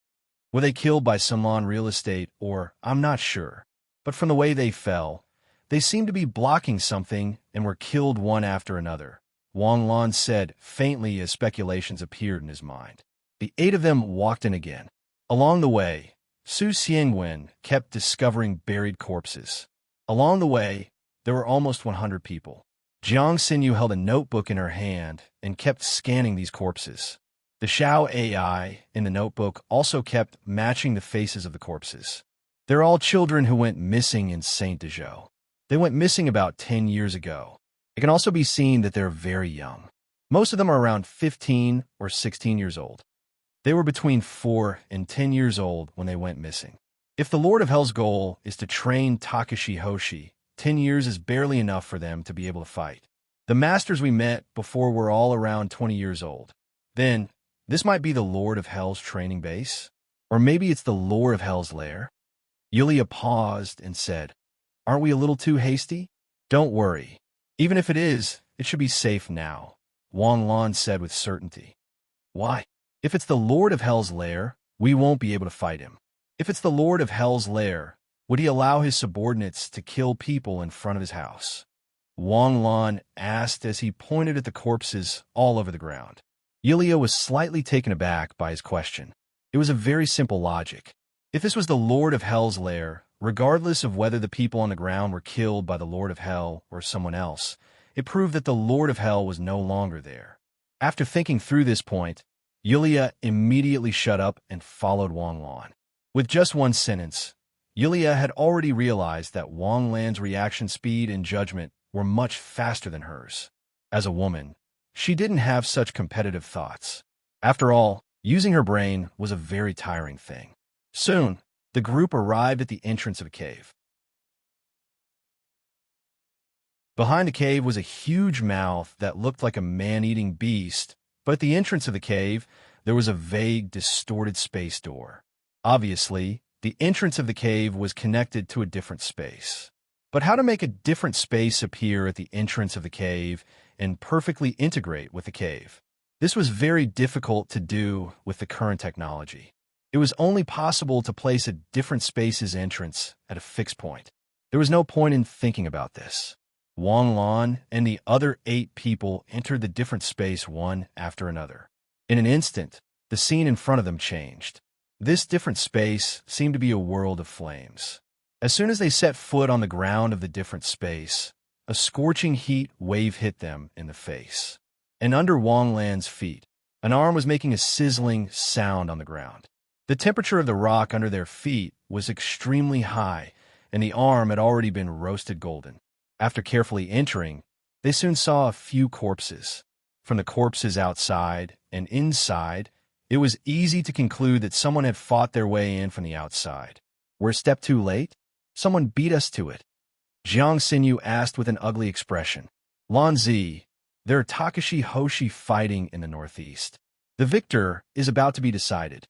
Were they killed by Sunlan Real Estate or, I'm not sure, but from the way they fell, they seemed to be blocking something and were killed one after another, Wang Lan said faintly as speculations appeared in his mind. The 8 of them walked in again. Along the way, Su Xiangwen kept discovering buried corpses. Along the way, there were almost 100 people. Jiang Xinyu held a notebook in her hand and kept scanning these corpses. The Xiao AI in the notebook also kept matching the faces of the corpses. They're all children who went missing in Saint Dejo. They went missing about 10 years ago. It can also be seen that they're very young. Most of them are around 15 or 16 years old. They were between 4 and 10 years old when they went missing. If the Lord of Hell's goal is to train Takashi Hoshi, 10 years is barely enough for them to be able to fight. The masters we met before were all around 20 years old. Then, this might be the Lord of Hell's training base? Or maybe it's the Lord of Hell's lair? Yulia paused and said, "Aren't we a little too hasty?" "Don't worry. Even if it is, it should be safe now," Wang Lan said with certainty. "Why? If it's the Lord of Hell's lair, we won't be able to fight him. If it's the Lord of Hell's lair, would he allow his subordinates to kill people in front of his house?" Wang Lan asked as he pointed at the corpses all over the ground. Yulia was slightly taken aback by his question. It was a very simple logic. If this was the Lord of Hell's lair, regardless of whether the people on the ground were killed by the Lord of Hell or someone else, it proved that the Lord of Hell was no longer there. After thinking through this point, Yulia immediately shut up and followed Wang Lan. With just one sentence, Yulia had already realized that Wang Lan's reaction speed and judgment were much faster than hers. As a woman, she didn't have such competitive thoughts. After all, using her brain was a very tiring thing. Soon, the group arrived at the entrance of a cave. Behind the cave was a huge mouth that looked like a man-eating beast, but at the entrance of the cave, there was a vague, distorted space door. Obviously, the entrance of the cave was connected to a different space. But how to make a different space appear at the entrance of the cave and perfectly integrate with the cave? This was very difficult to do with the current technology. It was only possible to place a different space's entrance at a fixed point. There was no point in thinking about this. Wang Lan and the other 8 people entered the different space one after another. In an instant, the scene in front of them changed. This different space seemed to be a world of flames. As soon as they set foot on the ground of the different space, a scorching heat wave hit them in the face. And under Wang Lan's feet, an arm was making a sizzling sound on the ground. The temperature of the rock under their feet was extremely high, and the arm had already been roasted golden. After carefully entering, they soon saw a few corpses. From the corpses outside and inside, it was easy to conclude that someone had fought their way in from the outside. We're a step too late? Someone beat us to it. Jiang Xinyu asked with an ugly expression. Lan Zi, there are Takashi Hoshi fighting in the northeast. The victor is about to be decided.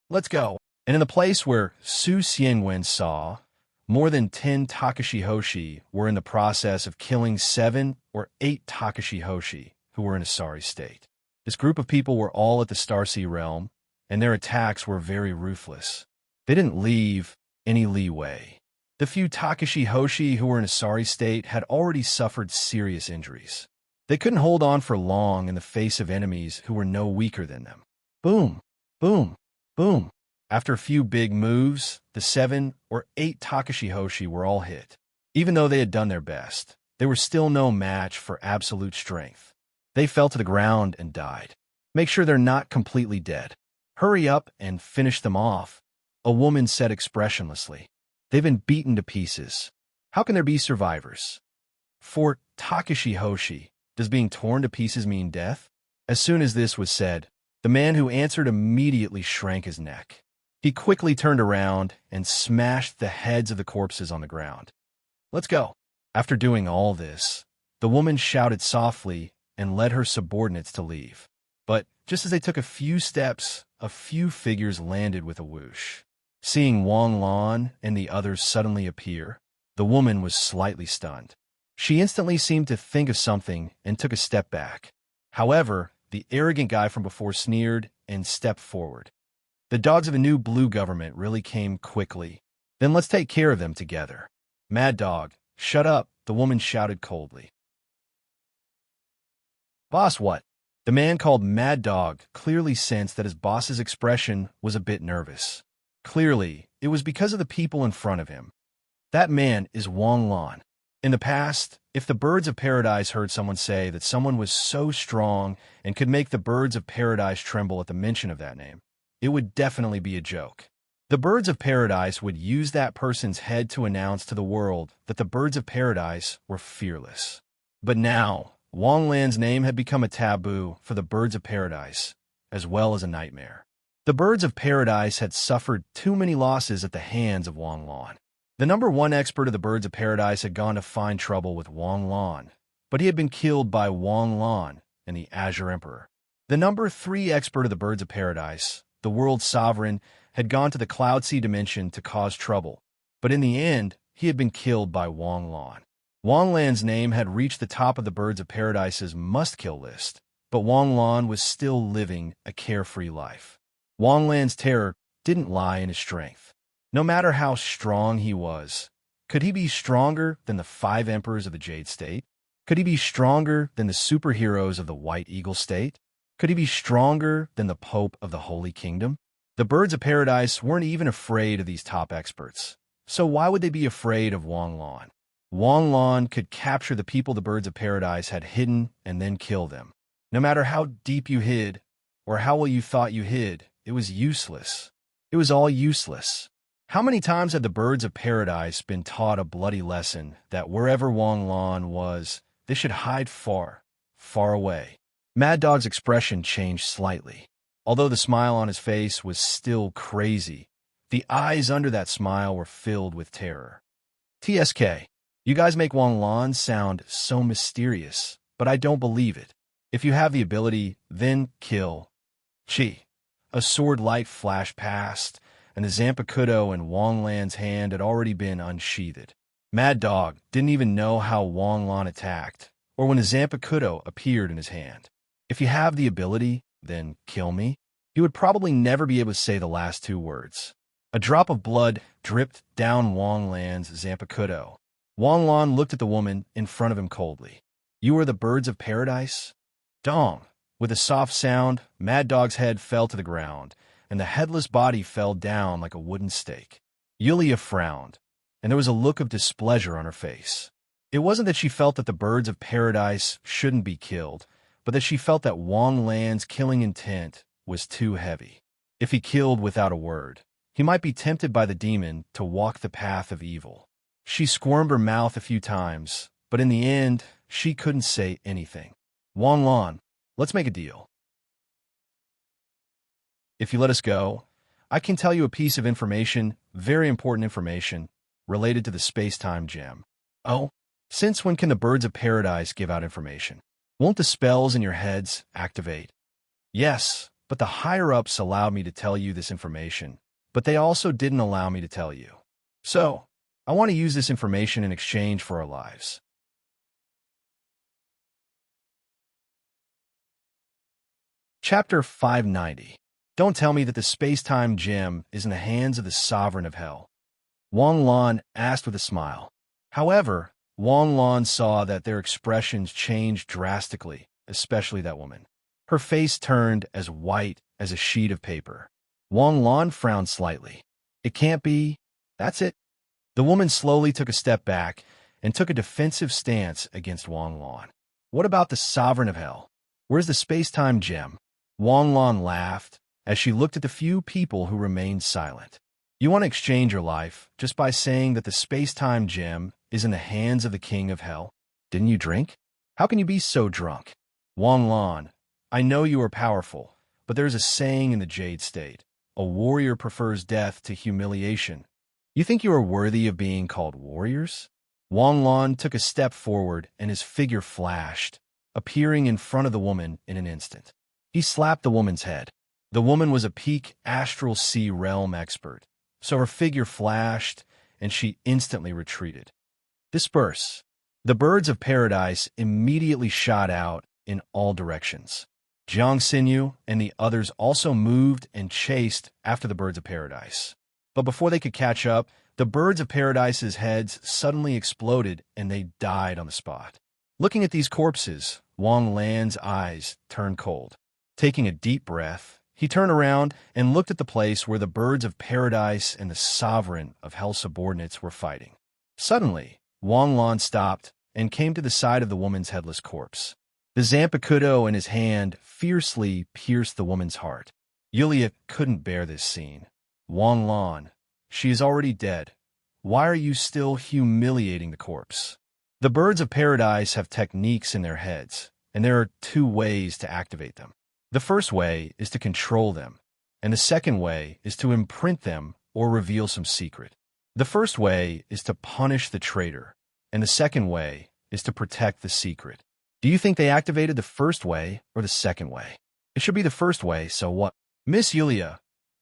Let's go. And in the place where Su Xianwen saw, more than 10 Takashi Hoshi were in the process of killing 7 or 8 Takashi Hoshi who were in a sorry state. This group of people were all at the Starsea realm, and their attacks were very ruthless. They didn't leave any leeway. The few Takashi Hoshi who were in a sorry state had already suffered serious injuries. They couldn't hold on for long in the face of enemies who were no weaker than them. Boom, boom, boom. After a few big moves, the 7 or 8 Takashi Hoshi were all hit. Even though they had done their best, they were still no match for absolute strength. They fell to the ground and died. Make sure they're not completely dead. Hurry up and finish them off, a woman said expressionlessly. They've been beaten to pieces. How can there be survivors? For Takashi Hoshi, does being torn to pieces mean death? As soon as this was said, the man who answered immediately shrank his neck. He quickly turned around and smashed the heads of the corpses on the ground. Let's go. After doing all this, the woman shouted softly and led her subordinates to leave. But just as they took a few steps, a few figures landed with a whoosh. Seeing Wang Lan and the others suddenly appear, the woman was slightly stunned. She instantly seemed to think of something and took a step back. However, the arrogant guy from before sneered and stepped forward. The dogs of the new blue government really came quickly. Then let's take care of them together. Mad Dog, shut up, the woman shouted coldly. Boss, what? The man called Mad Dog clearly sensed that his boss's expression was a bit nervous. Clearly, it was because of the people in front of him. That man is Wang Lan. In the past, if the birds of paradise heard someone say that someone was so strong and could make the birds of paradise tremble at the mention of that name, it would definitely be a joke. The birds of paradise would use that person's head to announce to the world that the birds of paradise were fearless. But now, Wang Lan's name had become a taboo for the birds of paradise, as well as a nightmare. The birds of paradise had suffered too many losses at the hands of Wang Lan. The number 1 expert of the birds of paradise had gone to find trouble with Wang Lan, but he had been killed by Wang Lan and the Azure Emperor. The number 3 expert of the birds of paradise, the world sovereign, had gone to the Cloud Sea dimension to cause trouble, But in the end, he had been killed by Wang Lan. Wang Lan's name had reached the top of the Birds of Paradise's must-kill list, but Wang Lan was still living a carefree life. Wang Lan's terror didn't lie in his strength. No matter how strong he was, could he be stronger than the 5 emperors of the Jade State? Could he be stronger than the superheroes of the White Eagle State? Could he be stronger than the Pope of the Holy Kingdom? The Birds of Paradise weren't even afraid of these top experts. So why would they be afraid of Wang Lan? Wang Lan could capture the people the Birds of Paradise had hidden and then kill them. No matter how deep you hid, or how well you thought you hid, it was useless. It was all useless. How many times had the Birds of Paradise been taught a bloody lesson that wherever Wang Lan was, they should hide far, far away? Mad Dog's expression changed slightly. Although the smile on his face was still crazy, the eyes under that smile were filled with terror. TSK, you guys make Wang Lan sound so mysterious, but I don't believe it. If you have the ability, then kill. Chi. A sword light flashed past, and the Zanpakuto in Wang Lan's hand had already been unsheathed. Mad Dog didn't even know how Wang Lan attacked, or when the Zanpakuto appeared in his hand. If you have the ability, then kill me. He would probably never be able to say the last 2 words. A drop of blood dripped down Wang Lan's Zanpakuto. Wang Lan looked at the woman in front of him coldly. You are the Birds of Paradise? Dong! With a soft sound, Mad Dog's head fell to the ground, and the headless body fell down like a wooden stake. Yulia frowned, and there was a look of displeasure on her face. It wasn't that she felt that the Birds of Paradise shouldn't be killed, but that she felt that Wang Lan's killing intent was too heavy. If he killed without a word, he might be tempted by the demon to walk the path of evil. She squirmed her mouth a few times, but in the end, she couldn't say anything. Wang Lan, let's make a deal. If you let us go, I can tell you a piece of information, very important information, related to the space-time gem. Oh, since when can the Birds of Paradise give out information? Won't the spells in your heads activate? Yes, but the higher-ups allowed me to tell you this information, but they also didn't allow me to tell you. So, I want to use this information in exchange for our lives. Chapter 590. Don't tell me that the space-time gem is in the hands of the sovereign of hell. Wang Lan asked with a smile. However, Wang Lan saw that their expressions changed drastically, especially that woman. Her face turned as white as a sheet of paper. Wang Lan frowned slightly. It can't be. That's it. The woman slowly took a step back and took a defensive stance against Wang Lan. What about the sovereign of hell? Where's the space-time gem? Wang Lan laughed as she looked at the few people who remained silent. You want to exchange your life just by saying that the space-time gem is in the hands of the king of hell? Didn't you drink? How can you be so drunk? Wang Lan, I know you are powerful, but there's a saying in the Jade State. A warrior prefers death to humiliation. You think you are worthy of being called warriors? Wang Lan took a step forward and his figure flashed, appearing in front of the woman in an instant. He slapped the woman's head. The woman was a peak astral sea realm expert, so her figure flashed and she instantly retreated. Disperse. The Birds of Paradise immediately shot out in all directions. Jiang Xinyu and the others also moved and chased after the Birds of Paradise. But before they could catch up, the Birds of Paradise's heads suddenly exploded and they died on the spot. Looking at these corpses, Wang Lan's eyes turned cold. Taking a deep breath, he turned around and looked at the place where the Birds of Paradise and the sovereign of hell subordinates were fighting. Suddenly, Wang Lan stopped and came to the side of the woman's headless corpse. The Zanpakuto in his hand fiercely pierced the woman's heart. Yulia couldn't bear this scene. Wang Lan, she is already dead. Why are you still humiliating the corpse? The Birds of Paradise have techniques in their heads, and there are 2 ways to activate them. The first way is to control them, and the second way is to imprint them or reveal some secret. The first way is to punish the traitor, and the second way is to protect the secret. Do you think they activated the first way or the second way? It should be the first way, so what? Miss Yulia,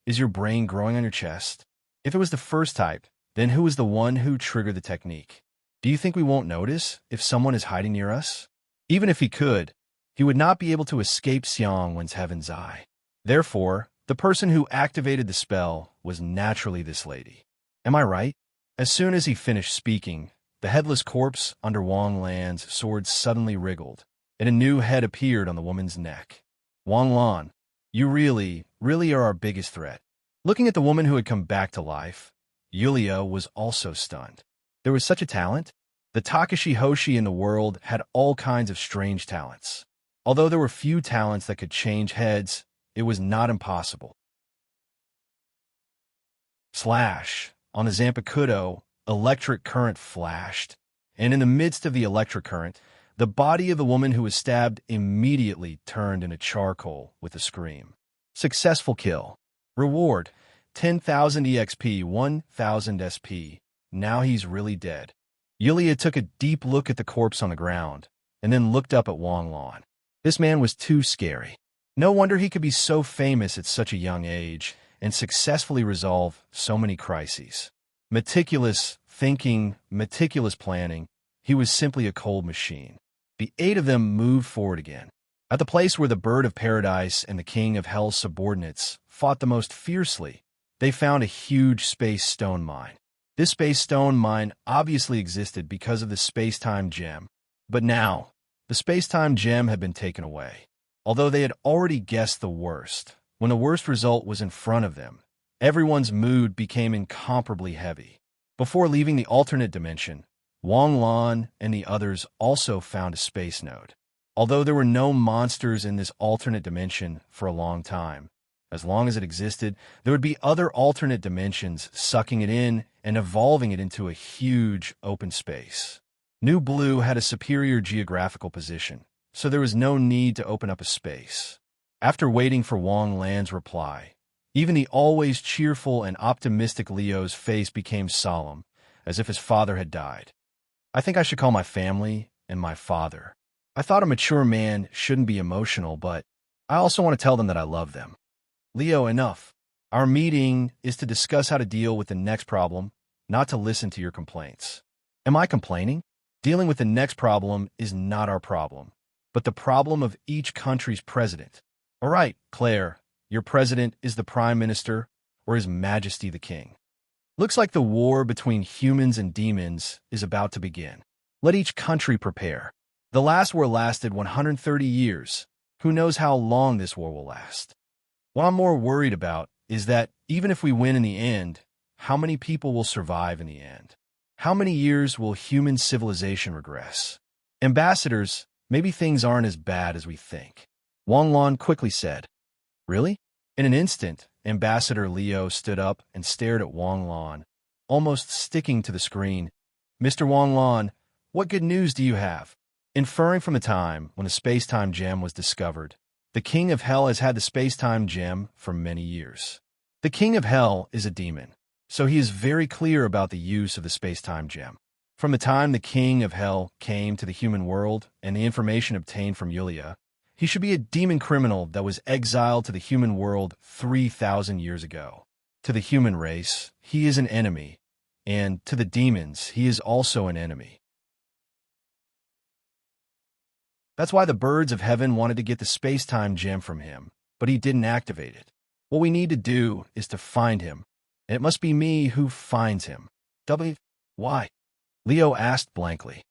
is your brain growing on your chest? If it was the first type, Then who is the one who triggered the technique? Do you think we won't notice if someone is hiding near us? Even if he could, he would not be able to escape Xiangwen's heaven's eye. Therefore, the person who activated the spell was naturally this lady. Am I right? As soon as he finished speaking, the headless corpse under Wang Lan's sword suddenly wriggled, and a new head appeared on the woman's neck. Wang Lan, you really are our biggest threat. Looking at the woman who had come back to life, Yulia was also stunned. There was such a talent? The Takashi Hoshi in the world had all kinds of strange talents. Although there were few talents that could change heads, it was not impossible. Slash. On the Zanpakuto, electric current flashed, and in the midst of the electric current, the body of the woman who was stabbed immediately turned into charcoal with a scream. Successful kill. Reward, 10,000 EXP, 1,000 SP. Now he's really dead. Yulia took a deep look at the corpse on the ground, and then looked up at Wang Lan. This man was too scary. No wonder he could be so famous at such a young age, and successfully resolve so many crises. Meticulous thinking, meticulous planning, he was simply a cold machine. The 8 of them moved forward again. At the place where the Bird of Paradise and the King of Hell's subordinates fought the most fiercely, they found a huge space stone mine. This space stone mine obviously existed because of the space-time gem, but now, the space-time gem had been taken away. Although they had already guessed the worst, when the worst result was in front of them, everyone's mood became incomparably heavy. Before leaving the alternate dimension, Wang Lan and the others also found a space node. Although there were no monsters in this alternate dimension for a long time, as long as it existed, there would be other alternate dimensions sucking it in and evolving it into a huge open space. New Blue had a superior geographical position, so there was no need to open up a space. After waiting for Wang Lan's reply, even the always cheerful and optimistic Leo's face became solemn, as if his father had died. I think I should call my family and my father. I thought a mature man shouldn't be emotional, but I also want to tell them that I love them. Leo, enough. Our meeting is to discuss how to deal with the next problem, not to listen to your complaints. Am I complaining? Dealing with the next problem is not our problem, but the problem of each country's president. All right, Claire, your president is the prime minister or His Majesty the King. Looks like the war between humans and demons is about to begin. Let each country prepare. The last war lasted 130 years. Who knows how long this war will last? What I'm more worried about is that even if we win in the end, how many people will survive in the end? How many years will human civilization regress? Ambassadors, maybe things aren't as bad as we think. Wang Lan quickly said. Really? In an instant, Ambassador Leo stood up and stared at Wang Lan, almost sticking to the screen. Mr. Wang Lan, what good news do you have? Inferring from the time when the space-time gem was discovered, the King of Hell has had the space-time gem for many years. The King of Hell is a demon, so he is very clear about the use of the space-time gem. From the time the King of Hell came to the human world and the information obtained from Yulia, he should be a demon criminal that was exiled to the human world 3,000 years ago. To the human race, he is an enemy, and to the demons, he is also an enemy. That's why the birds of heaven wanted to get the space-time gem from him, but he didn't activate it. What we need to do is to find him, and it must be me who finds him. Why? Leo asked blankly.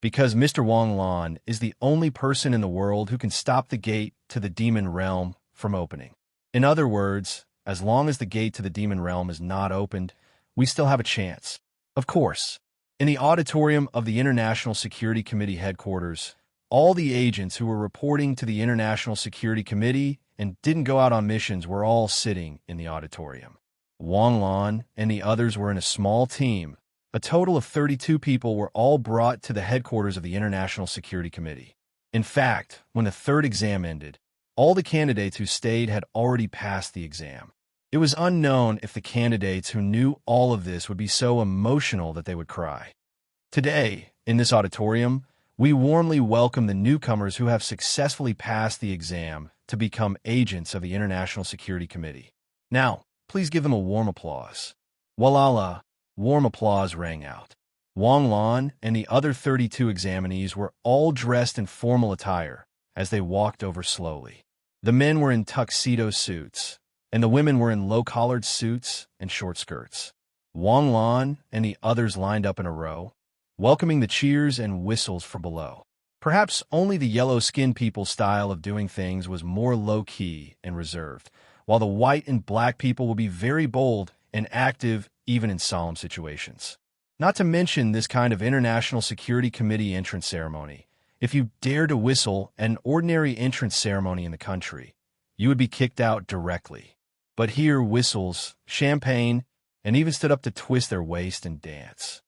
Because Mr. Wang Lan is the only person in the world who can stop the gate to the demon realm from opening. In other words, as long as the gate to the demon realm is not opened, we still have a chance. Of course, in the auditorium of the International Security Committee headquarters, all the agents who were reporting to the International Security Committee and didn't go out on missions were all sitting in the auditorium. Wang Lan and the others were in a small team. A total of 32 people were all brought to the headquarters of the International Security Committee. In fact, when the third exam ended, all the candidates who stayed had already passed the exam. It was unknown if the candidates who knew all of this would be so emotional that they would cry. Today, in this auditorium, we warmly welcome the newcomers who have successfully passed the exam to become agents of the International Security Committee. Now, please give them a warm applause. Walala. warm applause rang out. Wang Lan and the other 32 examinees were all dressed in formal attire as they walked over slowly. The men were in tuxedo suits, and the women were in low-collared suits and short skirts. Wang Lan and the others lined up in a row, welcoming the cheers and whistles from below. Perhaps only the yellow-skinned people's style of doing things was more low-key and reserved, while the white and black people would be very bold and active even in solemn situations. Not to mention this kind of International Security Committee entrance ceremony. If you dare to whistle at an ordinary entrance ceremony in the country, you would be kicked out directly. But here whistles, champagne, and even stood up to twist their waist and dance.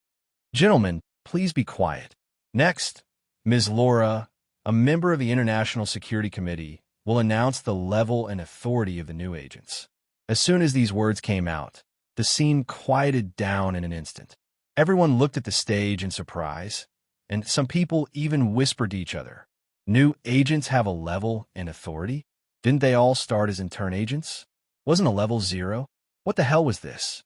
Gentlemen, please be quiet. Next, Ms. Laura, a member of the International Security Committee, will announce the level and authority of the new agents. As soon as these words came out, the scene quieted down in an instant. Everyone looked at the stage in surprise, and some people even whispered to each other, "New agents have a level and authority? Didn't they all start as intern agents? Wasn't a level 0? What the hell was this?"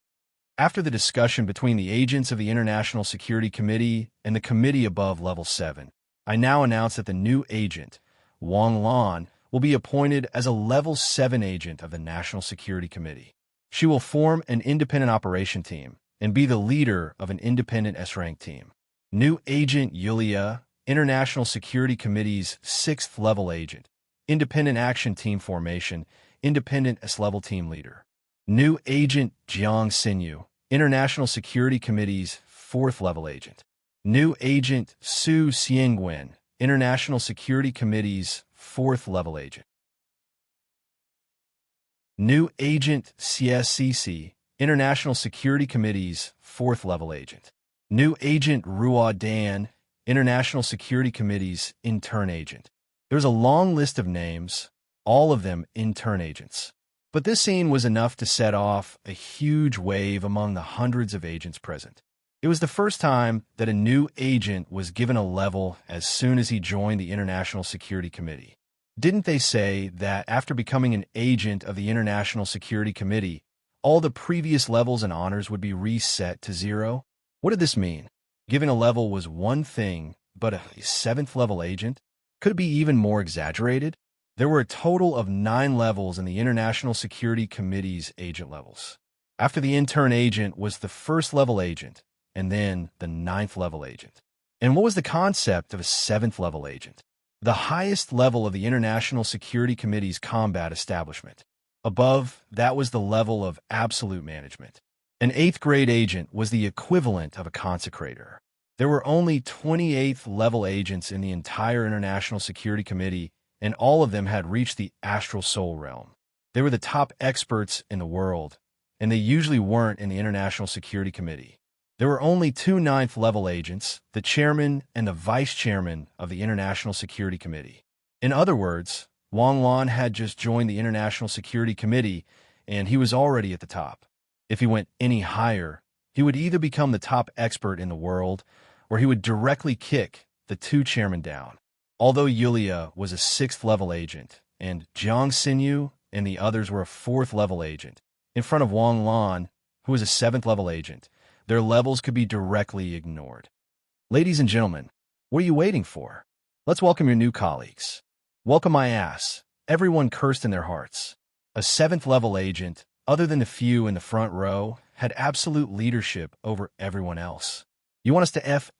After the discussion between the agents of the International Security Committee and the committee above level 7, I now announce that the new agent, Wang Lan, will be appointed as a level 7 agent of the National Security Committee. She will form an independent operation team and be the leader of an independent S-rank team. New agent Yulia, International Security Committee's 6th level agent, independent action team formation, independent S-level team leader. New agent Jiang Xinyu, International Security Committee's 4th level agent. New agent Su Xiangwen, International Security Committee's 4th level agent. New agent CSCC, International Security Committee's 4th level agent. New agent Ruo Dan, International Security Committee's intern agent. There's a long list of names, all of them intern agents. But this scene was enough to set off a huge wave among the hundreds of agents present. It was the first time that a new agent was given a level as soon as he joined the International Security Committee. Didn't they say that after becoming an agent of the International Security Committee, all the previous levels and honors would be reset to 0? What did this mean? Giving a level was one thing, but a 7th level agent? Could it be even more exaggerated? There were a total of 9 levels in the International Security Committee's agent levels. After the intern agent was the 1st level agent, and then the 9th level agent. And what was the concept of a 7th level agent? The highest level of the International Security Committee's combat establishment. Above, that was the level of absolute management. An 8th grade agent was the equivalent of a consecrator. There were only 28th level agents in the entire International Security Committee, and all of them had reached the astral soul realm. They were the top experts in the world, and they usually weren't in the International Security Committee. There were only 2 9th level agents, the chairman and the vice chairman of the International Security Committee. In other words, Wang Lan had just joined the International Security Committee, and he was already at the top. If he went any higher, he would either become the top expert in the world, or he would directly kick the 2 chairmen down. Although Yulia was a 6th level agent, and Jiang Xinyu and the others were a 4th level agent, in front of Wang Lan, who was a 7th level agent, their levels could be directly ignored. Ladies and gentlemen, what are you waiting for? Let's welcome your new colleagues. Welcome my ass. Everyone cursed in their hearts. A 7th level agent, other than the few in the front row, had absolute leadership over everyone else. You want us to F*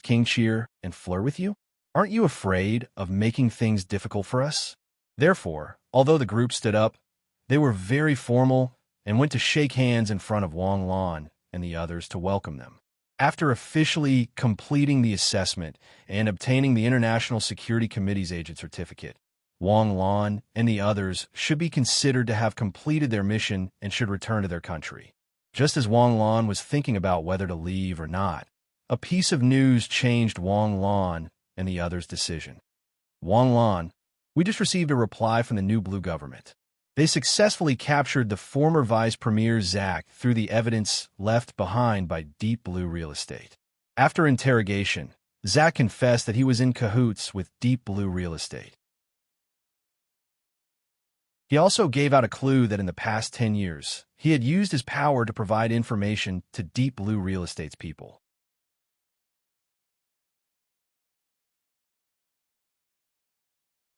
King cheer and flirt with you? Aren't you afraid of making things difficult for us? Therefore, although the group stood up, they were very formal and went to shake hands in front of Wang Lan and the others to welcome them. After officially completing the assessment and obtaining the International Security Committee's agent certificate, Wang Lan and the others should be considered to have completed their mission and should return to their country. Just as Wang Lan was thinking about whether to leave or not, a piece of news changed Wang Lan and the others' decision. Wang Lan, we just received a reply from the new blue government. They successfully captured the former Vice Premier Zach through the evidence left behind by Deep Blue Real Estate. After interrogation, Zach confessed that he was in cahoots with Deep Blue Real Estate. He also gave out a clue that in the past 10 years, he had used his power to provide information to Deep Blue Real Estate's people.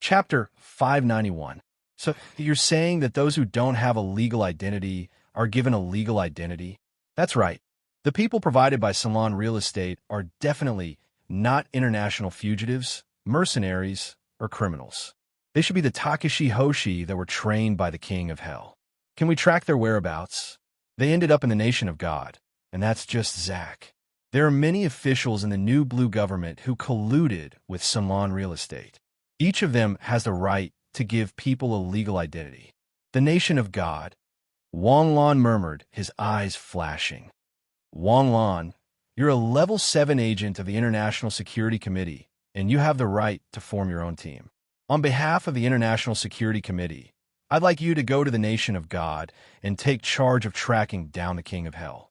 Chapter 591. So you're saying that those who don't have a legal identity are given a legal identity? That's right. The people provided by Salon Real Estate are definitely not international fugitives, mercenaries, or criminals. They should be the Takeshi Hoshi that were trained by the King of Hell. Can we track their whereabouts? They ended up in the Nation of God, and that's just Zach. There are many officials in the new blue government who colluded with Salon Real Estate. Each of them has the right to give people a legal identity. The Nation of God. Wang Lan murmured, his eyes flashing. Wang Lan, you're a level 7 agent of the International Security Committee, and you have the right to form your own team. On behalf of the International Security Committee, I'd like you to go to the Nation of God and take charge of tracking down the King of Hell.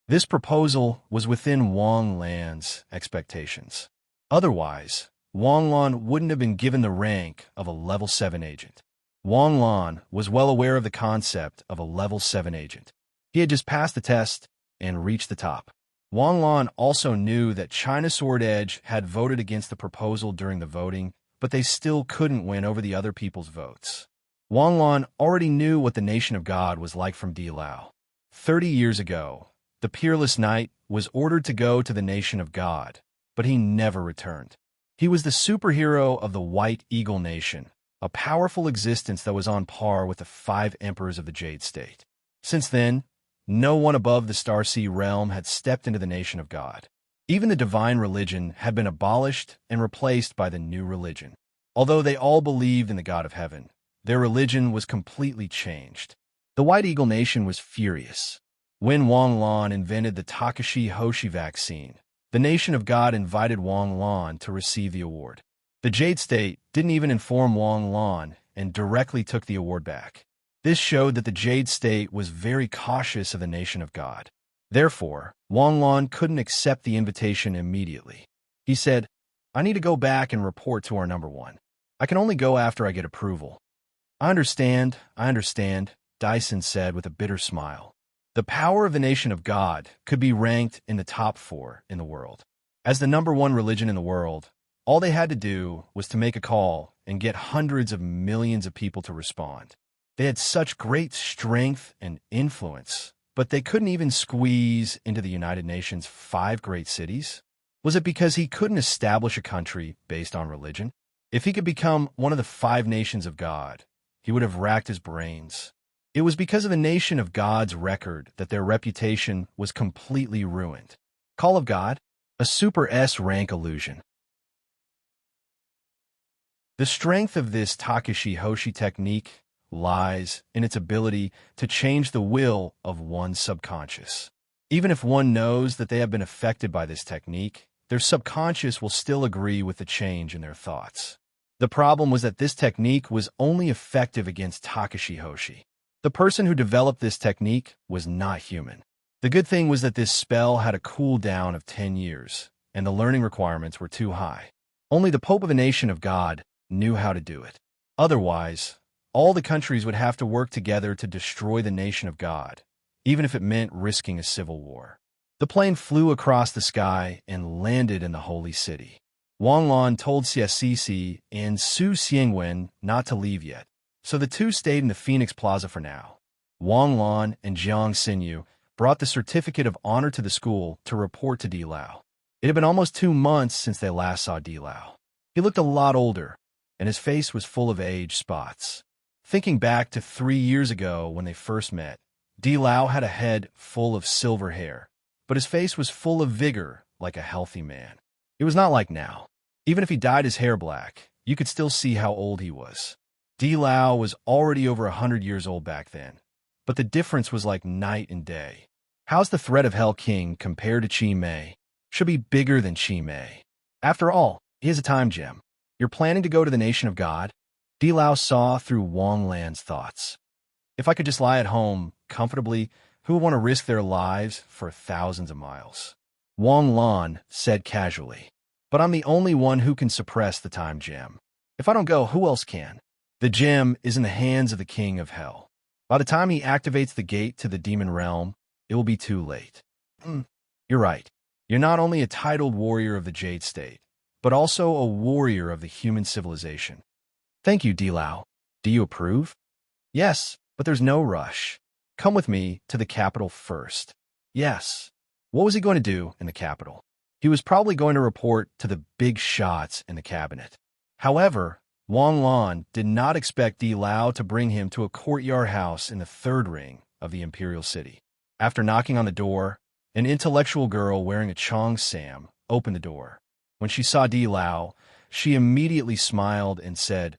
This proposal was within Wang Lan's expectations. Otherwise, Wang Lan wouldn't have been given the rank of a level 7 agent. Wang Lan was well aware of the concept of a level 7 agent. He had just passed the test and reached the top. Wang Lan also knew that China Sword Edge had voted against the proposal during the voting, but they still couldn't win over the other people's votes. Wang Lan already knew what the Nation of God was like from Di Lao. 30 years ago, the peerless knight was ordered to go to the Nation of God, but he never returned. He was the superhero of the White Eagle Nation, a powerful existence that was on par with the 5 emperors of the Jade State. Since then, no one above the Starsea realm had stepped into the Nation of God. Even the divine religion had been abolished and replaced by the new religion. Although they all believed in the God of Heaven, their religion was completely changed. The White Eagle Nation was furious. When Wang Lan invented the Takeshi Hoshi vaccine, the Nation of God invited Wang Lan to receive the award. The Jade State didn't even inform Wang Lan and directly took the award back. This showed that the Jade State was very cautious of the Nation of God. Therefore, Wang Lan couldn't accept the invitation immediately. He said, I need to go back and report to our number 1. I can only go after I get approval. I understand, Dyson said with a bitter smile. The power of the Nation of God could be ranked in the top 4 in the world. As the number 1 religion in the world, all they had to do was to make a call and get hundreds of millions of people to respond. They had such great strength and influence, but they couldn't even squeeze into the United Nations' 5 great cities? Was it because he couldn't establish a country based on religion? If he could become one of the 5 nations of God, he would have racked his brains. It was because of the Nation of God's record that their reputation was completely ruined. Call of God? A Super S rank illusion. The strength of this Takeshi Hoshi technique lies in its ability to change the will of one's subconscious. Even if one knows that they have been affected by this technique, their subconscious will still agree with the change in their thoughts. The problem was that this technique was only effective against Takeshi Hoshi. The person who developed this technique was not human. The good thing was that this spell had a cooldown of 10 years, and the learning requirements were too high. Only the Pope of the Nation of God knew how to do it. Otherwise, all the countries would have to work together to destroy the Nation of God, even if it meant risking a civil war. The plane flew across the sky and landed in the holy city. Wang Lan told Xie Sisi and Su Xiangwen not to leave yet, so the two stayed in the Phoenix Plaza for now. Wang Lan and Jiang Xinyu brought the certificate of honor to the school to report to Di Lao. It had been almost 2 months since they last saw Di Lao. He looked a lot older, and his face was full of age spots. Thinking back to 3 years ago when they first met, Di Lao had a head full of silver hair, but his face was full of vigor like a healthy man. It was not like now. Even if he dyed his hair black, you could still see how old he was. Di Lao was already over 100 years old back then, but the difference was like night and day. How's the threat of Hell King compared to Chi Mei? Should be bigger than Chi Mei. After all, he has a time gem. You're planning to go to the Nation of God? Di Lao saw through Wang Lan's thoughts. If I could just lie at home, comfortably, who would want to risk their lives for thousands of miles? Wang Lan said casually. But I'm the only one who can suppress the time gem. If I don't go, who else can? The gem is in the hands of the king of hell. By the time he activates the gate to the demon realm, it will be too late. You're right. You're not only a titled warrior of the Jade State, but also a warrior of the human civilization. Thank you, Dilao. Do you approve? Yes, but there's no rush. Come with me to the capital first. Yes. What was he going to do in the capital? He was probably going to report to the big shots in the cabinet. However, Wang Lan did not expect Dilao to bring him to a courtyard house in the third ring of the imperial city. After knocking on the door, an intellectual girl wearing a Chong Sam opened the door. When she saw Dilao, she immediately smiled and said,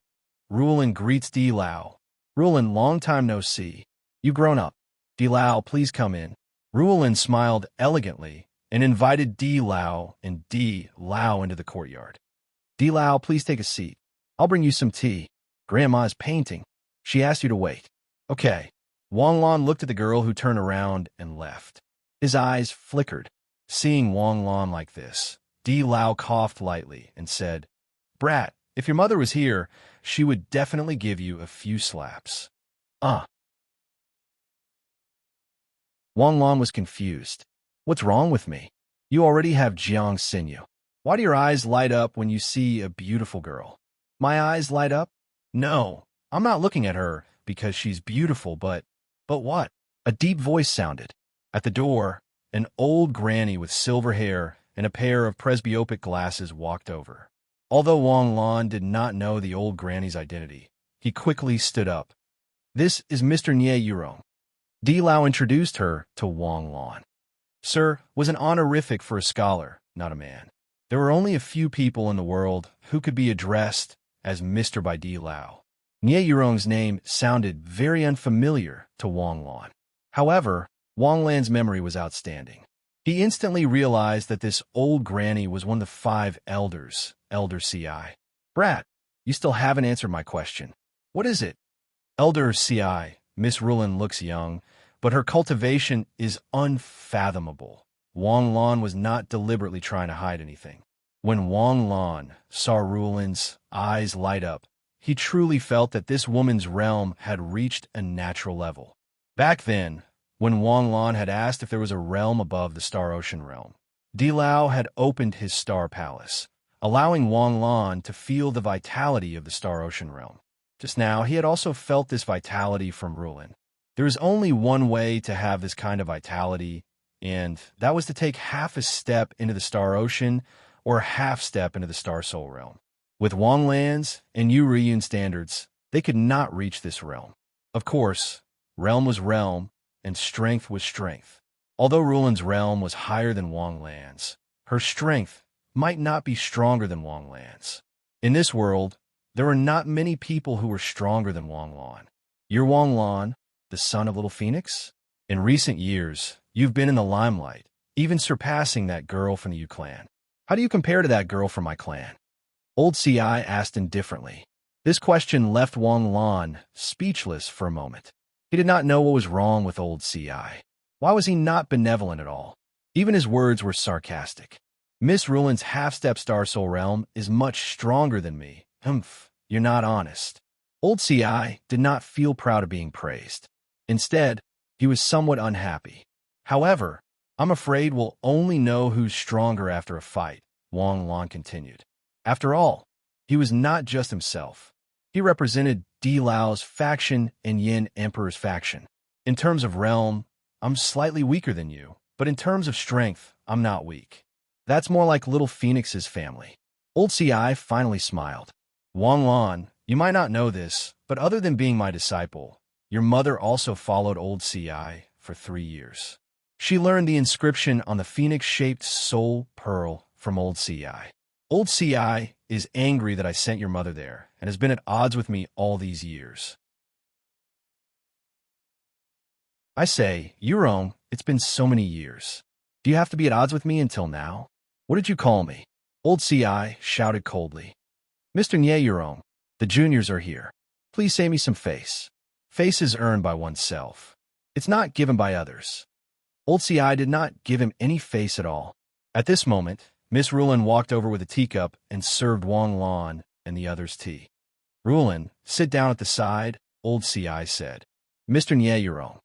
"Rulin greets Dilao. Rulin, long time no see. You've grown up. Dilao, please come in." Rulin smiled elegantly and invited Dilao and Dilao into the courtyard. "Dilao, please take a seat. I'll bring you some tea. Grandma's painting. She asked you to wait." "Okay." Wang Lan looked at the girl who turned around and left. His eyes flickered. Seeing Wang Lan like this, Dilao coughed lightly and said, "Brat, if your mother was here, she would definitely give you a few slaps." Wang Lan was confused. "What's wrong with me? You already have Jiang Xinyu. Why do your eyes light up when you see a beautiful girl?" "My eyes light up? No, I'm not looking at her because she's beautiful, but what?" A deep voice sounded. At the door, an old granny with silver hair and a pair of presbyopic glasses walked over. Although Wang Lan did not know the old granny's identity, he quickly stood up. "This is Mr. Nie Yurong." Dilao introduced her to Wang Lan. "Sir" was an honorific for a scholar, not a man. There were only a few people in the world who could be addressed as Mr. by Dilao. Nie Yurong's name sounded very unfamiliar to Wang Lan. However, Wang Lan's memory was outstanding. He instantly realized that this old granny was one of the 5 elders, Elder CI. "Brat, you still haven't answered my question. What is it?" "Elder CI, Miss Rulin looks young, but her cultivation is unfathomable." Wang Lan was not deliberately trying to hide anything. When Wang Lan saw Rulin's eyes light up, he truly felt that this woman's realm had reached a natural level. Back then, when Wang Lan had asked if there was a realm above the Star Ocean realm, Dilao had opened his star palace, allowing Wang Lan to feel the vitality of the Star Ocean realm. Just now, he had also felt this vitality from Rulin. There is only one way to have this kind of vitality, and that was to take half a step into the Star Ocean or a half step into the Star Soul realm. With Wang Lan's and Yu Riyun standards, they could not reach this realm. Of course, realm was realm, and strength was strength. Although Rulin's realm was higher than Wang Lan's, her strength might not be stronger than Wang Lan's. In this world, there were not many people who were stronger than Wang Lan. You're Wang Lan, the son of Little Phoenix? In recent years, you've been in the limelight, even surpassing that girl from the Yu clan. How do you compare to that girl from my clan?" Old CI asked indifferently. This question left Wang Lan speechless for a moment. He did not know what was wrong with old CI. Why was he not benevolent at all? Even his words were sarcastic. "Miss Rulin's half-step Star Soul realm is much stronger than me." You're not honest." Old CI did not feel proud of being praised. Instead, he was somewhat unhappy. "However, I'm afraid we'll only know who's stronger after a fight," Wang Lan continued. After all, he was not just himself. He represented Dilao's faction and Yin Emperor's faction. "In terms of realm, I'm slightly weaker than you, but in terms of strength, I'm not weak. That's more like Little Phoenix's family." Old CI finally smiled. "Wang Lan, you might not know this, but other than being my disciple, your mother also followed old CI for 3 years. She learned the inscription on the phoenix-shaped soul pearl from old CI. Old CI is angry that I sent your mother there and has been at odds with me all these years." "I say, Yurong, it's been so many years. Do you have to be at odds with me until now? What did you call me?" Old CI shouted coldly. "Mr. Nye Yurong, the juniors are here. Please say me some face. Face is earned by oneself. It's not given by others." Old CI did not give him any face at all. At this moment, Miss Rulin walked over with a teacup and served Wang Lan and the others tea. Rulin, sit down at the side, old CI said. Mr. Nye,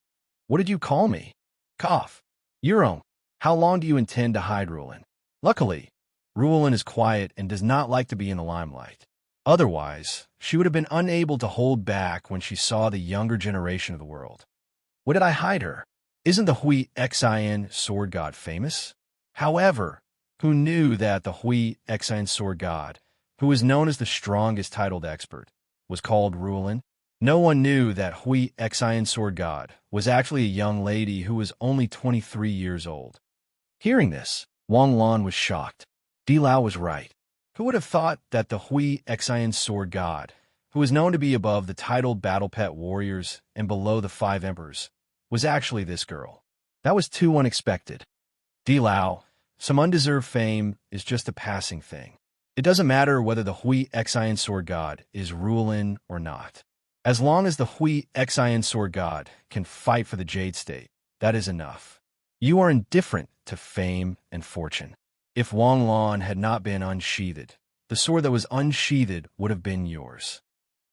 what did you call me? Cough. Euron, how long do you intend to hide Rulin? Luckily, Rulin is quiet and does not like to be in the limelight. Otherwise, she would have been unable to hold back when she saw the younger generation of the world. What did I hide her? Isn't the Hui Xin sword god famous? However, who knew that the Hui Xin sword god, who was known as the strongest titled expert, was called Rulin? No one knew that Hui Xin sword god was actually a young lady who was only 23 years old. Hearing this, Wang Lan was shocked. Di Lao was right. Who would have thought that the Hui Xin sword god, who was known to be above the titled battle pet warriors and below the 5 emperors, was actually this girl? That was too unexpected. Di Lao, some undeserved fame is just a passing thing. It doesn't matter whether the Hui Xin sword god is Rulin or not. As long as the Hui Xin sword god can fight for the Jade State, that is enough. You are indifferent to fame and fortune. If Wang Lan had not been unsheathed, the sword that was unsheathed would have been yours.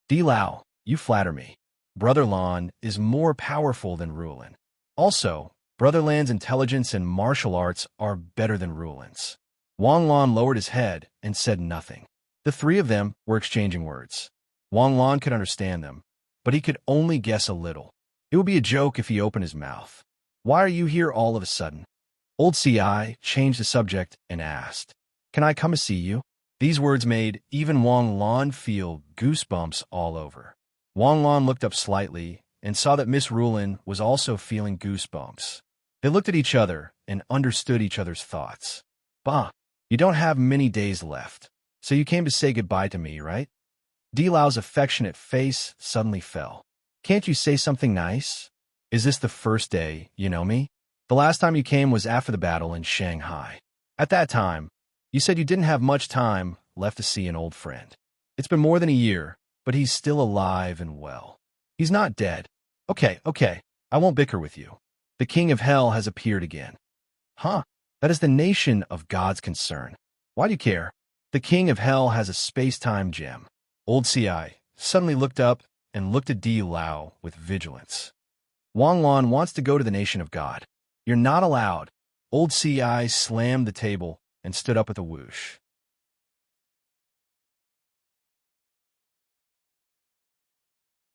Di Lao, you flatter me. Brother Lan is more powerful than Rulin. Also, Brother Lan's intelligence and martial arts are better than Rulin's. Wang Lan lowered his head and said nothing. The three of them were exchanging words. Wang Lan could understand them, but he could only guess a little. It would be a joke if he opened his mouth. Why are you here all of a sudden? Old CI changed the subject and asked, Can I come to see you? These words made even Wang Lan feel goosebumps all over. Wang Lan looked up slightly and saw that Miss Rulin was also feeling goosebumps. They looked at each other and understood each other's thoughts. Bah, you don't have many days left, so you came to say goodbye to me, right? Di Lao's affectionate face suddenly fell. Can't you say something nice? Is this the first day you know me? The last time you came was after the battle in Shanghai. At that time, you said you didn't have much time left to see an old friend. It's been more than a year, but he's still alive and well. He's not dead. Okay, I won't bicker with you. The King of Hell has appeared again. Huh? That is the nation of God's concern. Why do you care? The King of Hell has a space-time gem. Old CI suddenly looked up and looked at Di Lao with vigilance. Wang Lan wants to go to the nation of God. You're not allowed. Old CI slammed the table and stood up with a whoosh.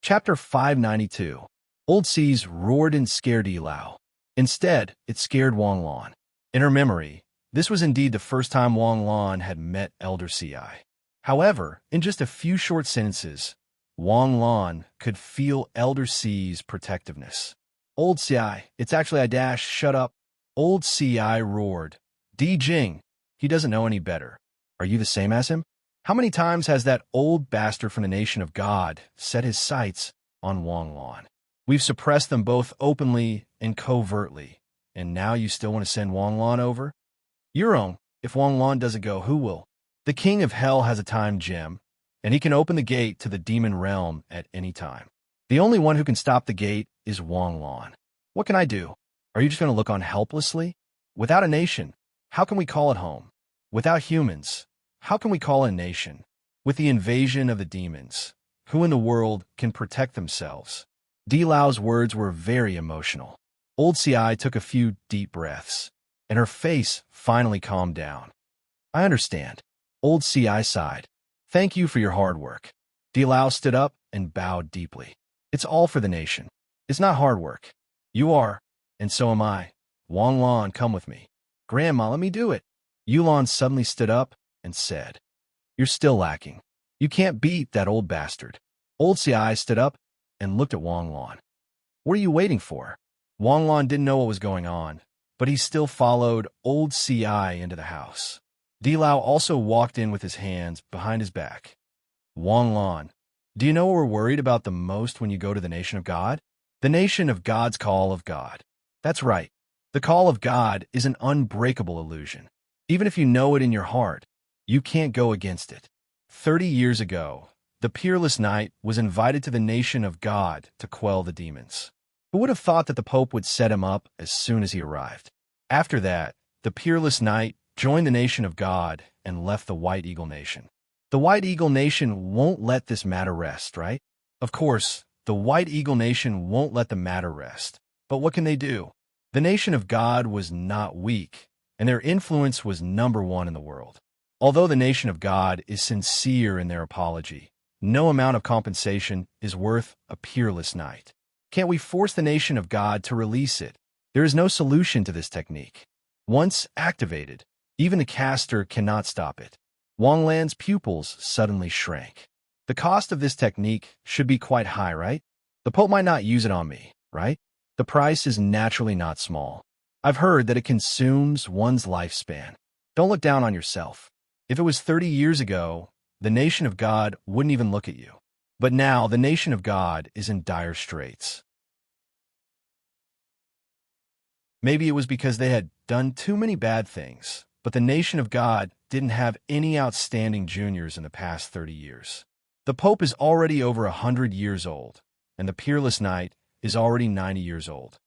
Chapter 592. Old C's roared and scared Di Lao. Instead, it scared Wang Lan. In her memory, this was indeed the first time Wang Lan had met Elder CI. However, in just a few short sentences, Wang Lan could feel Elder C's protectiveness. Old CI, it's actually I dash, shut up. Old CI roared. Di Jing, he doesn't know any better. Are you the same as him? How many times has that old bastard from the nation of God set his sights on Wang Lan? We've suppressed them both openly and covertly, and now you still want to send Wang Lan over? Euron, if Wang Lan doesn't go, who will? The King of Hell has a time gem, and he can open the gate to the demon realm at any time. The only one who can stop the gate is Wang Lan. What can I do? Are you just going to look on helplessly? Without a nation, how can we call it home? Without humans, how can we call it a nation? With the invasion of the demons, who in the world can protect themselves? Di Lao's words were very emotional. Old CI took a few deep breaths, and her face finally calmed down. I understand. Old CI sighed. Thank you for your hard work. Di Lao stood up and bowed deeply. It's all for the nation. It's not hard work. You are, and so am I. Wang Lan, come with me. Grandma, let me do it. Yulan suddenly stood up and said, You're still lacking. You can't beat that old bastard. Old CI stood up and looked at Wang Lan. What are you waiting for? Wang Lan didn't know what was going on, but he still followed Old CI into the house. Di Lao also walked in with his hands behind his back. Wang Lan, do you know what we're worried about the most when you go to the nation of God? The nation of God's call of God. That's right. The call of God is an unbreakable illusion. Even if you know it in your heart, you can't go against it. 30 years ago, the peerless knight was invited to the nation of God to quell the demons. Who would have thought that the Pope would set him up as soon as he arrived? After that, the peerless knight joined the nation of God and left the White Eagle Nation. The White Eagle Nation won't let this matter rest, right? Of course, the White Eagle Nation won't let the matter rest. But what can they do? The nation of God was not weak, and their influence was number one in the world. Although the nation of God is sincere in their apology, no amount of compensation is worth a peerless night. Can't we force the nation of God to release it? There is no solution to this technique. Once activated, even the caster cannot stop it. Wang Lan's pupils suddenly shrank. The cost of this technique should be quite high, right? The Pope might not use it on me, right? The price is naturally not small. I've heard that it consumes one's lifespan. Don't look down on yourself. If it was 30 years ago, the nation of God wouldn't even look at you. But now the nation of God is in dire straits. Maybe it was because they had done too many bad things, but the nation of God didn't have any outstanding juniors in the past 30 years. The Pope is already over 100 years old, and the Peerless Knight is already 90 years old.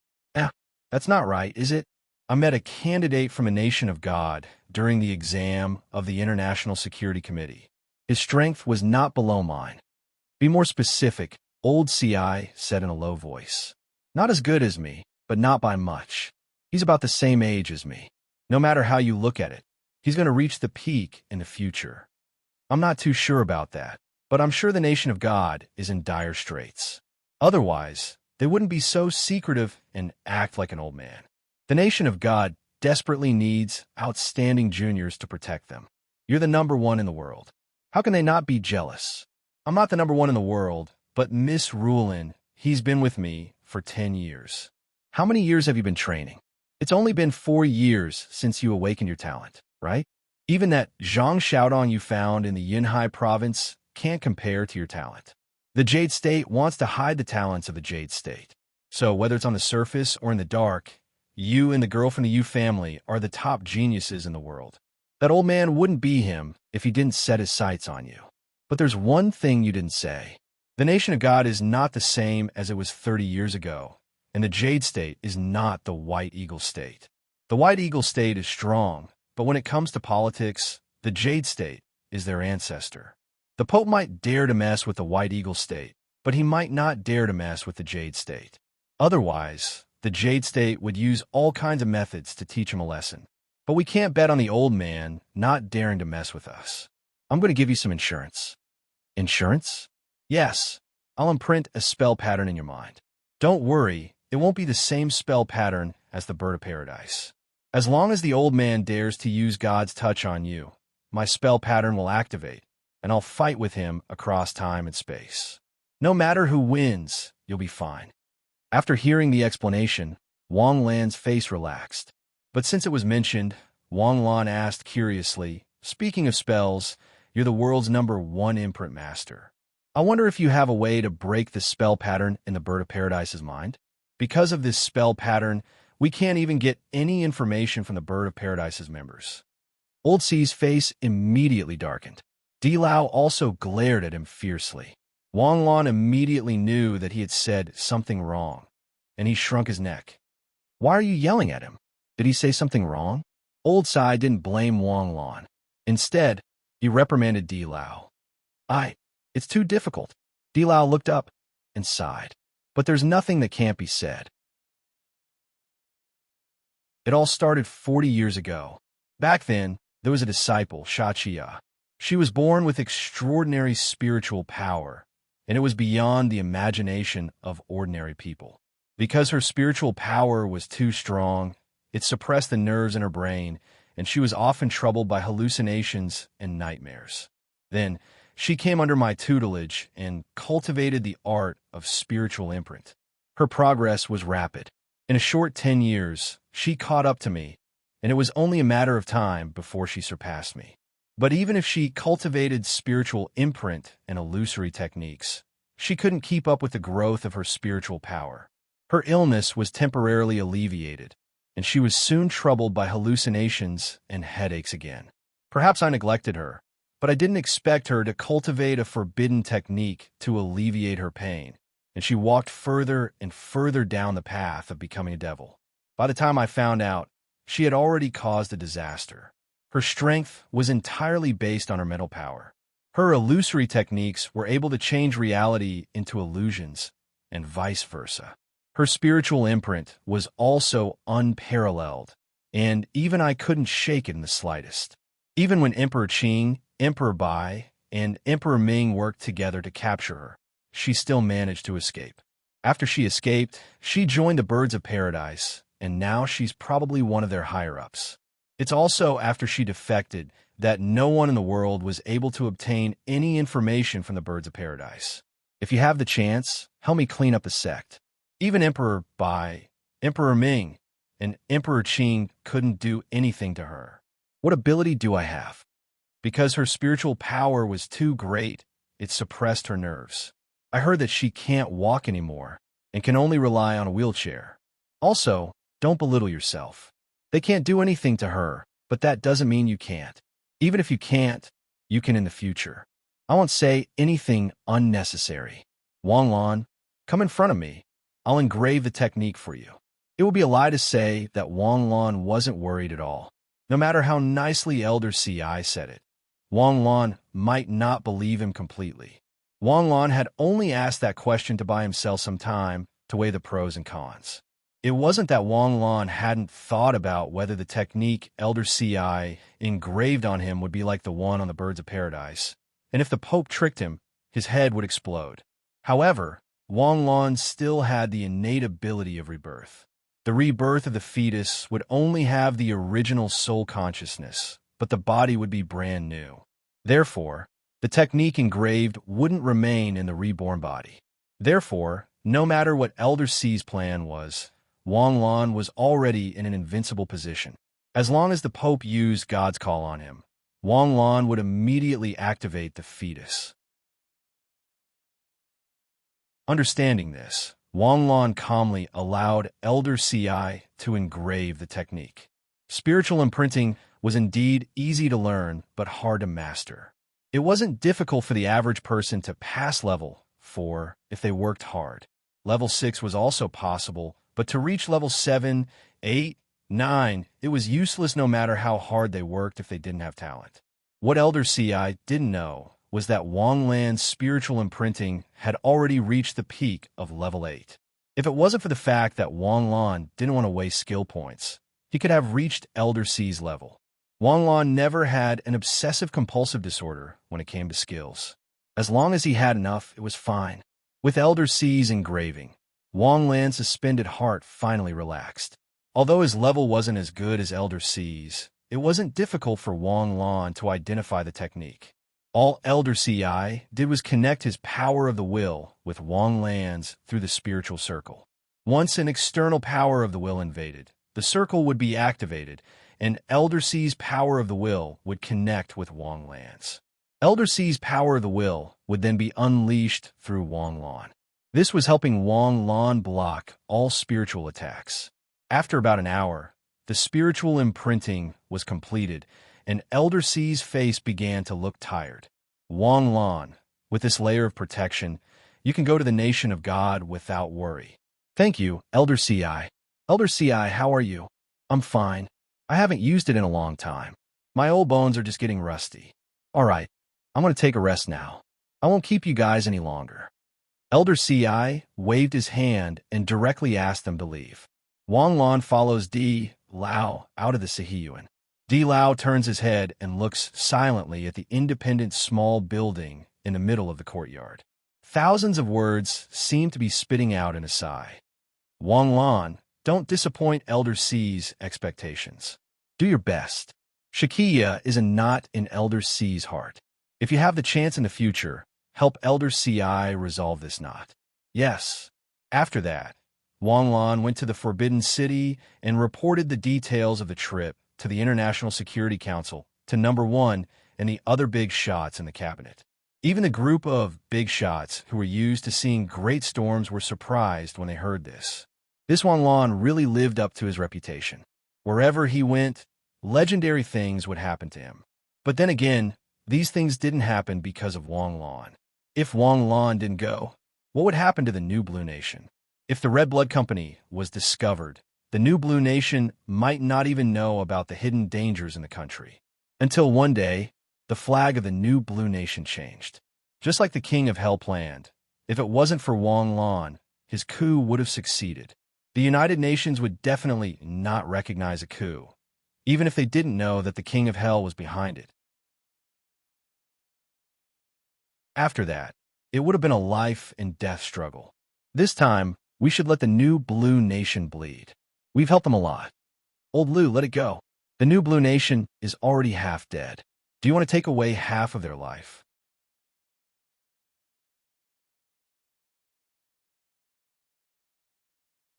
That's not right, is it? I met a candidate from a nation of God during the exam of the International Security Committee. His strength was not below mine. Be more specific, old CI said in a low voice. Not as good as me, but not by much. He's about the same age as me. No matter how you look at it, he's going to reach the peak in the future. I'm not too sure about that, but I'm sure the nation of God is in dire straits. Otherwise, they wouldn't be so secretive and act like an old man. The nation of God desperately needs outstanding juniors to protect them. You're the number one in the world. How can they not be jealous? I'm not the number one in the world, but Miss Rulin, he's been with me for 10 years. How many years have you been training? It's only been 4 years since you awakened your talent, right? Even that Zhang Xiaodong you found in the Yunhai province can't compare to your talent. The Jade State wants to hide the talents of the Jade State. So whether it's on the surface or in the dark, you and the girl from the Yu family are the top geniuses in the world. That old man wouldn't be him if he didn't set his sights on you. But there's one thing you didn't say. The nation of God is not the same as it was 30 years ago, and the Jade State is not the White Eagle State. The White Eagle State is strong, but when it comes to politics, the Jade State is their ancestor. The Pope might dare to mess with the White Eagle State, but he might not dare to mess with the Jade State. Otherwise, the Jade State would use all kinds of methods to teach him a lesson. But we can't bet on the old man not daring to mess with us. I'm going to give you some insurance. Insurance? Yes, I'll imprint a spell pattern in your mind. Don't worry, it won't be the same spell pattern as the Bird of Paradise. As long as the old man dares to use God's touch on you, my spell pattern will activate, and I'll fight with him across time and space. No matter who wins, you'll be fine. After hearing the explanation, Wang Lan's face relaxed. But since it was mentioned, Wang Lan asked curiously, speaking of spells, you're the world's #1 imprint master. I wonder if you have a way to break the spell pattern in the Bird of Paradise's mind? Because of this spell pattern, we can't even get any information from the Bird of Paradise's members. Old C's face immediately darkened. Di Lao also glared at him fiercely. Wang Lan immediately knew that he had said something wrong, and he shrunk his neck. Why are you yelling at him? Did he say something wrong? Old Tsai didn't blame Wang Lan. Instead, he reprimanded Di Lao. It's too difficult. Di Lao looked up and sighed. But there's nothing that can't be said. It all started 40 years ago. Back then, there was a disciple, Shachia. She was born with extraordinary spiritual power, and it was beyond the imagination of ordinary people. Because her spiritual power was too strong, it suppressed the nerves in her brain, and she was often troubled by hallucinations and nightmares. Then, she came under my tutelage and cultivated the art of spiritual imprint. Her progress was rapid. In a short 10 years, she caught up to me, and it was only a matter of time before she surpassed me. But even if she cultivated spiritual imprint and illusory techniques, she couldn't keep up with the growth of her spiritual power. Her illness was temporarily alleviated, and she was soon troubled by hallucinations and headaches again. Perhaps I neglected her, but I didn't expect her to cultivate a forbidden technique to alleviate her pain, and she walked further and further down the path of becoming a devil. By the time I found out, she had already caused a disaster. Her strength was entirely based on her mental power. Her illusory techniques were able to change reality into illusions, and vice versa. Her spiritual imprint was also unparalleled, and even I couldn't shake it in the slightest. Even when Emperor Qing, Emperor Bai, and Emperor Ming worked together to capture her, she still managed to escape. After she escaped, she joined the Birds of Paradise, and now she's probably one of their higher-ups. It's also after she defected that no one in the world was able to obtain any information from the Birds of Paradise. If you have the chance, help me clean up the sect. Even Emperor Bai, Emperor Ming, and Emperor Qing couldn't do anything to her. What ability do I have? Because her spiritual power was too great, it suppressed her nerves. I heard that she can't walk anymore and can only rely on a wheelchair. Also, don't belittle yourself. They can't do anything to her, but that doesn't mean you can't. Even if you can't, you can in the future. I won't say anything unnecessary. Wang Lan, come in front of me. I'll engrave the technique for you. It would be a lie to say that Wang Lan wasn't worried at all. No matter how nicely Elder Ci said it, Wang Lan might not believe him completely. Wang Lan had only asked that question to buy himself some time to weigh the pros and cons. It wasn't that Wang Lan hadn't thought about whether the technique Elder Ci engraved on him would be like the one on the Birds of Paradise, and if the Pope tricked him, his head would explode. However, Wang Lan still had the innate ability of rebirth. The rebirth of the fetus would only have the original soul consciousness, but the body would be brand new. Therefore, the technique engraved wouldn't remain in the reborn body. Therefore, no matter what Elder Ci's plan was, Wang Lan was already in an invincible position. As long as the Pope used God's call on him, Wang Lan would immediately activate the fetus. Understanding this, Wang Lan calmly allowed Elder Ci to engrave the technique. Spiritual imprinting was indeed easy to learn, but hard to master. It wasn't difficult for the average person to pass level 4 if they worked hard. Level 6 was also possible, but to reach level 7, 8, 9, it was useless no matter how hard they worked if they didn't have talent. What Elder Ci didn't know was that Wang Lan's spiritual imprinting had already reached the peak of level 8. If it wasn't for the fact that Wang Lan didn't want to waste skill points, he could have reached Elder Ci's level. Wang Lan never had an obsessive-compulsive disorder when it came to skills. As long as he had enough, it was fine. With Elder Ci's engraving, Wang Lan's suspended heart finally relaxed. Although his level wasn't as good as Elder Ci's, it wasn't difficult for Wang Lan to identify the technique. All Elder Ci did was connect his power of the will with Wang Lan's through the spiritual circle. Once an external power of the will invaded, the circle would be activated, and Elder Ci's power of the will would connect with Wang Lan's. Elder Ci's power of the will would then be unleashed through Wang Lan. This was helping Wang Lan block all spiritual attacks. After about an hour, the spiritual imprinting was completed, and Elder Ci's face began to look tired. Wang Lan, with this layer of protection, you can go to the nation of God without worry. Thank you, Elder Ci. Elder Ci, how are you? I'm fine. I haven't used it in a long time. My old bones are just getting rusty. All right, I'm going to take a rest now. I won't keep you guys any longer. Elder Ci waved his hand and directly asked them to leave. Wang Lan follows Di Lao out of the Sihiyuan. Di Lao turns his head and looks silently at the independent small building in the middle of the courtyard. Thousands of words seem to be spitting out in a sigh. Wang Lan, don't disappoint Elder Ci's expectations. Do your best. Shakia is a knot in Elder Ci's heart. If you have the chance in the future, help Elder Ci resolve this knot. Yes. After that, Wang Lan went to the Forbidden City and reported the details of the trip to the International Security Council, to Number 1 and the other big shots in the cabinet. Even the group of big shots who were used to seeing great storms were surprised when they heard this. This Wang Lan really lived up to his reputation. Wherever he went, legendary things would happen to him. But then again, these things didn't happen because of Wang Lan. If Wang Lan didn't go, what would happen to the New Blue Nation? If the Red Blood Company was discovered, the New Blue Nation might not even know about the hidden dangers in the country. Until one day, the flag of the new blue nation changed. Just like the king of hell planned, if it wasn't for Wang Lan, his coup would have succeeded. The United Nations would definitely not recognize a coup, even if they didn't know that the king of hell was behind it. After that, it would have been a life and death struggle. This time, we should let the new blue nation bleed. We've helped them a lot. Old Lu, let it go. The new blue nation is already half dead. Do you want to take away half of their life?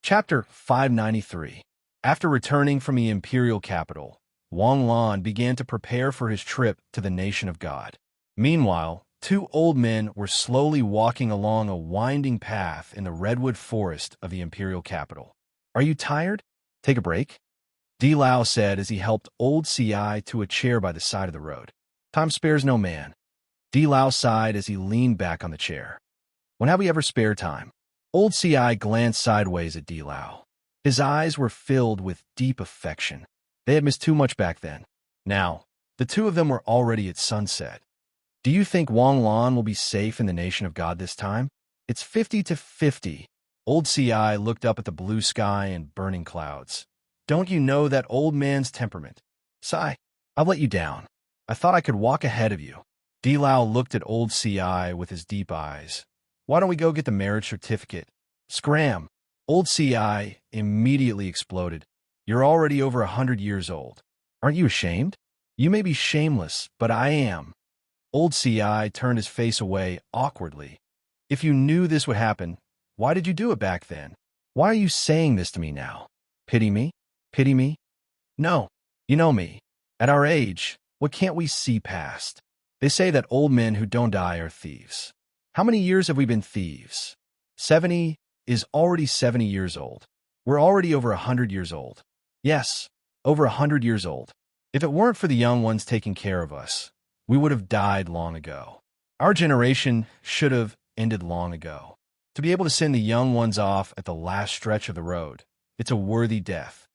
Chapter 593. After returning from the imperial capital, Wang Lan began to prepare for his trip to the nation of God. Meanwhile, two old men were slowly walking along a winding path in the redwood forest of the imperial capital. Are you tired? Take a break? Di Lao said as he helped old CI to a chair by the side of the road. Time spares no man. Di Lao sighed as he leaned back on the chair. When have we ever spare time? Old CI glanced sideways at Di Lao. His eyes were filled with deep affection. They had missed too much back then. Now, the two of them were already at sunset. Do you think Wang Lan will be safe in the nation of God this time? It's 50-50. Old CI looked up at the blue sky and burning clouds. Don't you know that old man's temperament? Sigh, I've let you down. I thought I could walk ahead of you. Di Lao looked at old CI with his deep eyes. Why don't we go get the marriage certificate? Scram! Old CI immediately exploded. You're already over 100 years old. Aren't you ashamed? You may be shameless, but I am. Old CI turned his face away awkwardly. If you knew this would happen, why did you do it back then? Why are you saying this to me now? Pity me? Pity me? No. You know me. At our age, what can't we see past? They say that old men who don't die are thieves. How many years have we been thieves? 70 is already 70 years old. We're already over 100 years old. Yes, over 100 years old. If it weren't for the young ones taking care of us, we would have died long ago. Our generation should have ended long ago. To be able to send the young ones off at the last stretch of the road, it's a worthy death.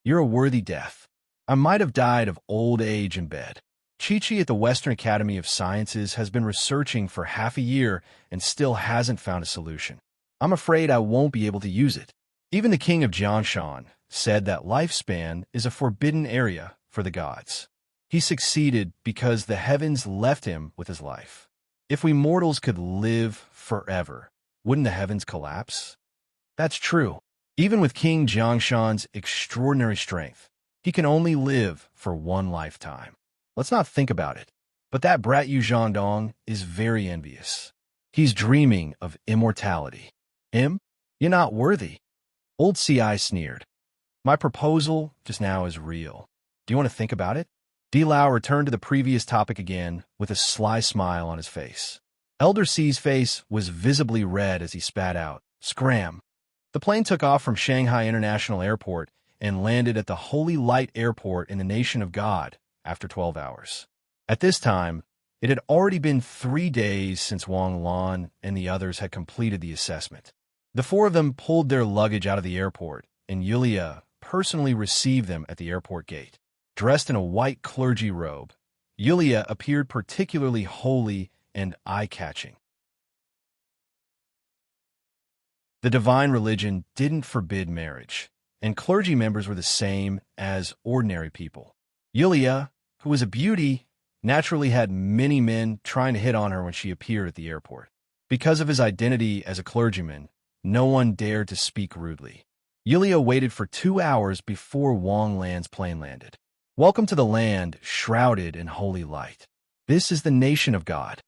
You're a worthy death. I might have died of old age in bed. Chi-Chi at the Western Academy of Sciences has been researching for half a year and still hasn't found a solution. I'm afraid I won't be able to use it. Even the king of Jiangshan said that lifespan is a forbidden area for the gods. He succeeded because the heavens left him with his life. If we mortals could live forever, wouldn't the heavens collapse? That's true. Even with King Jiangshan's extraordinary strength, he can only live for one lifetime. Let's not think about it. But that brat Yu Zhandong is very envious. He's dreaming of immortality. Him? You're not worthy. Old CI sneered. My proposal just now is real. Do you want to think about it? Di Lao returned to the previous topic again with a sly smile on his face. Elder C's face was visibly red as he spat out, Scram! The plane took off from Shanghai International Airport and landed at the Holy Light Airport in the Nation of God after 12 hours. At this time, it had already been 3 days since Wang Lan and the others had completed the assessment. The four of them pulled their luggage out of the airport, and Yulia personally received them at the airport gate. Dressed in a white clergy robe, Yulia appeared particularly holy and eye-catching. The divine religion didn't forbid marriage, and clergy members were the same as ordinary people. Yulia, who was a beauty, naturally had many men trying to hit on her when she appeared at the airport. Because of his identity as a clergyman, no one dared to speak rudely. Yulia waited for 2 hours before Wang Lan's plane landed. Welcome to the land shrouded in holy light. This is the nation of God.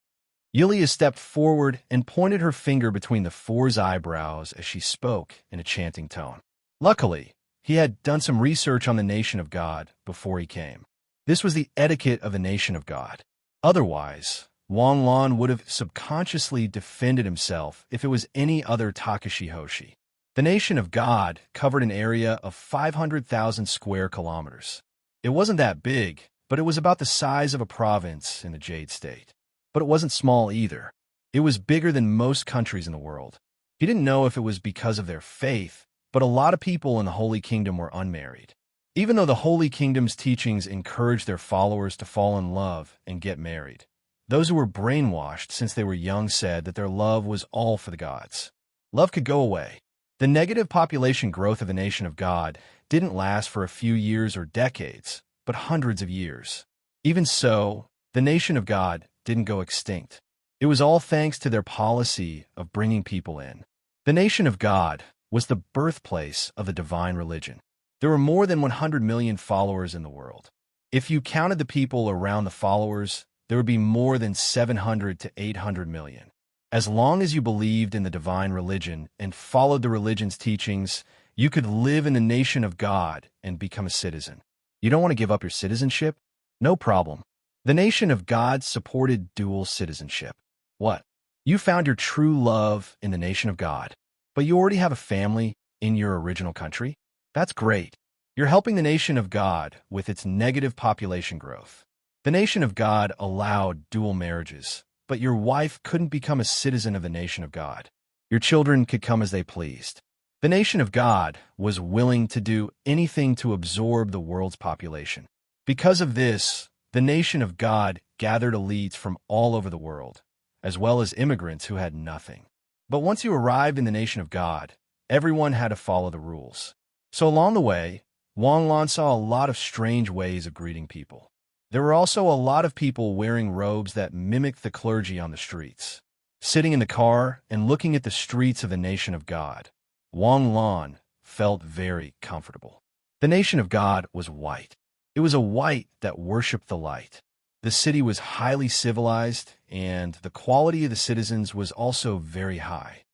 Yulia stepped forward and pointed her finger between the four's eyebrows as she spoke in a chanting tone. Luckily, he had done some research on the nation of God before he came. This was the etiquette of the nation of God. Otherwise, Wang Lan would have subconsciously defended himself if it was any other Takashi Hoshi. The nation of God covered an area of 500,000 square kilometers. It wasn't that big, but it was about the size of a province in the Jade State. But it wasn't small either. It was bigger than most countries in the world. He didn't know if it was because of their faith, but a lot of people in the Holy Kingdom were unmarried. Even though the Holy Kingdom's teachings encouraged their followers to fall in love and get married, those who were brainwashed since they were young said that their love was all for the gods. Love could go away. The negative population growth of the nation of God didn't last for a few years or decades, but hundreds of years. Even so, the nation of God didn't go extinct. It was all thanks to their policy of bringing people in. The nation of God was the birthplace of the divine religion. There were more than 100 million followers in the world. If you counted the people around the followers, there would be more than 700 to 800 million. As long as you believed in the divine religion and followed the religion's teachings, you could live in the nation of God and become a citizen. You don't want to give up your citizenship? No problem. The nation of God supported dual citizenship. What? You found your true love in the nation of God, but you already have a family in your original country? That's great. You're helping the nation of God with its negative population growth. The nation of God allowed dual marriages, but your wife couldn't become a citizen of the nation of God. Your children could come as they pleased. The nation of God was willing to do anything to absorb the world's population. Because of this, the nation of God gathered elites from all over the world, as well as immigrants who had nothing. But once you arrived in the nation of God, everyone had to follow the rules. So along the way, Wang Lan saw a lot of strange ways of greeting people. There were also a lot of people wearing robes that mimicked the clergy on the streets. Sitting in the car and looking at the streets of the nation of God, Wang Lan felt very comfortable. The nation of God was white. It was a white that worshipped the light. The city was highly civilized, and the quality of the citizens was also very high.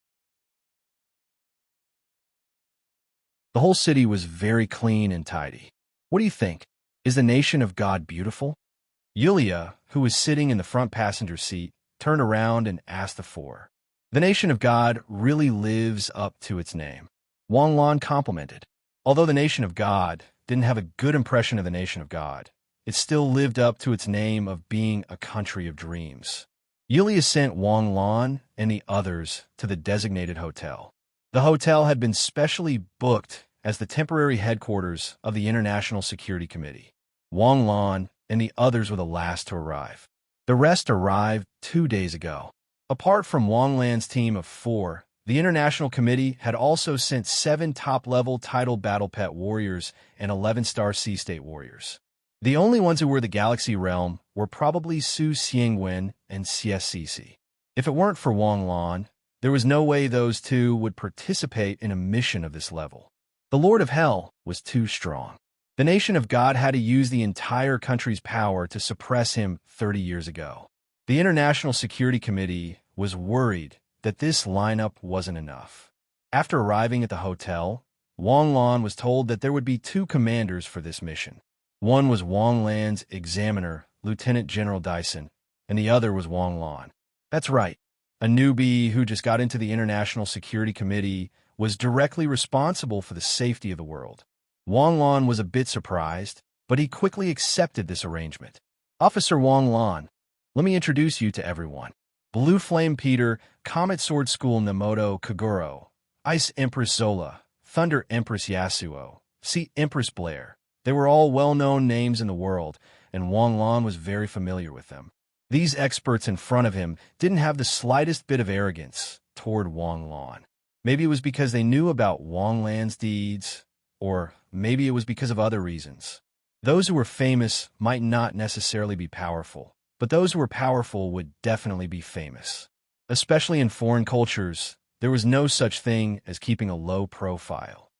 The whole city was very clean and tidy. What do you think? Is the nation of God beautiful? Yulia, who was sitting in the front passenger seat, turned around and asked the four. The nation of God really lives up to its name. Wang Lan complimented. Although the nation of God didn't have a good impression of the nation of God, it still lived up to its name of being a country of dreams. Yulia sent Wang Lan and the others to the designated hotel. The hotel had been specially booked as the temporary headquarters of the International Security Committee. Wang Lan and the others were the last to arrive. The rest arrived 2 days ago. Apart from Wang Lan's team of 4, the International Committee had also sent 7 top-level title battle pet warriors and 11-star Sea State warriors. The only ones who were the Galaxy Realm were probably Su Xiangwen and CSCC. If it weren't for Wang Lan, there was no way those two would participate in a mission of this level. The Lord of Hell was too strong. The nation of God had to use the entire country's power to suppress him 30 years ago. The International Security Committee was worried that this lineup wasn't enough. After arriving at the hotel, Wang Lan was told that there would be 2 commanders for this mission. One was Wang Lan's examiner, Lieutenant General Dyson, and the other was Wang Lan. That's right. A newbie who just got into the International Security Committee was directly responsible for the safety of the world. Wang Lan was a bit surprised, but he quickly accepted this arrangement. Officer Wang Lan, let me introduce you to everyone. Blue Flame Peter, Comet Sword School Namoto Kaguro, Ice Empress Zola, Thunder Empress Yasuo, Sea Empress Blair. They were all well-known names in the world, and Wang Lan was very familiar with them. These experts in front of him didn't have the slightest bit of arrogance toward Wang Lan. Maybe it was because they knew about Wang Lan's deeds, or maybe it was because of other reasons. Those who were famous might not necessarily be powerful, but those who were powerful would definitely be famous. Especially in foreign cultures, there was no such thing as keeping a low profile.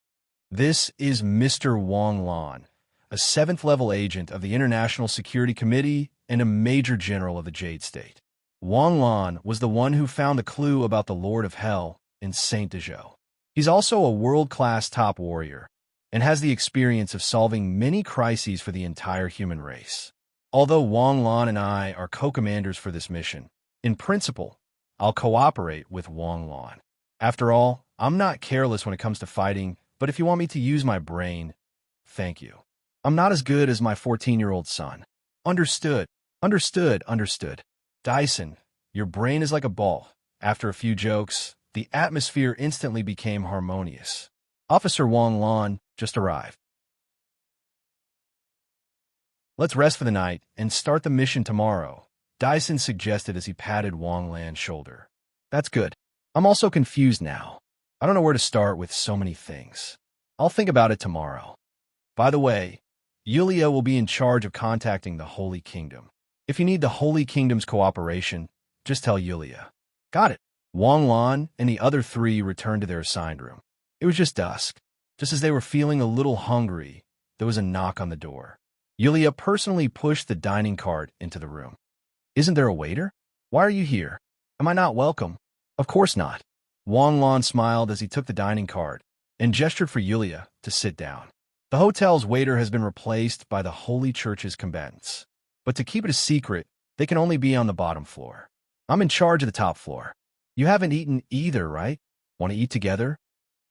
This is Mr. Wang Lan, a 7th-level agent of the International Security Committee and a Major General of the Jade State. Wang Lan was the one who found the clue about the Lord of Hell in Saint Dejo. He's also a world-class top warrior and has the experience of solving many crises for the entire human race. Although Wang Lan and I are co-commanders for this mission, in principle, I'll cooperate with Wang Lan. After all, I'm not careless when it comes to fighting, but if you want me to use my brain, thank you. I'm not as good as my 14-year-old son. Understood. Understood. Understood. Dyson, your brain is like a ball. After a few jokes, the atmosphere instantly became harmonious. Officer Wang Lan just arrived. Let's rest for the night and start the mission tomorrow, Dyson suggested as he patted Wang Lan's shoulder. That's good. I'm also confused now. I don't know where to start with so many things. I'll think about it tomorrow. By the way, Yulia will be in charge of contacting the Holy Kingdom. If you need the Holy Kingdom's cooperation, just tell Yulia. Got it. Wang Lan and the other three returned to their assigned room. It was just dusk. Just as they were feeling a little hungry, there was a knock on the door. Yulia personally pushed the dining cart into the room. Isn't there a waiter? Why are you here? Am I not welcome? Of course not. Wang Lan smiled as he took the dining cart and gestured for Yulia to sit down. The hotel's waiter has been replaced by the Holy Church's combatants. But to keep it a secret, they can only be on the bottom floor. I'm in charge of the top floor. You haven't eaten either, right? Want to eat together?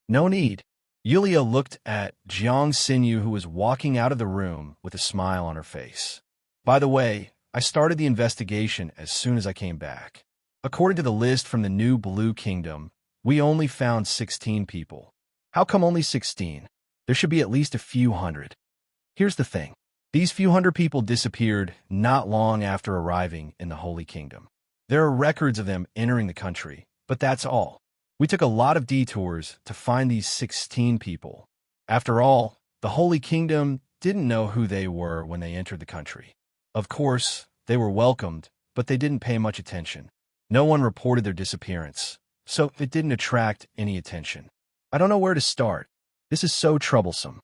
No need. Yulia looked at Jiang Xinyu, who was walking out of the room with a smile on her face. By the way, I started the investigation as soon as I came back. According to the list from the new Blue Kingdom, we only found 16 people. How come only 16? There should be at least a few hundred. Here's the thing. These few hundred people disappeared not long after arriving in the Holy Kingdom. There are records of them entering the country, but that's all. We took a lot of detours to find these 16 people. After all, the Holy Kingdom didn't know who they were when they entered the country. Of course, they were welcomed, but they didn't pay much attention. No one reported their disappearance, so it didn't attract any attention. I don't know where to start. This is so troublesome.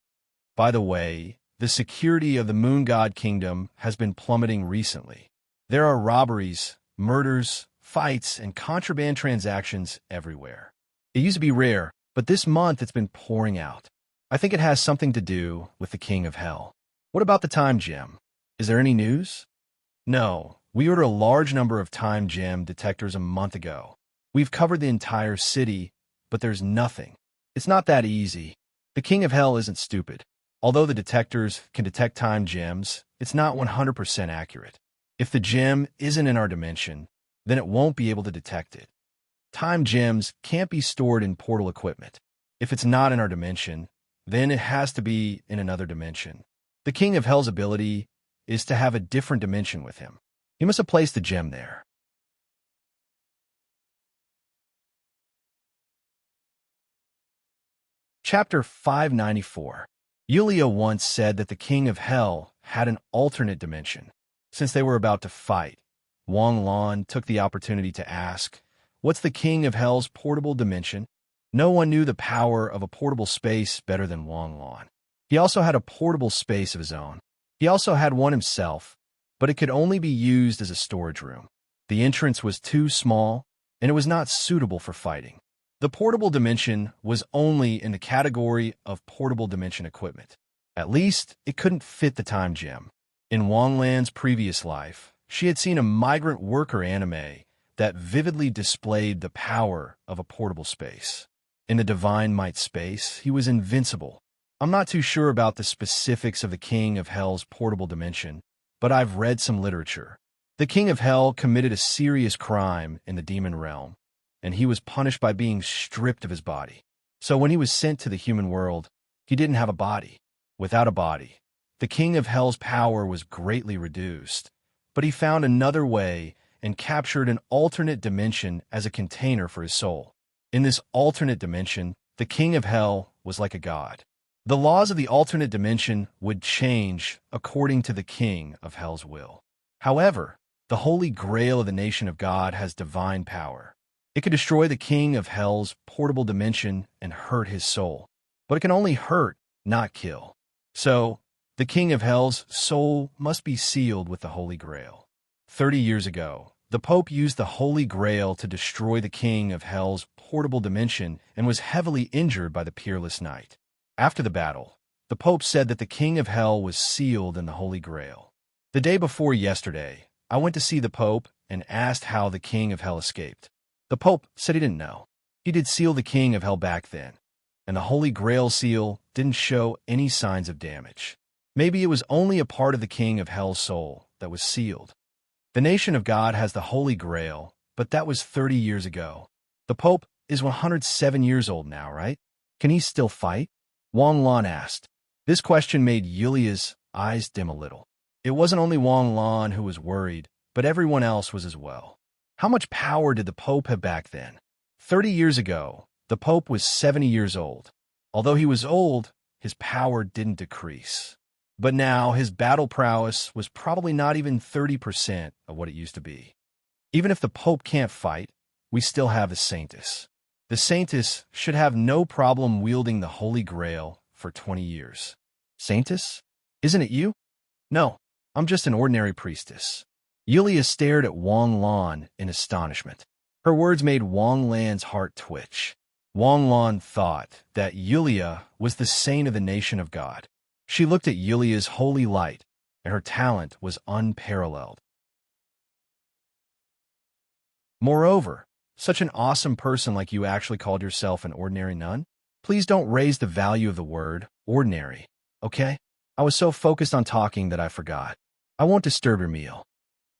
By the way, the security of the Moon God Kingdom has been plummeting recently. There are robberies, murders, fights, and contraband transactions everywhere. It used to be rare, but this month it's been pouring out. I think it has something to do with the King of Hell. What about the time gem? Is there any news? No, we ordered a large number of time gem detectors a month ago. We've covered the entire city, but there's nothing. It's not that easy. The King of Hell isn't stupid. Although the detectors can detect time gems, it's not 100% accurate. If the gem isn't in our dimension, then it won't be able to detect it. Time gems can't be stored in portal equipment. If it's not in our dimension, then it has to be in another dimension. The King of Hell's ability is to have a different dimension with him. He must have placed the gem there. Chapter 594. Yulia once said that the King of Hell had an alternate dimension. Since they were about to fight, Wang Lan took the opportunity to ask, "What's the King of Hell's portable dimension?" No one knew the power of a portable space better than Wang Lan. He also had a portable space of his own. He also had one himself, but it could only be used as a storage room. The entrance was too small, and it was not suitable for fighting. The portable dimension was only in the category of portable dimension equipment. At least, it couldn't fit the time gem. In Wang Lan's previous life, she had seen a migrant worker anime that vividly displayed the power of a portable space. In the Divine Might space, he was invincible. I'm not too sure about the specifics of the King of Hell's portable dimension, but I've read some literature. The King of Hell committed a serious crime in the demon realm, and he was punished by being stripped of his body. So when he was sent to the human world, he didn't have a body. Without a body, the King of Hell's power was greatly reduced, but he found another way and captured an alternate dimension as a container for his soul. In this alternate dimension, the King of Hell was like a god. The laws of the alternate dimension would change according to the King of Hell's will. However, the Holy Grail of the nation of God has divine power. It can destroy the King of Hell's portable dimension and hurt his soul, but it can only hurt, not kill. So, the King of Hell's soul must be sealed with the Holy Grail. 30 years ago, the Pope used the Holy Grail to destroy the King of Hell's portable dimension and was heavily injured by the Peerless Knight. After the battle, the Pope said that the King of Hell was sealed in the Holy Grail. The day before yesterday, I went to see the Pope and asked how the King of Hell escaped. The Pope said he didn't know. He did seal the King of Hell back then, and the Holy Grail seal didn't show any signs of damage. Maybe it was only a part of the King of Hell's soul that was sealed. The nation of God has the Holy Grail, but that was 30 years ago. The Pope is 107 years old now, right? Can he still fight? Wang Lan asked. This question made Yulia's eyes dim a little. It wasn't only Wang Lan who was worried, but everyone else was as well. How much power did the Pope have back then? 30 years ago, the Pope was 70 years old. Although he was old, his power didn't decrease. But now his battle prowess was probably not even 30% of what it used to be. Even if the Pope can't fight, we still have the Saintus. The Saintus should have no problem wielding the Holy Grail for 20 years. Saintus? Isn't it you? No, I'm just an ordinary priestess. Yulia stared at Wang Lan in astonishment. Her words made Wang Lan's heart twitch. Wang Lan thought that Yulia was the saint of the nation of God. She looked at Yulia's holy light, and her talent was unparalleled. Moreover, such an awesome person like you actually called yourself an ordinary nun? Please don't raise the value of the word ordinary, okay? I was so focused on talking that I forgot. I won't disturb your meal.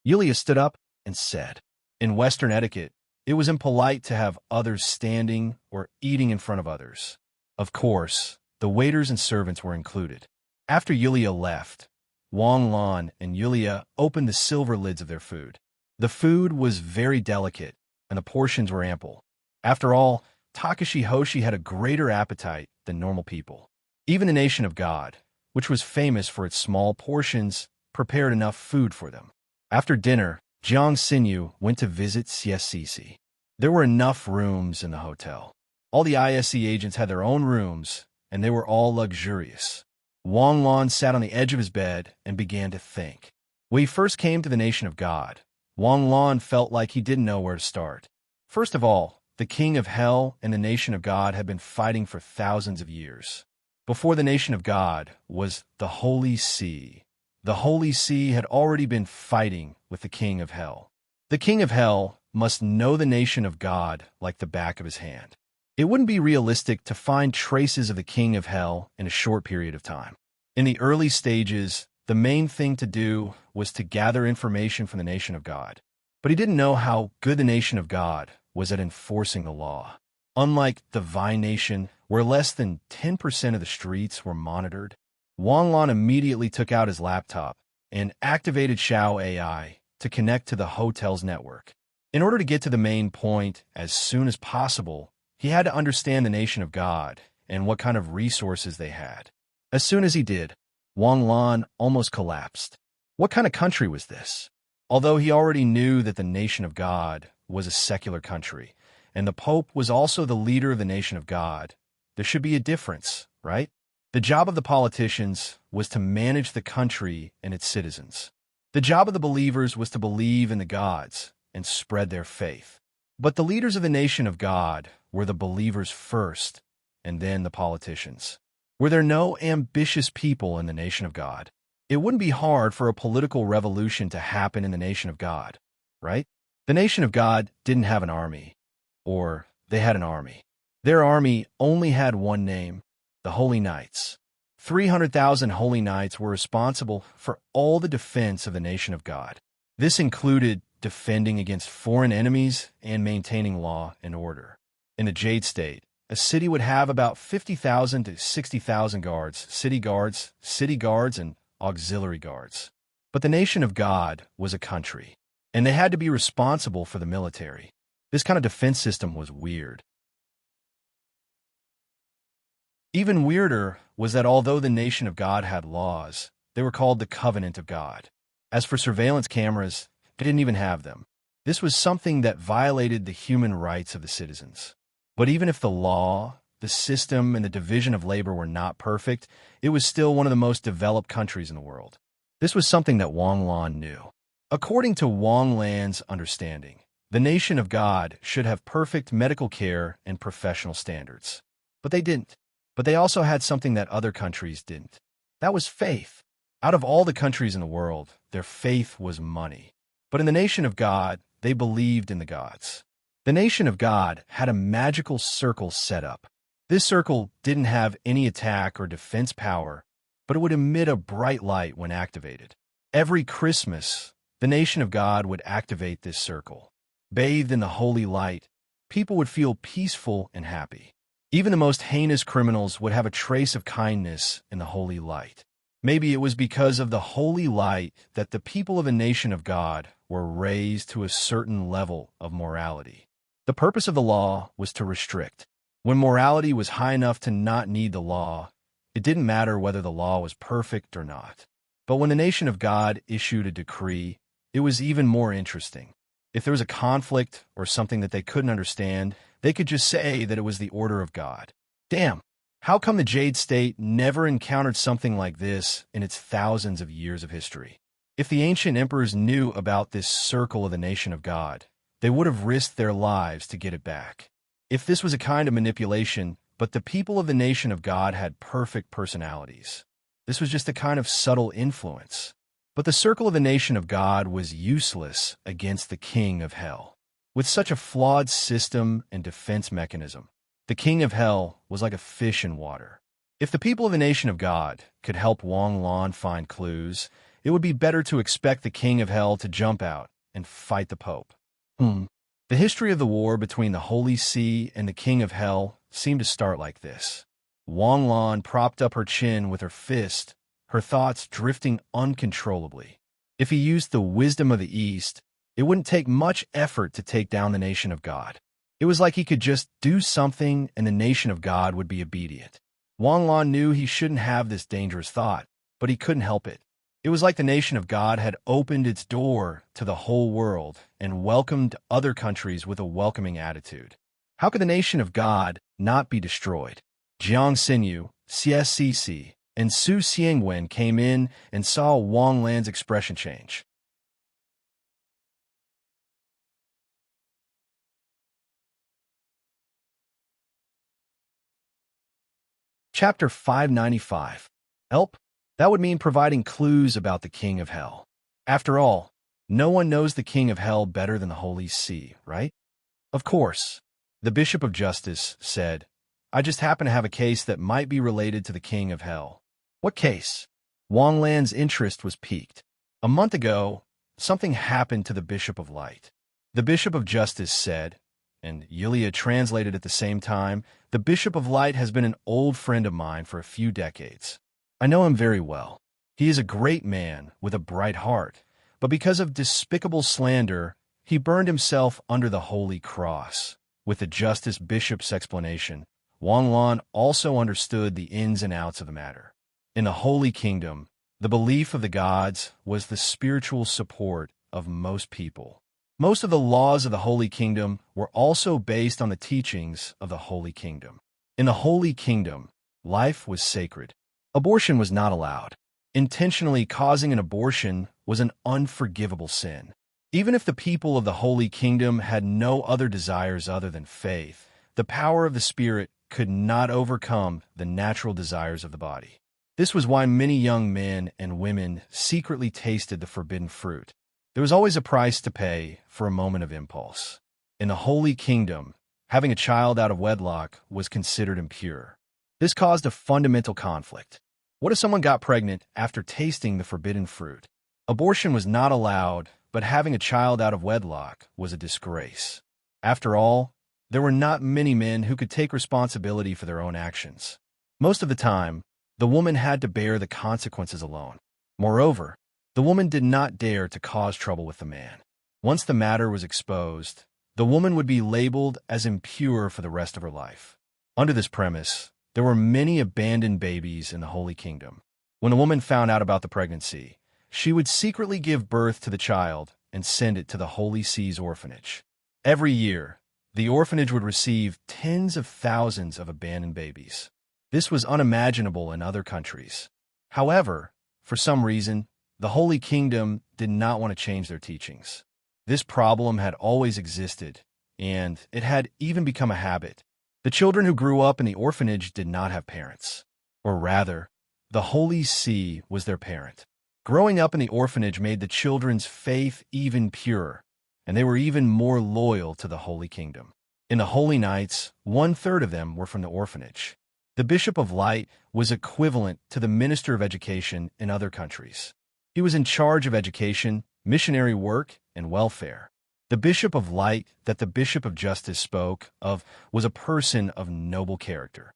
Yulia stood up and said, in Western etiquette, it was impolite to have others standing or eating in front of others. Of course, the waiters and servants were included. After Yulia left, Wang Lan and Yulia opened the silver lids of their food. The food was very delicate, and the portions were ample. After all, Takashi Hoshi had a greater appetite than normal people. Even the nation of God, which was famous for its small portions, prepared enough food for them. After dinner, Jiang Xinyu went to visit CSCC. There were enough rooms in the hotel. All the ISC agents had their own rooms, and they were all luxurious. Wang Lan sat on the edge of his bed and began to think. When he first came to the nation of God, Wang Lan felt like he didn't know where to start. First of all, the king of hell and the nation of God had been fighting for thousands of years. Before the nation of God was the Holy See. The Holy See had already been fighting with the king of hell. The king of hell must know the nation of God like the back of his hand. It wouldn't be realistic to find traces of the king of hell in a short period of time. In the early stages, the main thing to do was to gather information from the nation of God. But he didn't know how good the nation of God was at enforcing the law. Unlike the Vine Nation, where less than 10% of the streets were monitored, Wang Lan immediately took out his laptop and activated Xiao AI to connect to the hotel's network. In order to get to the main point as soon as possible, he had to understand the nation of God and what kind of resources they had. As soon as he did, Wang Lan almost collapsed. What kind of country was this? Although he already knew that the nation of God was a secular country, and the Pope was also the leader of the nation of God, there should be a difference, right? The job of the politicians was to manage the country and its citizens. The job of the believers was to believe in the gods and spread their faith. But the leaders of the nation of God were the believers first, and then the politicians. Were there no ambitious people in the nation of God? It wouldn't be hard for a political revolution to happen in the nation of God, right? The nation of God didn't have an army, or they had an army. Their army only had one name, the Holy Knights. 300,000 Holy Knights were responsible for all the defense of the nation of God. This included defending against foreign enemies and maintaining law and order. In the Jade State, a city would have about 50,000 to 60,000 guards, city guards, and auxiliary guards. But the nation of God was a country, and they had to be responsible for the military. This kind of defense system was weird. Even weirder was that although the nation of God had laws, they were called the Covenant of God. As for surveillance cameras, they didn't even have them. This was something that violated the human rights of the citizens. But even if the law, the system, and the division of labor were not perfect, it was still one of the most developed countries in the world. This was something that Wang Lan knew. According to Wang Lan's understanding, the nation of God should have perfect medical care and professional standards. But they didn't. But they also had something that other countries didn't. That was faith. Out of all the countries in the world, their faith was money. But in the nation of God, they believed in the gods. The nation of God had a magical circle set up. This circle didn't have any attack or defense power, but it would emit a bright light when activated. Every Christmas, the nation of God would activate this circle. Bathed in the holy light, people would feel peaceful and happy. Even the most heinous criminals would have a trace of kindness in the holy light. Maybe it was because of the holy light that the people of the nation of God were raised to a certain level of morality. The purpose of the law was to restrict. When morality was high enough to not need the law, it didn't matter whether the law was perfect or not. But when the nation of God issued a decree, it was even more interesting. If there was a conflict or something that they couldn't understand, they could just say that it was the order of God. Damn, how come the Jade State never encountered something like this in its thousands of years of history? If the ancient emperors knew about this circle of the nation of God, they would have risked their lives to get it back. If this was a kind of manipulation, but the people of the nation of God had perfect personalities, this was just a kind of subtle influence. But the circle of the nation of God was useless against the king of hell. With such a flawed system and defense mechanism, the king of hell was like a fish in water. If the people of the nation of God could help Wang Lan find clues, it would be better to expect the king of hell to jump out and fight the Pope. The history of the war between the Holy See and the king of hell seemed to start like this. Wang Lan propped up her chin with her fist, her thoughts drifting uncontrollably. If he used the wisdom of the East, it wouldn't take much effort to take down the nation of God. It was like he could just do something and the nation of God would be obedient. Wang Lan knew he shouldn't have this dangerous thought, but he couldn't help it. It was like the nation of God had opened its door to the whole world and welcomed other countries with a welcoming attitude. How could the nation of God not be destroyed? Jiang Xinyu, CSCC, and Su Xiangwen came in and saw Wang Lan's expression change. Chapter 595. Help? That would mean providing clues about the king of hell. After all, no one knows the king of hell better than the Holy See, right? Of course. The Bishop of Justice said, I just happen to have a case that might be related to the king of hell. What case? Wang Lan's interest was piqued. A month ago, something happened to the Bishop of Light. The Bishop of Justice said, and Yulia translated at the same time, the Bishop of Light has been an old friend of mine for a few decades. I know him very well. He is a great man with a bright heart, but because of despicable slander, he burned himself under the Holy Cross. With the Justice Bishop's explanation, Wang Lan also understood the ins and outs of the matter. In the Holy Kingdom, the belief of the gods was the spiritual support of most people. Most of the laws of the Holy Kingdom were also based on the teachings of the Holy Kingdom. In the Holy Kingdom, life was sacred. Abortion was not allowed. Intentionally causing an abortion was an unforgivable sin. Even if the people of the Holy Kingdom had no other desires other than faith, the power of the Spirit could not overcome the natural desires of the body. This was why many young men and women secretly tasted the forbidden fruit. There was always a price to pay for a moment of impulse. In the Holy Kingdom, having a child out of wedlock was considered impure. This caused a fundamental conflict. What if someone got pregnant after tasting the forbidden fruit? Abortion was not allowed, but having a child out of wedlock was a disgrace. After all, there were not many men who could take responsibility for their own actions. Most of the time, the woman had to bear the consequences alone. Moreover, the woman did not dare to cause trouble with the man. Once the matter was exposed, the woman would be labeled as impure for the rest of her life. Under this premise, there were many abandoned babies in the Holy Kingdom. When a woman found out about the pregnancy, she would secretly give birth to the child and send it to the Holy See's orphanage. Every year, the orphanage would receive tens of thousands of abandoned babies. This was unimaginable in other countries. However, for some reason, the Holy Kingdom did not want to change their teachings. This problem had always existed, and it had even become a habit. The children who grew up in the orphanage did not have parents. Or rather, the Holy See was their parent. Growing up in the orphanage made the children's faith even purer, and they were even more loyal to the Holy Kingdom. In the Holy Nights, 1/3 of them were from the orphanage. The Bishop of Light was equivalent to the Minister of Education in other countries. He was in charge of education, missionary work, and welfare. The Bishop of Light that the Bishop of Justice spoke of was a person of noble character.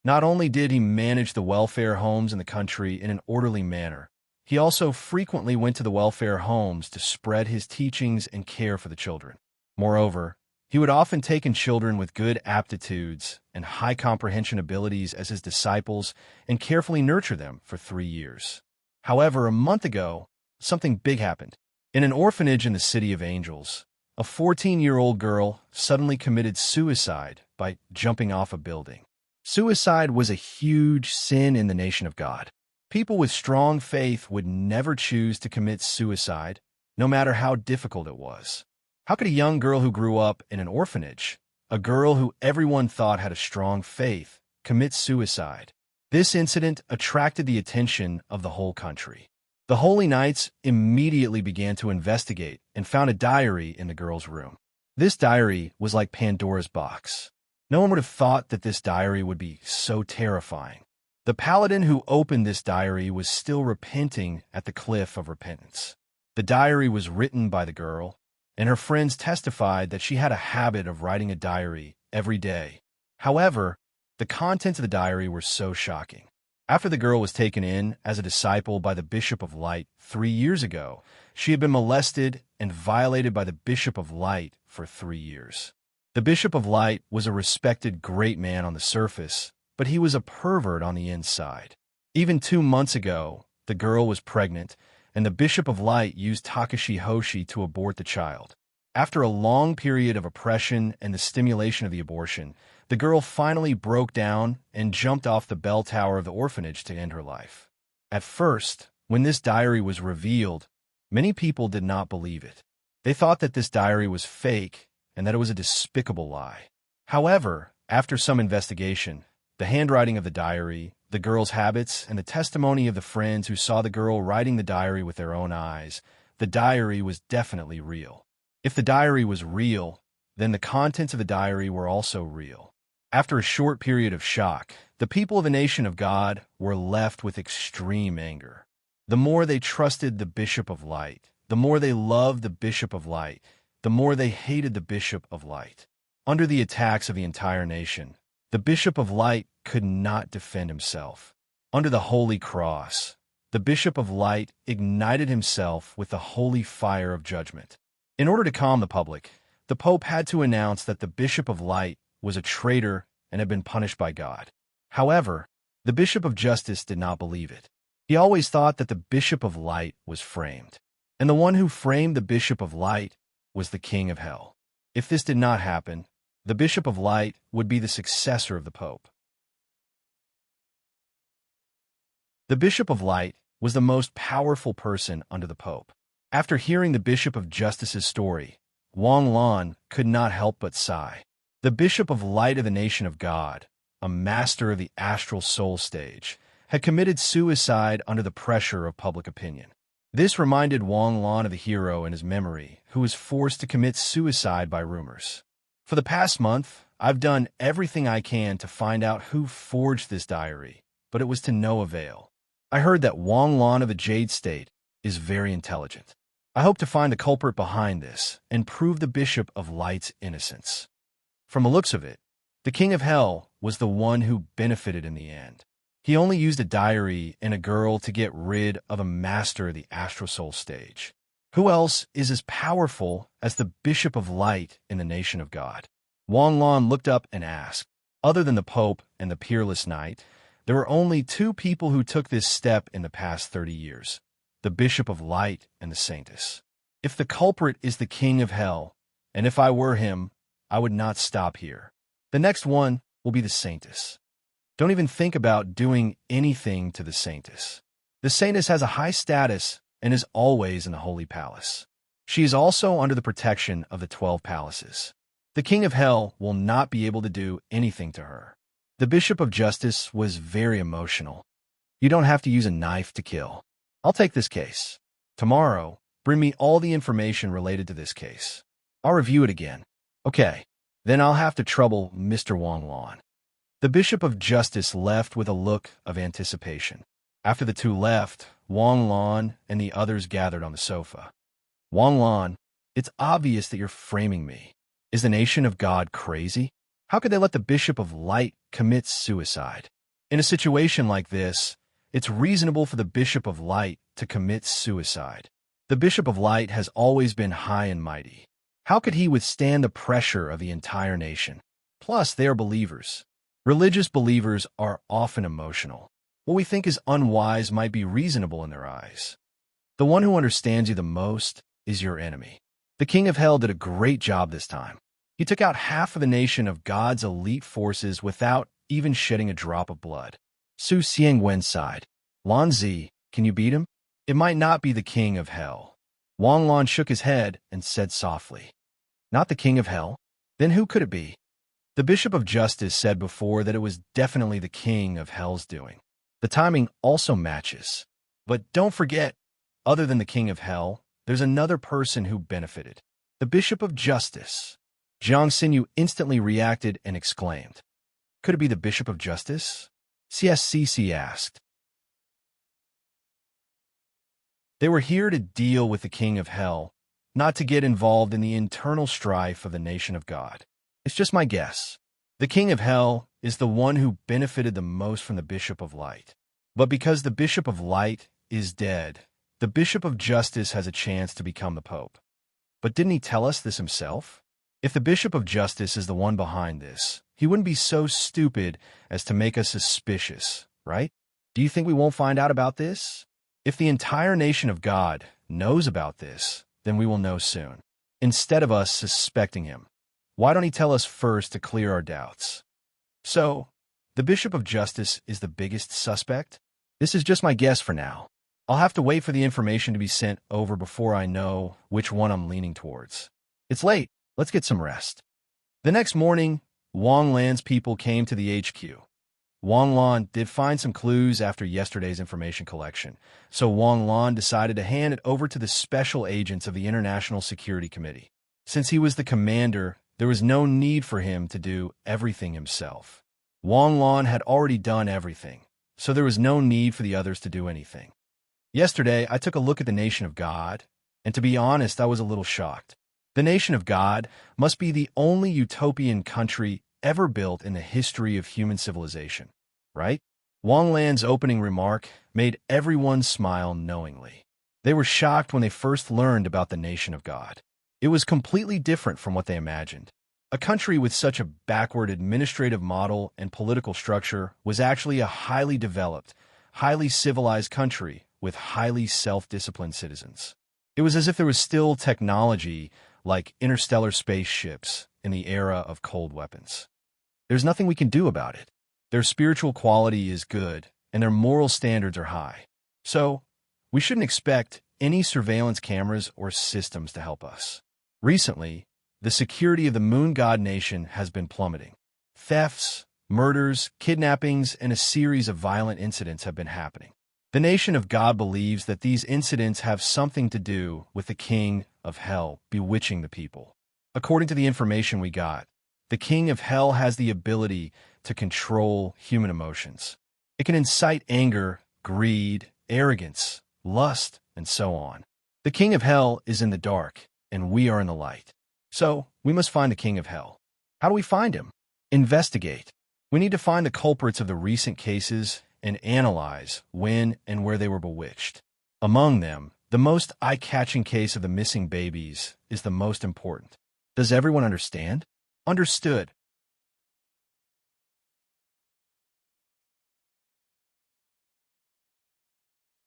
Not only did he manage the welfare homes in the country in an orderly manner, he also frequently went to the welfare homes to spread his teachings and care for the children. Moreover, he would often take in children with good aptitudes and high comprehension abilities as his disciples and carefully nurture them for 3 years. However, a month ago, something big happened. In an orphanage in the City of Angels, a 14-year-old girl suddenly committed suicide by jumping off a building. Suicide was a huge sin in the nation of God. People with strong faith would never choose to commit suicide, no matter how difficult it was. How could a young girl who grew up in an orphanage, a girl who everyone thought had a strong faith, commit suicide? This incident attracted the attention of the whole country. The Holy Knights immediately began to investigate and found a diary in the girl's room. This diary was like Pandora's box. No one would have thought that this diary would be so terrifying. The paladin who opened this diary was still repenting at the cliff of repentance. The diary was written by the girl, and her friends testified that she had a habit of writing a diary every day. However, the contents of the diary were so shocking. After the girl was taken in as a disciple by the Bishop of Light 3 years ago, she had been molested and violated by the Bishop of Light for 3 years. The Bishop of Light was a respected great man on the surface, but he was a pervert on the inside. Even 2 months ago, the girl was pregnant, and the Bishop of Light used Takashi Hoshi to abort the child. After a long period of oppression and the stimulation of the abortion, the girl finally broke down and jumped off the bell tower of the orphanage to end her life. At first, when this diary was revealed, many people did not believe it. They thought that this diary was fake and that it was a despicable lie. However, after some investigation, the handwriting of the diary, the girl's habits, and the testimony of the friends who saw the girl writing the diary with their own eyes, the diary was definitely real. If the diary was real, then the contents of the diary were also real. After a short period of shock, the people of the nation of God were left with extreme anger. The more they trusted the Bishop of Light, the more they loved the Bishop of Light, the more they hated the Bishop of Light. Under the attacks of the entire nation, the Bishop of Light could not defend himself. Under the Holy Cross, the Bishop of Light ignited himself with the holy fire of judgment. In order to calm the public, the Pope had to announce that the Bishop of Light was a traitor and had been punished by God. However, the Bishop of Justice did not believe it. He always thought that the Bishop of Light was framed, and the one who framed the Bishop of Light was the King of Hell. If this did not happen, the Bishop of Light would be the successor of the Pope. The Bishop of Light was the most powerful person under the Pope. After hearing the Bishop of Justice's story, Wang Lan could not help but sigh. The Bishop of Light of the nation of God, a master of the astral soul stage, had committed suicide under the pressure of public opinion. This reminded Wang Lan of the hero in his memory who was forced to commit suicide by rumors. For the past month, I've done everything I can to find out who forged this diary, but it was to no avail. I heard that Wang Lan of the Jade State is very intelligent. I hope to find the culprit behind this and prove the Bishop of Light's innocence. From the looks of it, the King of Hell was the one who benefited in the end. He only used a diary and a girl to get rid of a master of the astral soul stage. Who else is as powerful as the Bishop of Light in the nation of God? Wang Lan looked up and asked. Other than the Pope and the Peerless Knight, there were only 2 people who took this step in the past 30 years, the Bishop of Light and the Saintess. If the culprit is the King of Hell, and if I were him, I would not stop here. The next one will be the Saintess. Don't even think about doing anything to the Saintess. The Saintess has a high status and is always in the Holy Palace. She is also under the protection of the 12 palaces. The King of Hell will not be able to do anything to her. The Bishop of Justice was very emotional. You don't have to use a knife to kill. I'll take this case. Tomorrow, bring me all the information related to this case. I'll review it again. Okay, then I'll have to trouble Mr. Wang Lan. The Bishop of Justice left with a look of anticipation. After the 2 left, Wang Lan and the others gathered on the sofa. Wang Lan, it's obvious that you're framing me. Is the nation of God crazy? How could they let the Bishop of Light commit suicide? In a situation like this, it's reasonable for the Bishop of Light to commit suicide. The Bishop of Light has always been high and mighty. How could he withstand the pressure of the entire nation? Plus, they are believers. Religious believers are often emotional. What we think is unwise might be reasonable in their eyes. The one who understands you the most is your enemy. The King of Hell did a great job this time. He took out half of the nation of God's elite forces without even shedding a drop of blood. Su Xiangwen sighed. Lan Zi, can you beat him? It might not be the King of Hell. Wang Lan shook his head and said softly, Not the King of Hell? Then who could it be? The Bishop of Justice said before that it was definitely the King of Hell's doing. The timing also matches. But don't forget, other than the King of Hell, there's another person who benefited. The Bishop of Justice. Jiang Xinyu instantly reacted and exclaimed, Could it be the Bishop of Justice? CSCC asked. They were here to deal with the King of Hell, not to get involved in the internal strife of the nation of God. It's just my guess. The King of Hell is the one who benefited the most from the Bishop of Light. But because the Bishop of Light is dead, the Bishop of Justice has a chance to become the Pope. But didn't he tell us this himself? If the Bishop of Justice is the one behind this, he wouldn't be so stupid as to make us suspicious, right? Do you think we won't find out about this? If the entire nation of God knows about this, then we will know soon. Instead of us suspecting him, why don't he tell us first to clear our doubts? So, the Bishop of Justice is the biggest suspect? This is just my guess for now. I'll have to wait for the information to be sent over before I know which one I'm leaning towards. It's late. Let's get some rest. The next morning, Wang Lan's people came to the HQ. Wang Lan did find some clues after yesterday's information collection, so Wang Lan decided to hand it over to the special agents of the International Security Committee. Since he was the commander, there was no need for him to do everything himself. Wang Lan had already done everything, so there was no need for the others to do anything. Yesterday, I took a look at the nation of God, and to be honest, I was a little shocked. The nation of God must be the only utopian country ever built in the history of human civilization, right? Wang Lan's opening remark made everyone smile knowingly. They were shocked when they first learned about the nation of God. It was completely different from what they imagined. A country with such a backward administrative model and political structure was actually a highly developed, highly civilized country with highly self-disciplined citizens. It was as if there was still technology like interstellar spaceships in the era of cold weapons. There's nothing we can do about it. Their spiritual quality is good, and their moral standards are high. So, we shouldn't expect any surveillance cameras or systems to help us. Recently, the security of the Moon God Nation has been plummeting. Thefts, murders, kidnappings, and a series of violent incidents have been happening. The nation of God believes that these incidents have something to do with the King of Hell bewitching the people. According to the information we got, the King of Hell has the ability to control human emotions. It can incite anger, greed, arrogance, lust, and so on. The King of Hell is in the dark, and we are in the light. So, we must find the King of Hell. How do we find him? Investigate. We need to find the culprits of the recent cases and analyze when and where they were bewitched. Among them, the most eye-catching case of the missing babies is the most important. Does everyone understand? Understood.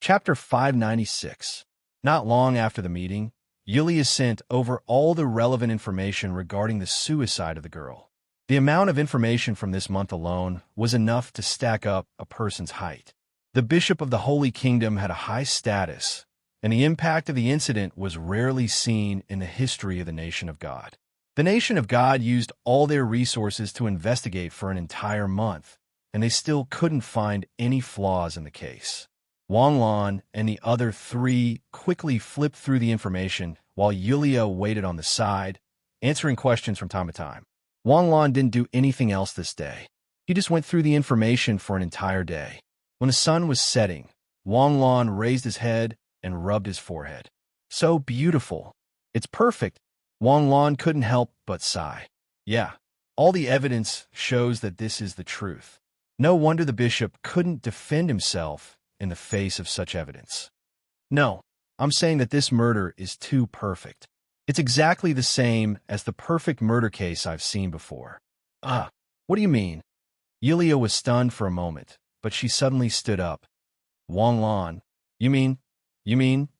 Chapter 596. Not long after the meeting, Yulia sent over all the relevant information regarding the suicide of the girl. The amount of information from this month alone was enough to stack up a person's height. The Bishop of the Holy Kingdom had a high status, and the impact of the incident was rarely seen in the history of the nation of God. The nation of God used all their resources to investigate for an entire month, and they still couldn't find any flaws in the case. Wang Lan and the other three quickly flipped through the information while Yulia waited on the side, answering questions from time to time. Wang Lan didn't do anything else this day. He just went through the information for an entire day. When the sun was setting, Wang Lan raised his head and rubbed his forehead. So beautiful. It's perfect. Wang Lan couldn't help but sigh. Yeah, All the evidence shows that this is the truth. No wonder the bishop couldn't defend himself in the face of such evidence. No, I'm saying that this murder is too perfect. It's exactly the same as the perfect murder case I've seen before. What do you mean? Yulia was stunned for a moment, but she suddenly stood up. Wang Lan, you mean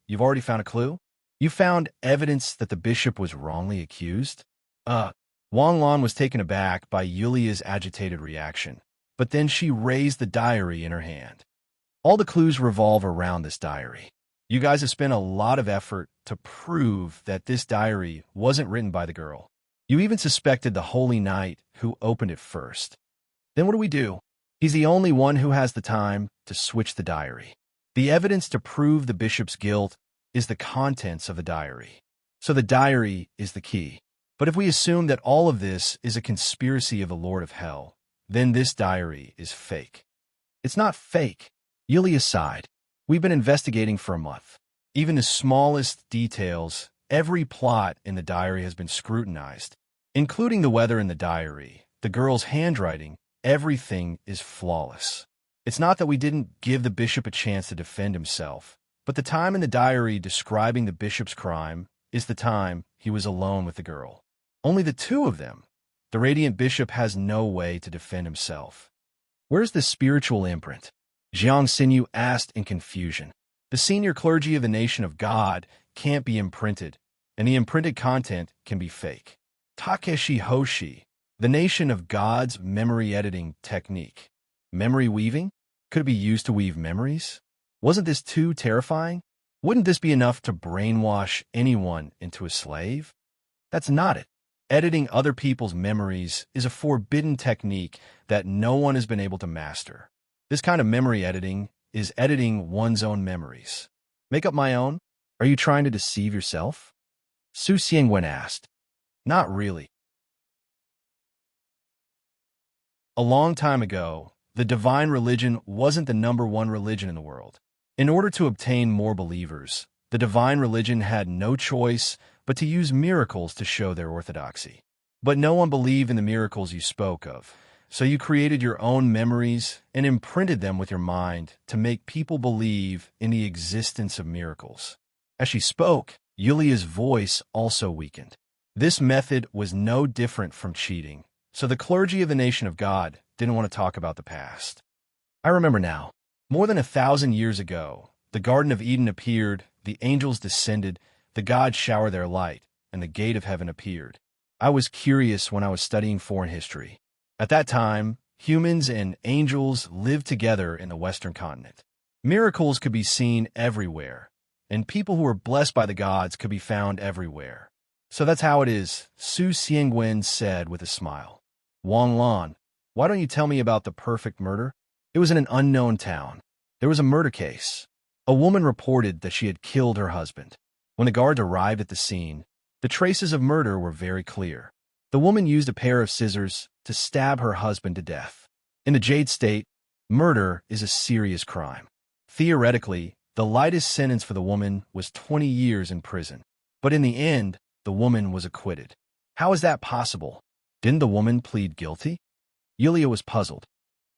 you've already found a clue? You found evidence that the bishop was wrongly accused? Wang Lan was taken aback by Yulia's agitated reaction, but then she raised the diary in her hand. All the clues revolve around this diary. You guys have spent a lot of effort to prove that this diary wasn't written by the girl. You even suspected the holy knight who opened it first. Then what do we do? He's the only one who has the time to switch the diary. The evidence to prove the bishop's guilt is the contents of the diary. So the diary is the key. But if we assume that all of this is a conspiracy of the Lord of Hell, then this diary is fake. It's not fake. Yulia sighed. We've been investigating for a month. Even the smallest details, every plot in the diary has been scrutinized, including the weather in the diary, the girl's handwriting. Everything is flawless. It's not that we didn't give the bishop a chance to defend himself, but the time in the diary describing the bishop's crime is the time he was alone with the girl. Only the two of them. The radiant bishop has no way to defend himself. Where's the spiritual imprint? Jiang Xinyu asked in confusion. The senior clergy of the nation of God can't be imprinted, and the imprinted content can be fake. Takeshi Hoshi, the nation of God's memory editing technique. Memory weaving? Could it be used to weave memories? Wasn't this too terrifying? Wouldn't this be enough to brainwash anyone into a slave? That's not it. Editing other people's memories is a forbidden technique that no one has been able to master. This kind of memory editing is editing one's own memories. Make up my own? Are you trying to deceive yourself? Su Xiangwen asked. Not really. A long time ago, the divine religion wasn't the #1 religion in the world. In order to obtain more believers, the divine religion had no choice but to use miracles to show their orthodoxy. But no one believed in the miracles you spoke of, so you created your own memories and imprinted them with your mind to make people believe in the existence of miracles. As she spoke, Yulia's voice also weakened. This method was no different from cheating, so the clergy of the nation of God didn't want to talk about the past. I remember now. More than 1,000 years ago, the Garden of Eden appeared, the angels descended, the gods showered their light, and the gate of heaven appeared. I was curious when I was studying foreign history. At that time, humans and angels lived together in the Western continent. Miracles could be seen everywhere, and people who were blessed by the gods could be found everywhere. So that's how it is, Su Xiangwen said with a smile. Wang Lan, why don't you tell me about the perfect murder? It was in an unknown town. There was a murder case. A woman reported that she had killed her husband. When the guards arrived at the scene, the traces of murder were very clear. The woman used a pair of scissors to stab her husband to death. In the Jade State, murder is a serious crime. Theoretically, the lightest sentence for the woman was 20 years in prison. But in the end, the woman was acquitted. How is that possible? Didn't the woman plead guilty? Yulia was puzzled.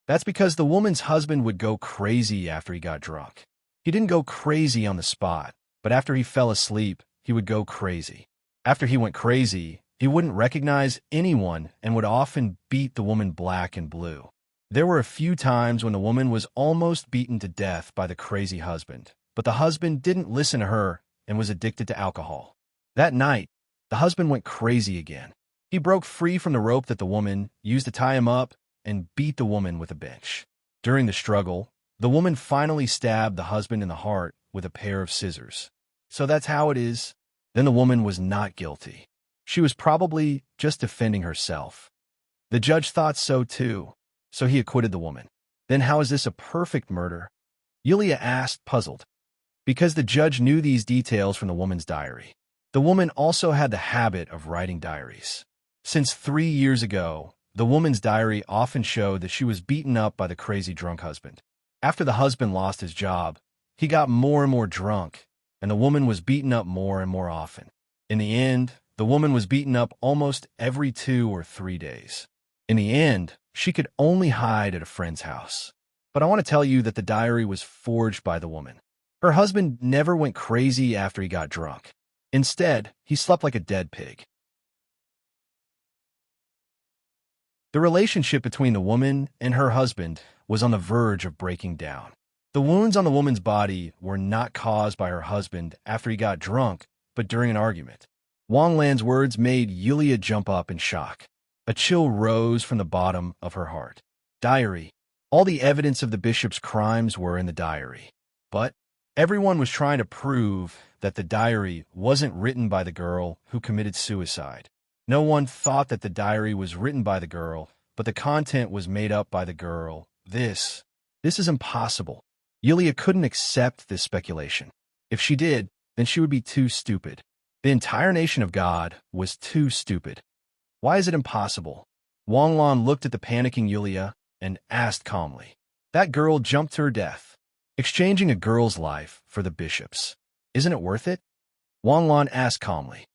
That's because the woman's husband would go crazy after he got drunk. He didn't go crazy on the spot, but after he fell asleep, he would go crazy. After he went crazy, he wouldn't recognize anyone and would often beat the woman black and blue. There were a few times when the woman was almost beaten to death by the crazy husband, but the husband didn't listen to her and was addicted to alcohol. That night, the husband went crazy again. He broke free from the rope that the woman used to tie him up and beat the woman with a bench. During the struggle, the woman finally stabbed the husband in the heart with a pair of scissors. So that's how it is. Then the woman was not guilty. She was probably just defending herself. The judge thought so too, so he acquitted the woman. Then how is this a perfect murder? Yulia asked, puzzled. Because the judge knew these details from the woman's diary. The woman also had the habit of writing diaries. Since 3 years ago, the woman's diary often showed that she was beaten up by the crazy drunk husband. After the husband lost his job, he got more and more drunk, and the woman was beaten up more and more often. In the end, The woman was beaten up almost every 2 or 3 days. In the end, she could only hide at a friend's house. But I want to tell you that the diary was forged by the woman. Her husband never went crazy after he got drunk. Instead, he slept like a dead pig. The relationship between the woman and her husband was on the verge of breaking down. The wounds on the woman's body were not caused by her husband after he got drunk, but during an argument. Wang Lan's words made Yulia jump up in shock. A chill rose from the bottom of her heart. Diary. All the evidence of the bishop's crimes were in the diary. But everyone was trying to prove that the diary wasn't written by the girl who committed suicide. No one thought that the diary was written by the girl, but the content was made up by the girl. This is impossible. Yulia couldn't accept this speculation. If she did, then she would be too stupid. The entire nation of God was too stupid. Why is it impossible? Wang Lan looked at the panicking Yulia and asked calmly. That girl jumped to her death. Exchanging a girl's life for the bishop's. Isn't it worth it? Wang Lan asked calmly.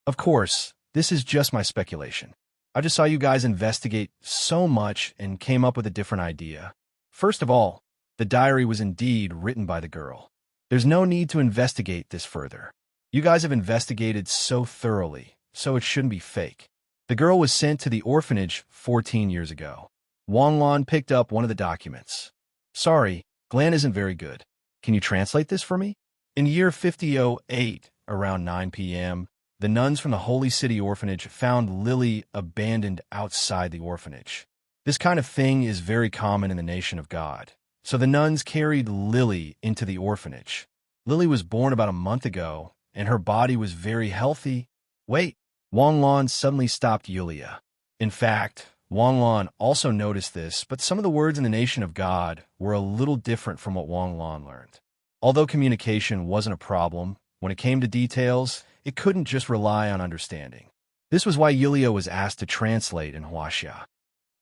Of course, this is just my speculation. I just saw you guys investigate so much and came up with a different idea. First of all, the diary was indeed written by the girl. There's no need to investigate this further. You guys have investigated so thoroughly, so it shouldn't be fake. The girl was sent to the orphanage 14 years ago. Wang Lan picked up one of the documents. Sorry, Glenn isn't very good. Can you translate this for me? In year 5008, around 9 p.m., the nuns from the Holy City Orphanage found Lily abandoned outside the orphanage. This kind of thing is very common in the nation of God. So the nuns carried Lily into the orphanage. Lily was born about a month ago, and her body was very healthy. Wait, Wang Lan suddenly stopped Yulia. In fact, Wang Lan also noticed this, but some of the words in the nation of God were a little different from what Wang Lan learned. Although communication wasn't a problem, when it came to details, it couldn't just rely on understanding. This was why Yulia was asked to translate in Huaxia.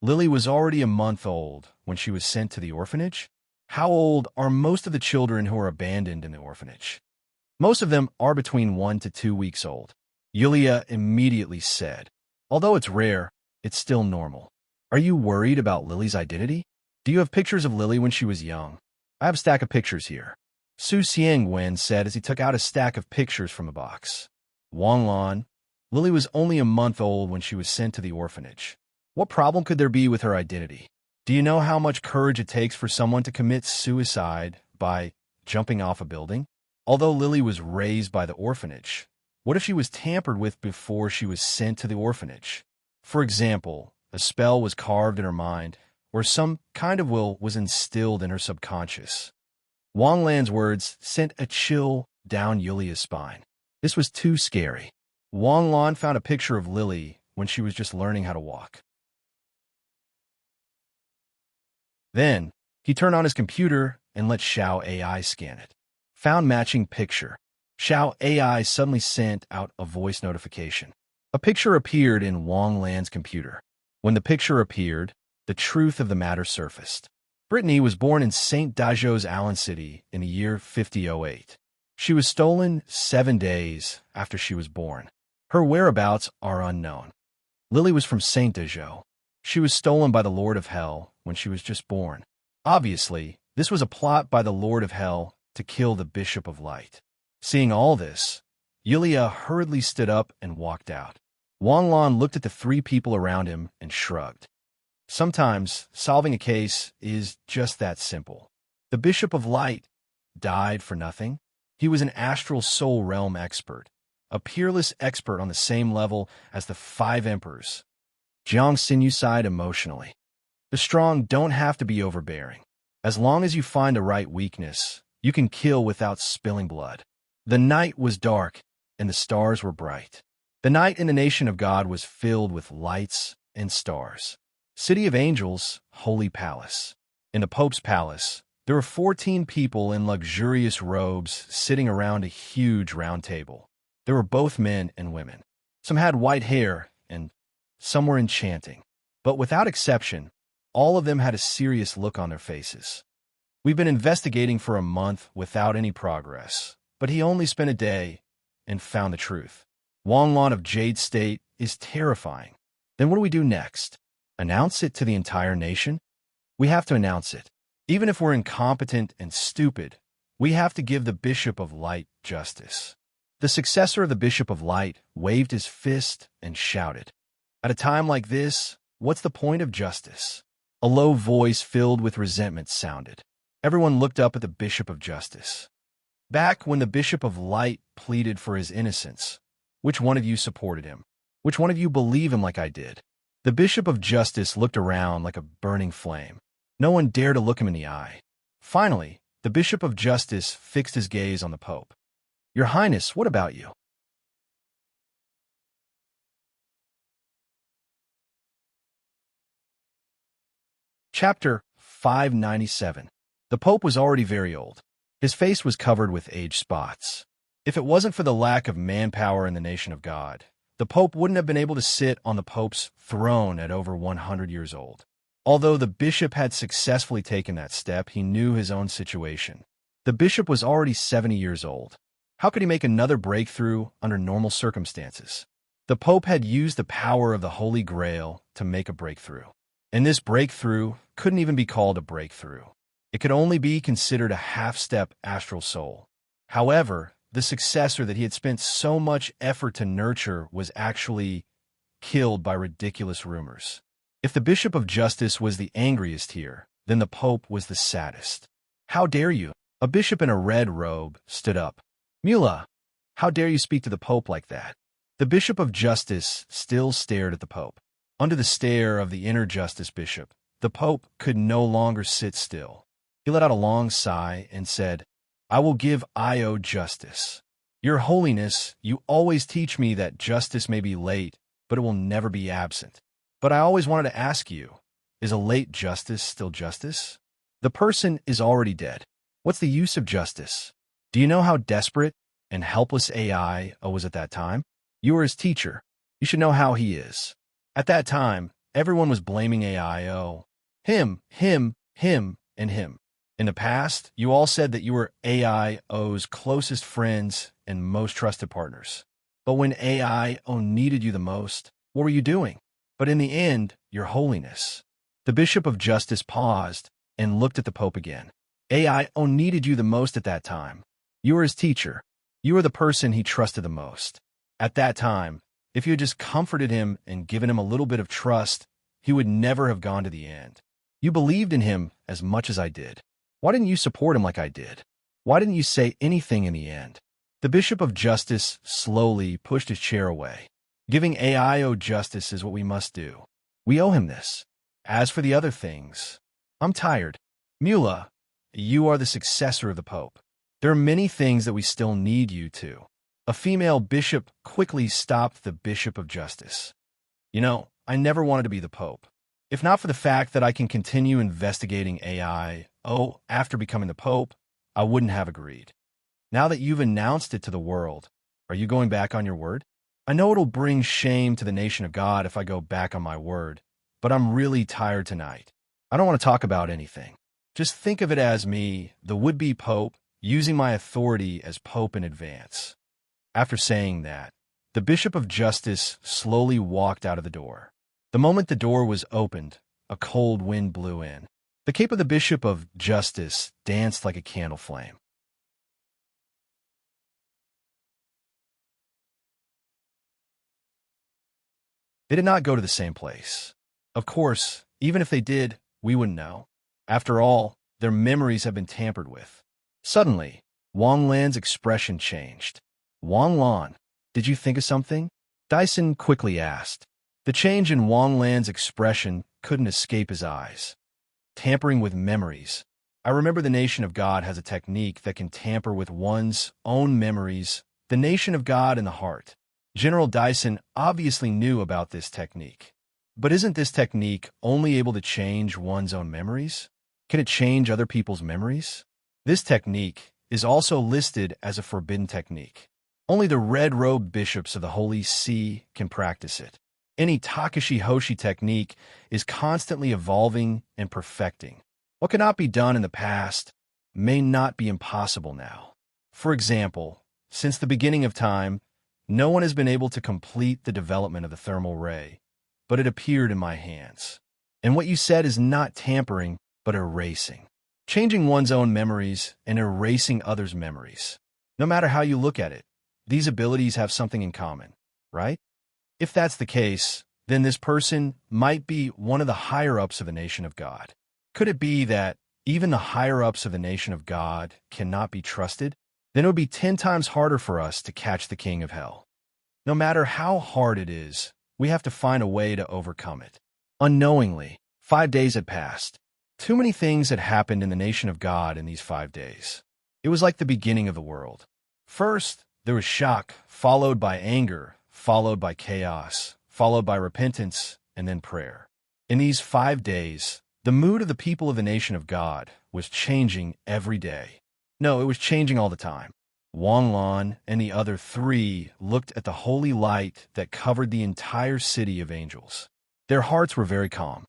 Lily was already a month old when she was sent to the orphanage. How old are most of the children who are abandoned in the orphanage? Most of them are between 1 to 2 weeks old. Yulia immediately said, although it's rare, it's still normal. Are you worried about Lily's identity? Do you have pictures of Lily when she was young? I have a stack of pictures here. Su Xiangwen said as he took out a stack of pictures from a box. Wang Lan, Lily was only a month old when she was sent to the orphanage. What problem could there be with her identity? Do you know how much courage it takes for someone to commit suicide by jumping off a building? Although Lily was raised by the orphanage, what if she was tampered with before she was sent to the orphanage? For example, a spell was carved in her mind, or some kind of will was instilled in her subconscious. Wang Lan's words sent a chill down Yulia's spine. This was too scary. Wang Lan found a picture of Lily when she was just learning how to walk. Then, he turned on his computer and let Xiao AI scan it. Found matching picture. Xiao AI suddenly sent out a voice notification. A picture appeared in Wang Lan's computer. When the picture appeared, the truth of the matter surfaced. Brittany was born in St. Dajo's Allen City in the year 5008. She was stolen 7 days after she was born. Her whereabouts are unknown. Lily was from St. Dajo. She was stolen by the Lord of Hell when she was just born. Obviously, this was a plot by the Lord of Hell to kill the Bishop of Light. Seeing all this, Yulia hurriedly stood up and walked out. Wang Lan looked at the 3 people around him and shrugged. Sometimes, solving a case is just that simple. The Bishop of Light died for nothing. He was an astral soul realm expert, a peerless expert on the same level as the 5 emperors. Jiang Xinyu sighed emotionally. The strong don't have to be overbearing. As long as you find the right weakness, you can kill without spilling blood. The night was dark, and the stars were bright. The night in the nation of God was filled with lights and stars. City of Angels, Holy Palace. In the Pope's palace, there were 14 people in luxurious robes sitting around a huge round table. There were both men and women. Some had white hair, and some were enchanting. But without exception, all of them had a serious look on their faces. We've been investigating for a month without any progress, but he only spent a day and found the truth. Wanglon of Jade State is terrifying. Then what do we do next? Announce it to the entire nation? We have to announce it. Even if we're incompetent and stupid, we have to give the Bishop of Light justice. The successor of the Bishop of Light waved his fist and shouted, "At a time like this, what's the point of justice?" A low voice filled with resentment sounded. Everyone looked up at the Bishop of Justice. Back when the Bishop of Light pleaded for his innocence, which one of you supported him? Which one of you believe him like I did? The Bishop of Justice looked around like a burning flame. No one dared to look him in the eye. Finally, the Bishop of Justice fixed his gaze on the Pope. "Your Highness, what about you?" Chapter 597. The Pope was already very old. His face was covered with age spots. If it wasn't for the lack of manpower in the nation of God, the Pope wouldn't have been able to sit on the Pope's throne at over 100 years old. Although the bishop had successfully taken that step, he knew his own situation. The bishop was already 70 years old. How could he make another breakthrough under normal circumstances? The Pope had used the power of the Holy Grail to make a breakthrough. And this breakthrough couldn't even be called a breakthrough. It could only be considered a half-step astral soul. However, the successor that he had spent so much effort to nurture was actually killed by ridiculous rumors. If the Bishop of Justice was the angriest here, then the Pope was the saddest. "How dare you?" A bishop in a red robe stood up. "Mula, how dare you speak to the Pope like that?" The Bishop of Justice still stared at the Pope. Under the stare of the inner Justice Bishop, the Pope could no longer sit still. He let out a long sigh and said, "I will give Io justice. Your Holiness, you always teach me that justice may be late, but it will never be absent. But I always wanted to ask you, is a late justice still justice? The person is already dead. What's the use of justice? Do you know how desperate and helpless AIO was at that time? You were his teacher. You should know how he is. At that time, everyone was blaming AIO. Him, and him. In the past, you all said that you were AIO's closest friends and most trusted partners. But when AIO needed you the most, what were you doing? But in the end, Your Holiness." The Bishop of Justice paused and looked at the Pope again. "AIO needed you the most at that time. You were his teacher. You were the person he trusted the most. At that time, if you had just comforted him and given him a little bit of trust, he would never have gone to the end. You believed in him as much as I did. Why didn't you support him like I did? Why didn't you say anything in the end?" The Bishop of Justice slowly pushed his chair away. "Giving AIO justice is what we must do. We owe him this. As for the other things, I'm tired. Mula, you are the successor of the Pope. There are many things that we still need you to." A female bishop quickly stopped the Bishop of Justice. "You know, I never wanted to be the Pope. If not for the fact that I can continue investigating AIO after becoming the Pope, I wouldn't have agreed. Now that you've announced it to the world, are you going back on your word? I know it'll bring shame to the nation of God if I go back on my word, but I'm really tired tonight. I don't want to talk about anything. Just think of it as me, the would-be Pope, using my authority as Pope in advance." After saying that, the Bishop of Justice slowly walked out of the door. The moment the door was opened, a cold wind blew in. The cape of the Bishop of Justice danced like a candle flame. They did not go to the same place. Of course, even if they did, we wouldn't know. After all, their memories have been tampered with. Suddenly, Wang Lan's expression changed. "Wang Lan, did you think of something?" Dyson quickly asked. The change in Wang Lan's expression couldn't escape his eyes. "Tampering with memories. I remember the nation of God has a technique that can tamper with one's own memories, the nation of God in the heart." General Dyson obviously knew about this technique. But isn't this technique only able to change one's own memories? Can it change other people's memories? This technique is also listed as a forbidden technique. Only the red-robed bishops of the Holy See can practice it. Any Takashi Hoshi technique is constantly evolving and perfecting. What cannot be done in the past may not be impossible now. For example, since the beginning of time, No one has been able to complete the development of the thermal ray, but it appeared in my hands. And what you said is not tampering, but erasing. Changing one's own memories and erasing others' memories. No matter how you look at it, these abilities have something in common, right? If that's the case, then this person might be one of the higher-ups of the nation of God. Could it be that even the higher-ups of the nation of God cannot be trusted? Then it would be 10 times harder for us to catch the king of hell. No matter how hard it is, we have to find a way to overcome it. Unknowingly, 5 days had passed. Too many things had happened in the nation of God in these 5 days. It was like the beginning of the world. First, there was shock, followed by anger, followed by chaos, followed by repentance, and then prayer. In these 5 days, the mood of the people of the nation of God was changing every day. No, it was changing all the time. Wang Lan and the other 3 looked at the holy light that covered the entire city of angels. Their hearts were very calm.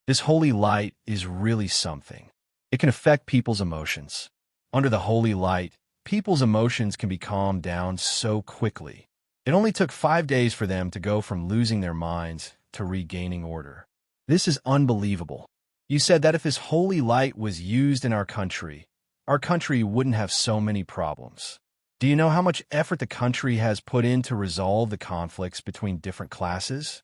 This holy light is really something. It can affect people's emotions. Under the holy light, people's emotions can be calmed down so quickly. It only took 5 days for them to go from losing their minds to regaining order. This is unbelievable. You said that if this holy light was used in our country wouldn't have so many problems. Do you know how much effort the country has put in to resolve the conflicts between different classes?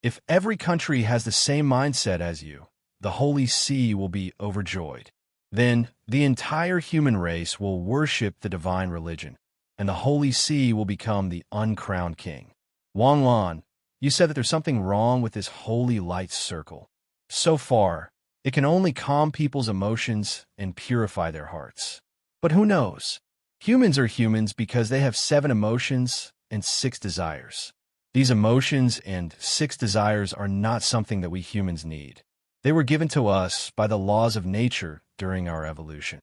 If every country has the same mindset as you, the Holy See will be overjoyed. Then the entire human race will worship the divine religion, and the Holy See will become the uncrowned king. Wang Lan, you said that there's something wrong with this holy light circle. So far, it can only calm people's emotions and purify their hearts. But who knows? Humans are humans because they have 7 emotions and 6 desires. These emotions and 6 desires are not something that we humans need. They were given to us by the laws of nature during our evolution.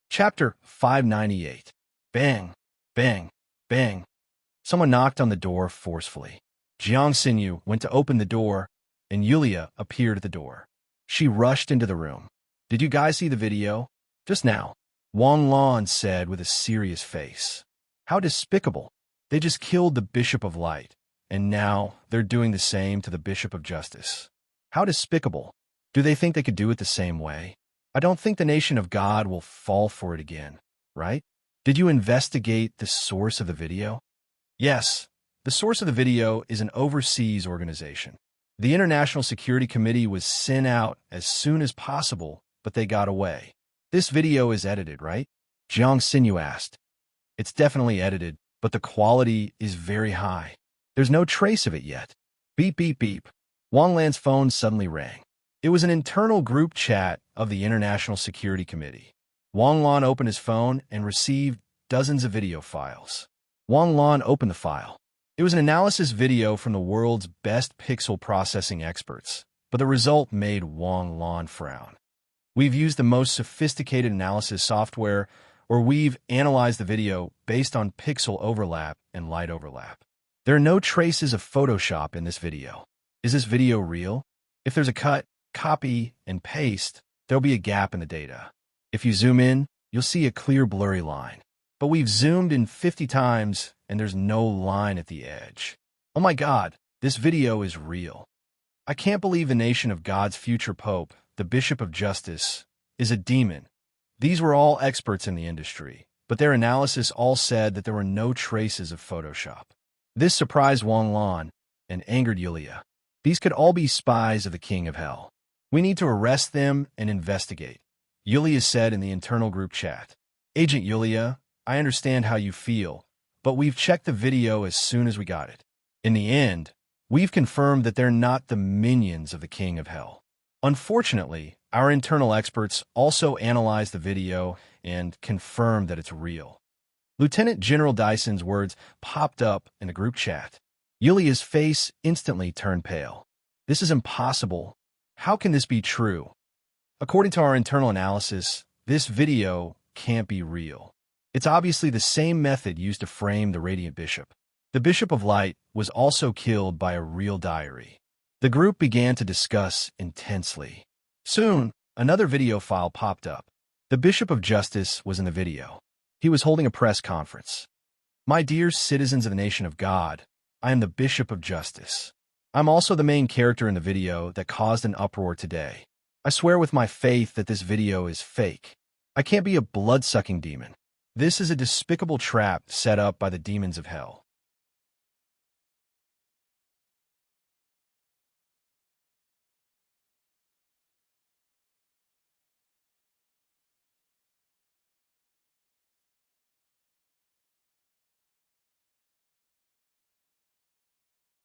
Chapter 598. Bang, bang, bang. Someone knocked on the door forcefully. Jiang Xinyu went to open the door, and Yulia appeared at the door. She rushed into the room. Did you guys see the video? Just now, Wang Lan said with a serious face. How despicable. They just killed the Bishop of Light, and now they're doing the same to the Bishop of Justice. How despicable. Do they think they could do it the same way? I don't think the nation of God will fall for it again, right? Did you investigate the source of the video? Yes, the source of the video is an overseas organization. The International Security Committee was sent out as soon as possible, but they got away. This video is edited, right? Jiang Xinyu asked. It's definitely edited, but the quality is very high. There's no trace of it yet. Beep, beep, beep. Wang Lan's phone suddenly rang. It was an internal group chat of the International Security Committee. Wang Lan opened his phone and received dozens of video files. Wang Lan opened the file. It was an analysis video from the world's best pixel processing experts, but the result made Wang Lan frown. We've used the most sophisticated analysis software, or we've analyzed the video based on pixel overlap and light overlap. There are no traces of Photoshop in this video. Is this video real? If there's a cut, copy, and paste, there'll be a gap in the data. If you zoom in, you'll see a clear blurry line. But we've zoomed in 50 times, and there's no line at the edge. Oh my God, this video is real. I can't believe the nation of God's future pope, the Bishop of Justice, is a demon. These were all experts in the industry, but their analysis all said that there were no traces of Photoshop. This surprised Wang Lan and angered Yulia. These could all be spies of the King of Hell. We need to arrest them and investigate, Yulia said in the internal group chat. Agent Yulia, I understand how you feel, but we've checked the video as soon as we got it. In the end, we've confirmed that they're not the minions of the King of Hell. Unfortunately, our internal experts also analyzed the video and confirmed that it's real. Lieutenant General Dyson's words popped up in the group chat. Yulia's face instantly turned pale. This is impossible. How can this be true? According to our internal analysis, this video can't be real. It's obviously the same method used to frame the Radiant Bishop. The Bishop of Light was also killed by a real diary. The group began to discuss intensely. Soon, another video file popped up. The Bishop of Justice was in the video. He was holding a press conference. "My dear citizens of the nation of God, I am the Bishop of Justice. I'm also the main character in the video that caused an uproar today. I swear with my faith that this video is fake. I can't be a blood-sucking demon. This is a despicable trap set up by the demons of hell.